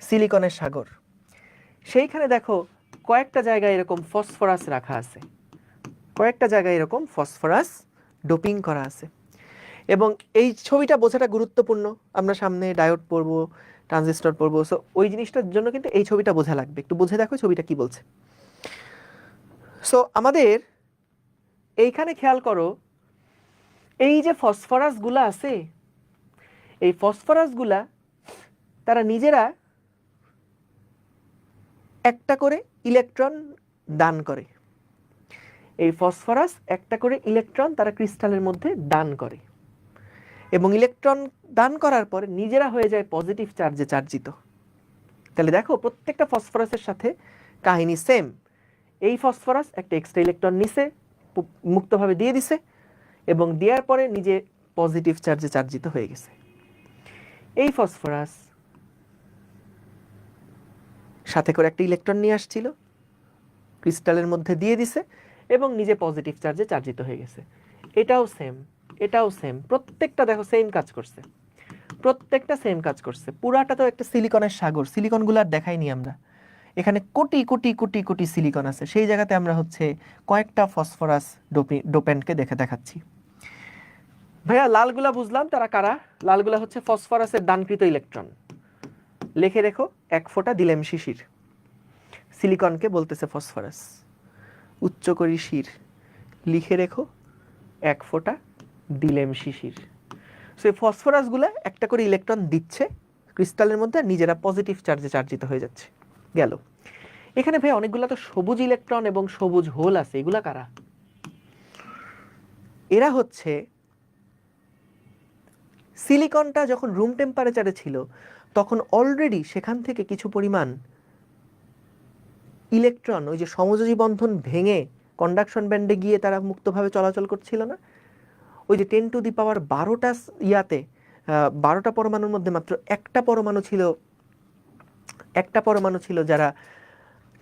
সিলিকনের সাগর। সেইখানে দেখো কয়েকটা জায়গায় এরকম ফসফরাস রাখা আছে, কয়েকটা জায়গায় এরকম ফসফরাস ডোপিং করা আছে। এবং এই ছবিটা বোঝাটা গুরুত্বপূর্ণ, আমরা সামনে ডায়োড পড়বো, ট্রানজিস্টর পড়বো। সো ওই জিনিসটার জন্য কিন্তু এই ছবিটা বোঝা লাগবে, একটু বুঝে দেখো ছবিটা কি বলছে। সো আমাদের এইখানে খেয়াল করো, এই যে ফসফরাসগুলা আছে, এই ফসফরাসগুলা তারা নিজেরা একটা করে ইলেকট্রন দান করে। এই ফসফরাস একটা করে ইলেকট্রন তারা ক্রিস্টালের মধ্যে দান করে, এবং ইলেকট্রন দান করার পরে নিজেরা হয়ে যায় পজিটিভ চার্জে চার্জিত। তাহলে দেখো প্রত্যেকটা ফসফরাসের সাথে কাহিনী সেম। এই ফসফরাস একটা এক্সট্রা ইলেকট্রন নিছে, মুক্তভাবে দিয়ে দিছে, এবং দেওয়ার পরে নিজে পজিটিভ চার্জে চার্জিত হয়ে গেছে। এই ফসফরাস সাথে করে একটা ইলেকট্রন নিয়ে আসছিল, ক্রিস্টালের মধ্যে দিয়ে দিছে, এবং নিজে পজিটিভ চার্জে চার্জিত হয়ে গেছে। এটাও সেম, এটাও সেম, প্রত্যেকটা দেখো সেম কাজ করছে, প্রত্যেকটা সেম কাজ করছে। পুরাটা তো একটা সিলিকনের সাগর, সিলিকনগুলো আর দেখাইনি আমরা, এখানে কোটি কোটি কোটি কোটি সিলিকন আছে, সেই জায়গাতে আমরা হচ্ছে কয়েকটা ফসফরাস ডোপেন্টকে দেখাচ্ছি। ভাইয়া লালগুলা বুঝলাম তারা কারা, লালগুলা হচ্ছে ফসফরাসের দানকৃত ইলেকট্রন। লিখে রেখো, এক ফোঁটা দিলেম শিশির, সিলিকনকে বলতেছে ফসফরাস। উচ্চ করি শির, লিখে রেখো, এক ফোঁটা দিলেম শিশির। সো এই ফসফরাসগুলো একটা করে ইলেকট্রন দিচ্ছে ক্রিস্টালের মধ্যে, নিজেরা পজিটিভ চার্জে চার্জিত হয়ে যাচ্ছে। গেল। এখানে ভাই অনেকগুলো তো সবুজ ইলেকট্রন এবং সবুজ হোল আছে, এগুলা কারা? এরা হচ্ছে সিলিকনটা যখন রুম টেম্পারেচারে ছিল তখন অলরেডি সেখান থেকে কিছু পরিমাণ ইলেকট্রন ওই যে সমযোজী বন্ধন ভেঙে কন্ডাকশন ব্যান্ডে গিয়ে তারা মুক্তভাবে চলাচল করছিল না, ওই যে 10 টু দি পাওয়ার 12টা ইয়াতে 12টা পরমাণুর মধ্যে মাত্র একটা পরমাণু ছিল যারা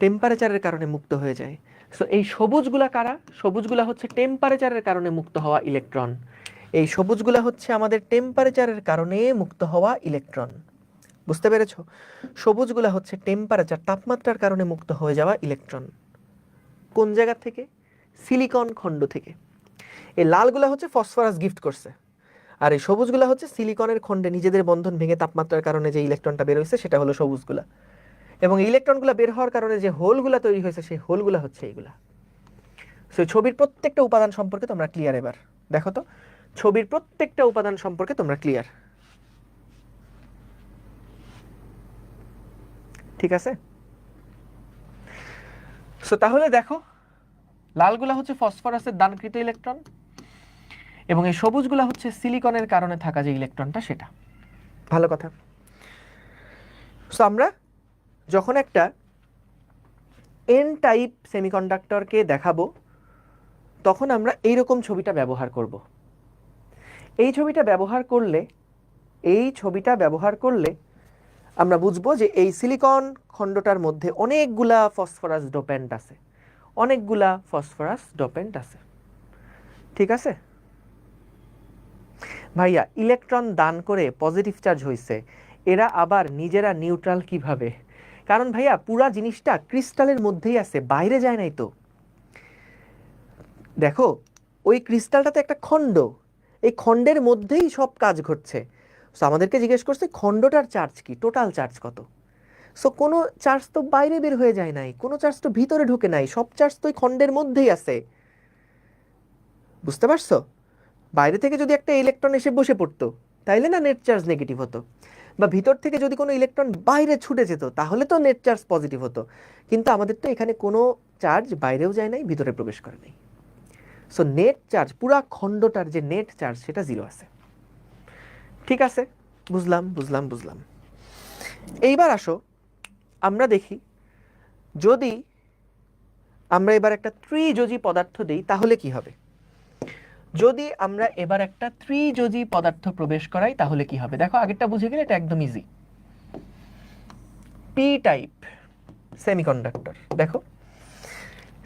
টেম্পারেচারের কারণে মুক্ত হয়ে যায়। সো এই সবুজগুলা কারা? সবুজগুলা হচ্ছে টেম্পারেচারের কারণে মুক্ত হওয়া ইলেকট্রন। এই সবুজগুলা হচ্ছে আমাদের টেম্পারেচারের কারণে মুক্ত হওয়া ইলেকট্রন। বুঝতে পেরেছো? সবুজগুলা হচ্ছে টেম্পারেচার, তাপমাত্রার কারণে মুক্ত হয়ে যাওয়া ইলেকট্রন। কোন জায়গা থেকে? সিলিকন খণ্ড থেকে। এই লালগুলা হচ্ছে ফসফরাস গিফট করছে, আর এই সবুজগুলা হচ্ছে সিলিকনের খণ্ডে নিজেদের বন্ধন ভেঙে তাপমাত্রার কারণে যে ইলেকট্রনটা বের হয়েছে সেটা হলো সবুজগুলা, এবং ইলেকট্রনগুলো বের হওয়ার কারণে যে হোলগুলা তৈরি হয়েছে সেই হোলগুলা হচ্ছে এইগুলা। সো ছবির প্রত্যেকটা উপাদান সম্পর্কে তোমরা ক্লিয়ার। এবার দেখো তো, ছবির প্রত্যেকটা উপাদান সম্পর্কে তোমরা ক্লিয়ার, ঠিক আছে? সো তাহলে দেখো, লালগুলা হচ্ছে ফসফরাসের দানকৃত ইলেকট্রন, এবং এই সবুজগুলা হচ্ছে সিলিকনের কারণে থাকা যে ইলেকট্রনটা সেটা। ভালো কথা। সো আমরা যখন একটা এন টাইপ সেমিকন্ডাক্টরকে দেখাবো তখন আমরা এইরকম ছবিটা ব্যবহার করব। এই ছবিটা ব্যবহার করলে আমরা বুঝবো যে এই সিলিকন খণ্ডটার মধ্যে অনেকগুলা ফসফরাস ডোপেন্ট আছে, অনেকগুলা ফসফরাস ডোপেন্ট আছে, ঠিক আছে? ভাইয়া ইলেকট্রন দান করে পজিটিভ চার্জ হয়েছে, এরা আবার নিজেরা নিউট্রাল কিভাবে? কারণ ভাইয়া পুরা জিনিসটা ক্রিস্টালের মধ্যেই আছে, বাইরে যায় নাই তো। দেখো ওই ক্রিস্টালটাতে একটা খণ্ড, এই খণ্ডের মধ্যেই সব কাজ ঘটছে। সো আমাদেরকে জিজ্ঞেস করছে খণ্ডটার চার্জ কি, টোটাল চার্জ কত। সো কোনো চার্জ তো বাইরে বের হয়ে যায় নাই, কোনো চার্জ তো ভিতরে ঢুকে নাই, সব চার্জ তো ওই খণ্ডের মধ্যেই আছে। বুঝতে পারছো? বাইরে থেকে যদি একটা ইলেকট্রন এসে বসে পড়তো তাইলে না নেট চার্জ নেগেটিভ হতো, বা ভিতর থেকে যদি কোনো ইলেকট্রন বাইরে ছুটে যেত তাহলে তো নেট চার্জ পজিটিভ হতো। কিন্তু আমাদের তো এখানে কোনো চার্জ বাইরেও যায় নাই, ভিতরে প্রবেশ করে নাই। সো নেট চার্জ, পুরা খণ্ডটার যে নেট চার্জ সেটা 0 আছে। ঠিক আছে, বুঝলাম। এইবার আসো, আমরা দেখি যদি আমরা এবার একটা ত্রিযোজী পদার্থ দেই তাহলে কি হবে। যদি আমরা এবার একটা ত্রিযোজী পদার্থ প্রবেশ করাই তাহলে কি হবে। দেখো আগেরটা বুঝে গেলে এটা একদম ইজি। পি টাইপ সেমিকন্ডাক্টর, দেখো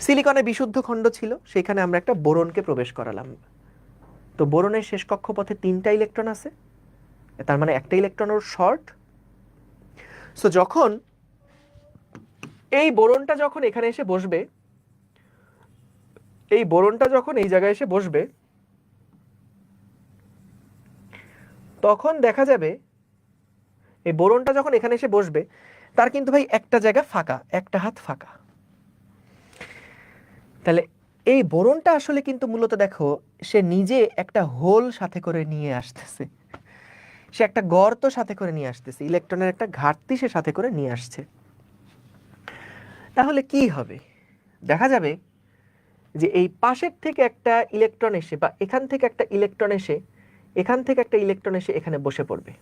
সিলিকনে বিশুদ্ধ খণ্ড ছিল, সেখানে আমরা একটা বোরনকে প্রবেশ করালাম। তো বোরনের শেষ কক্ষপথে 3টা ইলেকট্রন আছে, তার মানে একটা ইলেকট্রন ওর শর্ট। সো যখন এই বোরনটা যখন এখানে এসে বসবে, এই বোরনটা যখন এই জায়গায় এসে বসবে, তখন দেখা যাবে এই বোরনটা যখন এখানে এসে বসবে তার কিন্তু ভাই একটা জায়গা ফাঁকা, একটা হাত ফাঁকা। তাহলে এই বোরনটা আসলে কিন্তু মূলত দেখো সে নিজে একটা হোল সাথে করে নিয়ে আসতেছে, সে একটা গর্ত সাথে করে নিয়ে আসতেছে, ইলেকট্রনের একটা ঘাটতি সে সাথে করে নিয়ে আসছে। তাহলে কি হবে, দেখা যাবে যে এই পাশের থেকে একটা ইলেকট্রন এসে বা এখান থেকে একটা ইলেকট্রন এসে এখান থেকে একটা ইলেকট্রন এসে এখানে বসে পড়বে।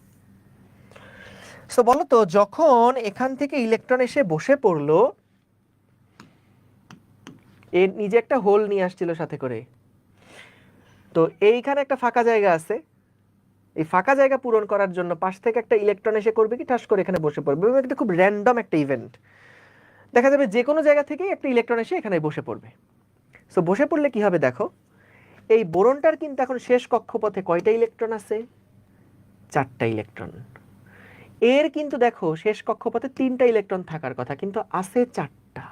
সো বলো তো, যখন এখান থেকে ইলেকট্রন এসে বসে পড়লো, এর নিজে একটা হোল নিয়ে আসছিল সাথে করে, তো এইখানে একটা ফাঁকা জায়গা আছে, এই ফাঁকা জায়গা পূরণ করার জন্য পাশ থেকে একটা ইলেকট্রন এসে করবে কি, ঠাস করে এখানে বসে পড়বে। এটা খুব র্যান্ডম একটা ইভেন্ট, দেখা যাবে যে কোনো জায়গা থেকেই একটা ইলেকট্রন এসে এখানে বসে পড়বে। সো বসে পড়লে কি হবে, দেখো এই বোরনটার কিন্তু এখন শেষ কক্ষপথে কয়টা ইলেকট্রন আছে, 4টা ইলেকট্রন। এর কিন্তু দেখো শেষ কক্ষপথে 3টা ইলেকট্রন থাকার কথা, কিন্তু আছে 4টা।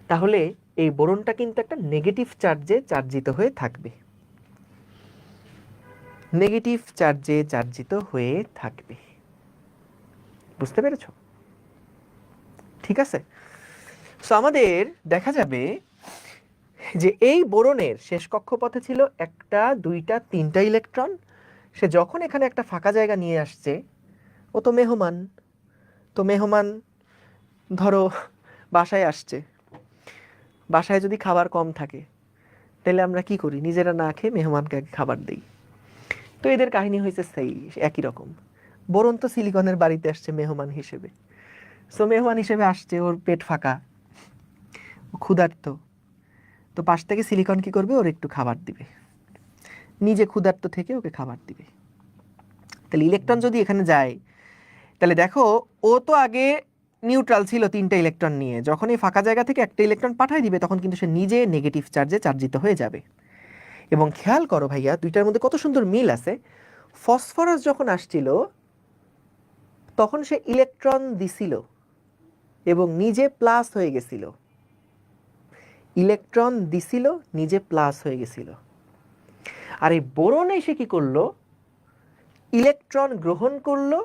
তাহলে এই বোরনটা কিন্তু একটা নেগেটিভ চার্জে চার্জিত হয়ে থাকবে, নেগেটিভ চার্জে চার্জিত হয়ে থাকবে। বুঝতে পেরেছ? ঠিক আছে। সো আমাদের দেখা যাবে যে এই বোরনের শেষ কক্ষপথে ছিল 1টা 2টা 3টা ইলেকট্রন। সে যখন এখানে একটা ফাঁকা জায়গা নিয়ে আসছে, ও তো মেহমান, তো মেহমান ধরো বাসায় আসছে, বাসায় যদি খাবার কম থাকে তাহলে আমরা কি করি, নিজেরা না খেয়ে মেহমানকে খাবার দেই। তো এদের কাহিনী হয়েছে সেই একই রকম। বোরন তো সিলিকনের বাড়িতে আসছে মেহমান হিসেবে। সো মেহমান হিসেবে আসছে, ওর পেট ফাঁকা, ক্ষুধার্ত, তো পাশ থেকে সিলিকন কি করবে, ওর একটু খাবার দিবে, নিজে ক্ষুধার্ত থেকে ওকে খাবার দিবে। তাহলে ইলেকট্রন যদি এখানে যায়, তাহলে দেখো ও তো আগে নিউট্রাল ছিল 3টা ইলেকট্রন নিয়ে, যখন এই ফাঁকা জায়গা থেকে একটা ইলেকট্রন পাঠাই দিবে তখন কিন্তু সে নিজে নেগেটিভ চার্জে চার্জিত হয়ে যাবে। এবং খেয়াল করো ভাইয়া, দুইটার মধ্যে কত সুন্দর মিল আছে। ফসফরাস যখন আসছিল তখন সে ইলেকট্রন দিছিল এবং নিজে প্লাস হয়ে গেছিল, ইলেকট্রন দিছিল নিজে প্লাস হয়ে গেছিল। আর এই বোরন এসে কি করলো, ইলেকট্রন গ্রহণ করলো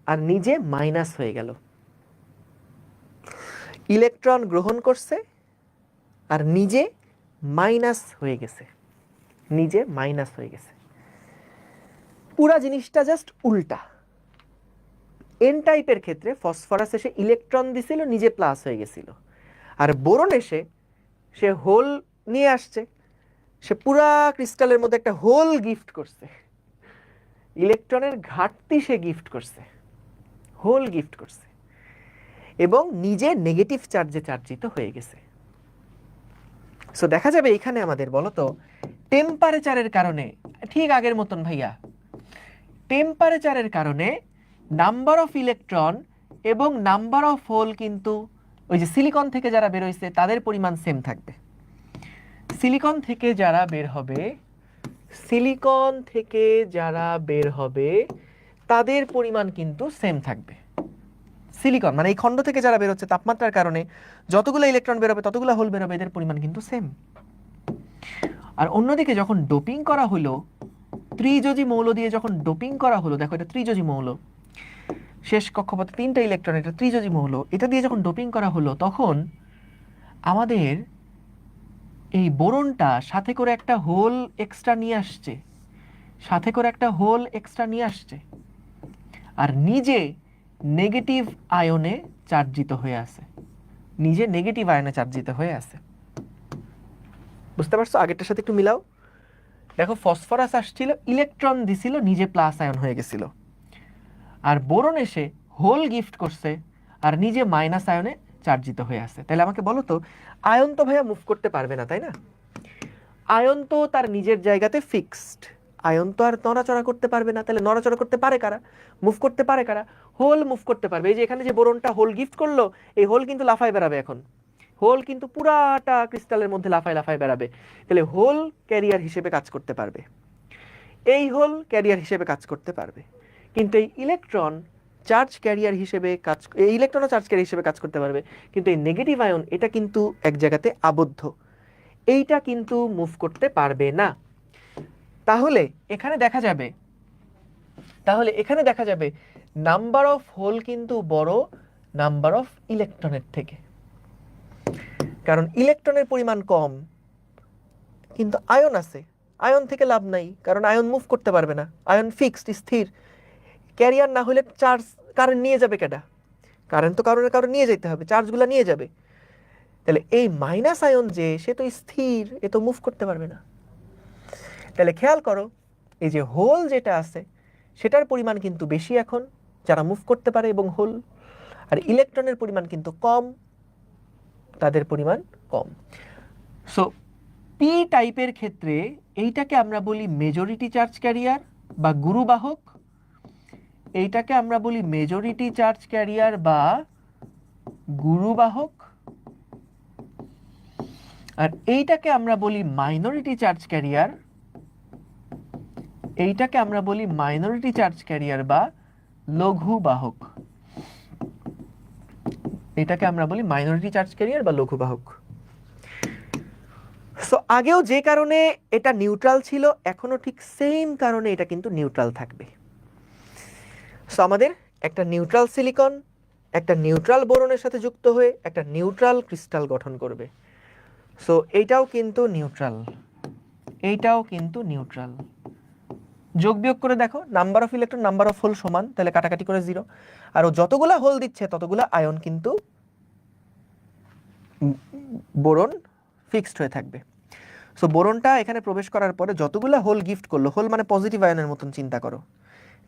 আর নিজে মাইনাস হয়ে গেল। ইলেকট্রন গ্রহণ করছে আর নিজে মাইনাস হয়ে গেছে, নিজে মাইনাস হয়ে গেছে। পুরা জিনিসটা জাস্ট উল্টা। এন টাইপের ক্ষেত্রে ফসফরাস এসে ইলেকট্রন দিছিল, নিজে প্লাস হয়ে গেছিল, আর বোরন এসে সে হোল নিয়ে আসছে, সে পুরা ক্রিস্টালের মধ্যে একটা হোল গিফট করছে, ইলেকট্রনের ঘাটতি সে গিফট করছে, হোল গিফট করছে এবং নিজে নেগেটিভ চার্জে চার্জিত হয়ে গেছে। সো দেখা যাবে এখানে আমাদের বলতো টেম্পারেচারের কারণে, ঠিক আগের মতন ভাইয়া, টেম্পারেচারের কারণে নাম্বার অফ ইলেকট্রন এবং নাম্বার অফ হোল কিন্তু ওই যে সিলিকন থেকে যারা বের হয়েছে তাদের পরিমাণ সেম থাকবে। সিলিকন থেকে যারা বের হবে, সিলিকন থেকে যারা বের হবে তাদের পরিমাণ কিন্তু সেম থাকবে। সিলিকন মানে এই খণ্ড থেকে যারা বের হচ্ছে তাপমাত্রার কারণে যতগুলো ইলেকট্রন বের হবে ততগুলো হোল বের হবে, এদের পরিমাণ কিন্তু সেম। আর অন্যদিকে যখন ডোপিং করা হলো, ত্রিযোজী মৌল দিয়ে যখন ডোপিং করা হলো, দেখো এটা ত্রিযোজী মৌল, শেষ কক্ষপথে 3টা ইলেকট্রন, এটা ত্রিযোজী মৌল, এটা দিয়ে যখন ডোপিং করা হলো তখন আমাদের এই বোরনটা সাথে করে একটা হোল এক্সট্রা নিয়ে আসছে, সাথে করে একটা হোল এক্সট্রা নিয়ে আসছে আর নিজে নেগেটিভ আয়নে চার্জিত হয়ে আছে, নিজে নেগেটিভ আয়নে চার্জিত হয়ে আছে। বুঝতে পারছো? আগেরটার সাথে একটু মিলাও। দেখো ফসফরাস আসছিল, ইলেকট্রন দিছিল, নিজে প্লাস আয়ন হয়ে গেছিল, আর বোরন এসে হোল গিফট করছে আর নিজে মাইনাস আয়নে চার্জিত হয়ে আছে। তাহলে আমাকে বলো তো, আয়ন তো ভাইয়া মুভ করতে পারবে না, তাই না? আয়ন তো তার নিজের জায়গাতে ফিক্সড, আয়ন তো আর নড়াচড়া করতে পারবে না। তাহলে নড়াচড়া করতে পারে কারা, মুভ করতে পারে কারা? হোল মুভ করতে পারবে। এই যে এখানে যে বোরনটা হোল গিফট করলো, এই হোল কিন্তু লাফায় বেড়াবে এখন, হোল কিন্তু পুরাটা ক্রিস্টালের মধ্যে লাফায় লাফায় বেড়াবে। তাহলে হোল ক্যারিয়ার হিসেবে কাজ করতে পারবে, এই হোল ক্যারিয়ার হিসেবে কাজ করতে পারবে। কিন্তু এই ইলেকট্রন চার্জ ক্যারিয়ার হিসেবে কাজ, এই ইলেকট্রনও চার্জ ক্যারিয়ার হিসেবে কাজ করতে পারবে, কিন্তু এই নেগেটিভ আয়ন এটা কিন্তু এক জায়গাতে আবদ্ধ, এইটা কিন্তু মুভ করতে পারবে না। তাহলে এখানে দেখা যাবে নাম্বার অফ হোল কিন্তু বড় নাম্বার অফ ইলেকট্রনের থেকে, কারণ ইলেকট্রনের পরিমাণ কম কিন্তু আয়ন আছে। আয়ন থেকে লাভ নাই, কারণ আয়ন মুভ করতে পারবে না, আয়ন ফিক্সড স্থির। ক্যারিয়ার না হলে চার্জ কারেন্ট নিয়ে যাবে কেডা? কারেন্ট তো কারণে নিয়ে যেতে হবে, চার্জগুলো নিয়ে যাবে। তাহলে এই মাইনাস আয়ন যে, সে তো স্থির, এ তো মুভ করতে পারবে না। তাহলে খেয়াল করো, এই যে হোল যেটা আছে সেটার পরিমাণ কিন্তু বেশি এখন, যারা মুভ করতে পারে এবং হোল, আর ইলেকট্রনের পরিমাণ কিন্তু কম, তাদের পরিমাণ কম। সো পি টাইপের ক্ষেত্রে এইটাকে আমরা বলি মেজরিটি চার্জ ক্যারিয়ার বা গুরুবাহক, এইটাকে আমরা বলি মেজরিটি চার্জ ক্যারিয়ার বা গুরুবাহক, আর এইটাকে আমরা বলি মাইনরিটি চার্জ ক্যারিয়ার, এইটাকে আমরা বলি মাইনরিটি চার্জ ক্যারিয়ার বা লঘু বাহক, এটাকে আমরা বলি মাইনরিটি চার্জ ক্যারিয়ার বা লঘু বাহক। সো আগেও যে কারণে এটা নিউট্রাল ছিল, এখনো ঠিক সেম কারণে এটা কিন্তু নিউট্রাল থাকবে। সো আমাদের একটা নিউট্রাল সিলিকন একটা নিউট্রাল বোরনের সাথে যুক্ত হয়ে একটা নিউট্রাল ক্রিস্টাল গঠন করবে। সো এইটাও কিন্তু নিউট্রাল, এইটাও কিন্তু নিউট্রাল। যোগ বিয়োগ করে দেখো, number of electron number of hole সমান, তাহলে কাটাকাটি করে 0। আর ও যতগুলা হোল দিচ্ছে ততগুলা আয়ন কিন্তু বোরন ফিক্সড হয়ে থাকবে। সো বোরনটা এখানে প্রবেশ করার পরে যতগুলা হোল গিফট করলো, হোল মানে পজিটিভ আয়নের মতন চিন্তা করো,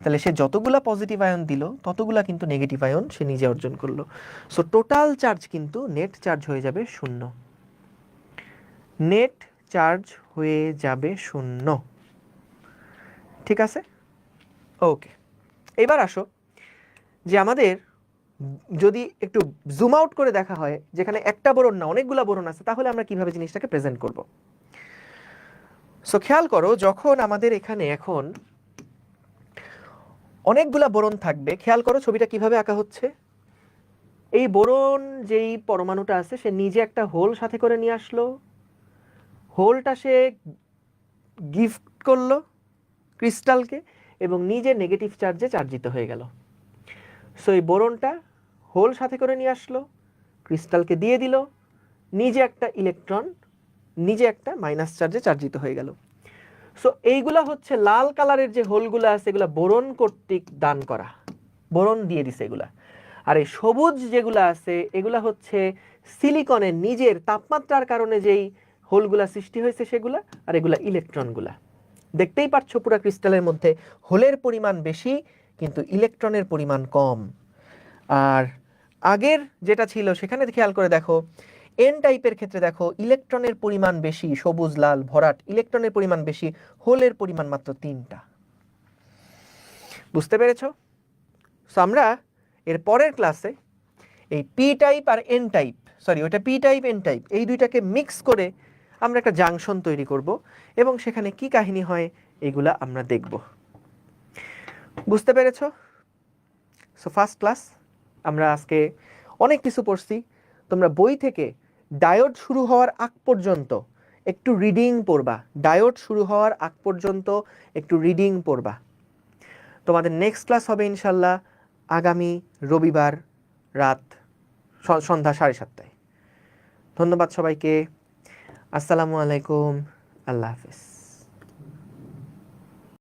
তাহলে সে যতগুলা পজিটিভ আয়ন দিল ততগুলা কিন্তু নেগেটিভ আয়ন সে নিজে অর্জন করলো। সো টোটাল চার্জ কিন্তু নেট চার্জ হয়ে যাবে 0, নেট চার্জ হয়ে যাবে 0। ঠিক আছে, ওকে। এবার আসো যে আমাদের যদি একটু জুম আউট করে দেখা হয়, যেখানে একটা বোরন না অনেকগুলা বোরন আছে, তাহলে আমরা কিভাবে জিনিসটাকে প্রেজেন্ট করব। সো খেয়াল করো, যখন আমাদের এখানে এখন অনেকগুলা বোরন থাকবে, খেয়াল করো ছবিটা কিভাবে আঁকা হচ্ছে। এই বোরন যেই পরমাণুটা আছে সে নিজে একটা হোল সাথে করে নিয়ে আসলো, হোলটা সে গিফট করলো ক্রিস্টালকে এবং নিজে নেগেটিভ চার্জে চার্জিত হয়ে গেল। সো এই বোরনটা হোল সাথে করে নিয়ে আসলো, ক্রিস্টালকে দিয়ে দিল, নিজে একটা ইলেকট্রন নিজে একটা মাইনাস চার্জে চার্জিত হয়ে গেল। সো এইগুলা হচ্ছে লাল কালারের যে হোলগুলো আছে, এগুলা বোরন কর্তৃক দান করা, বোরন দিয়ে দিছে এগুলা। আর এই সবুজ যেগুলা আছে এগুলা হচ্ছে সিলিকনের নিজের তাপমাত্রার কারণে যেই হোলগুলা সৃষ্টি হয়েছে সেগুলা, আর এগুলা ইলেকট্রনগুলা। দেখতেই পাচ্ছ পুরো ক্রিস্টালের মধ্যে হোলের পরিমাণ বেশি কিন্তু ইলেকট্রনের পরিমাণ কম। আর আগের যেটা ছিল সেখানে খেয়াল করে দেখো, এন টাইপের ক্ষেত্রে দেখো ইলেকট্রনের পরিমাণ বেশি, সবুজ লাল ভরাট, ইলেকট্রনের পরিমাণ বেশি, হোলের পরিমাণ মাত্র 3টা। বুঝতে পেরেছ? সো আমরা এর পরের ক্লাসে এই পি টাইপ আর এন টাইপ, সরি ওটা পি টাইপ এন টাইপ, এই দুইটাকে মিক্স করে আমরা একটা জাংশন তৈরি করব এবং সেখানে কি কাহিনী হয় এগুলা আমরা দেখব। বুঝতে পেরেছ? সো ফার্স্ট ক্লাস আমরা আজকে অনেক কিছু পড়ছি। তোমরা বই থেকে ডায়োড শুরু হওয়ার আগ পর্যন্ত একটু রিডিং পড়বা, ডায়োড শুরু হওয়ার আগ পর্যন্ত একটু রিডিং পড়বা। তোমাদের নেক্সট ক্লাস হবে ইনশাল্লাহ আগামী রবিবার রাত সন্ধ্যা 7:30টায়। ধন্যবাদ সবাইকে। আসসালামু আলাইকুম, আল্লাহ হাফেজ।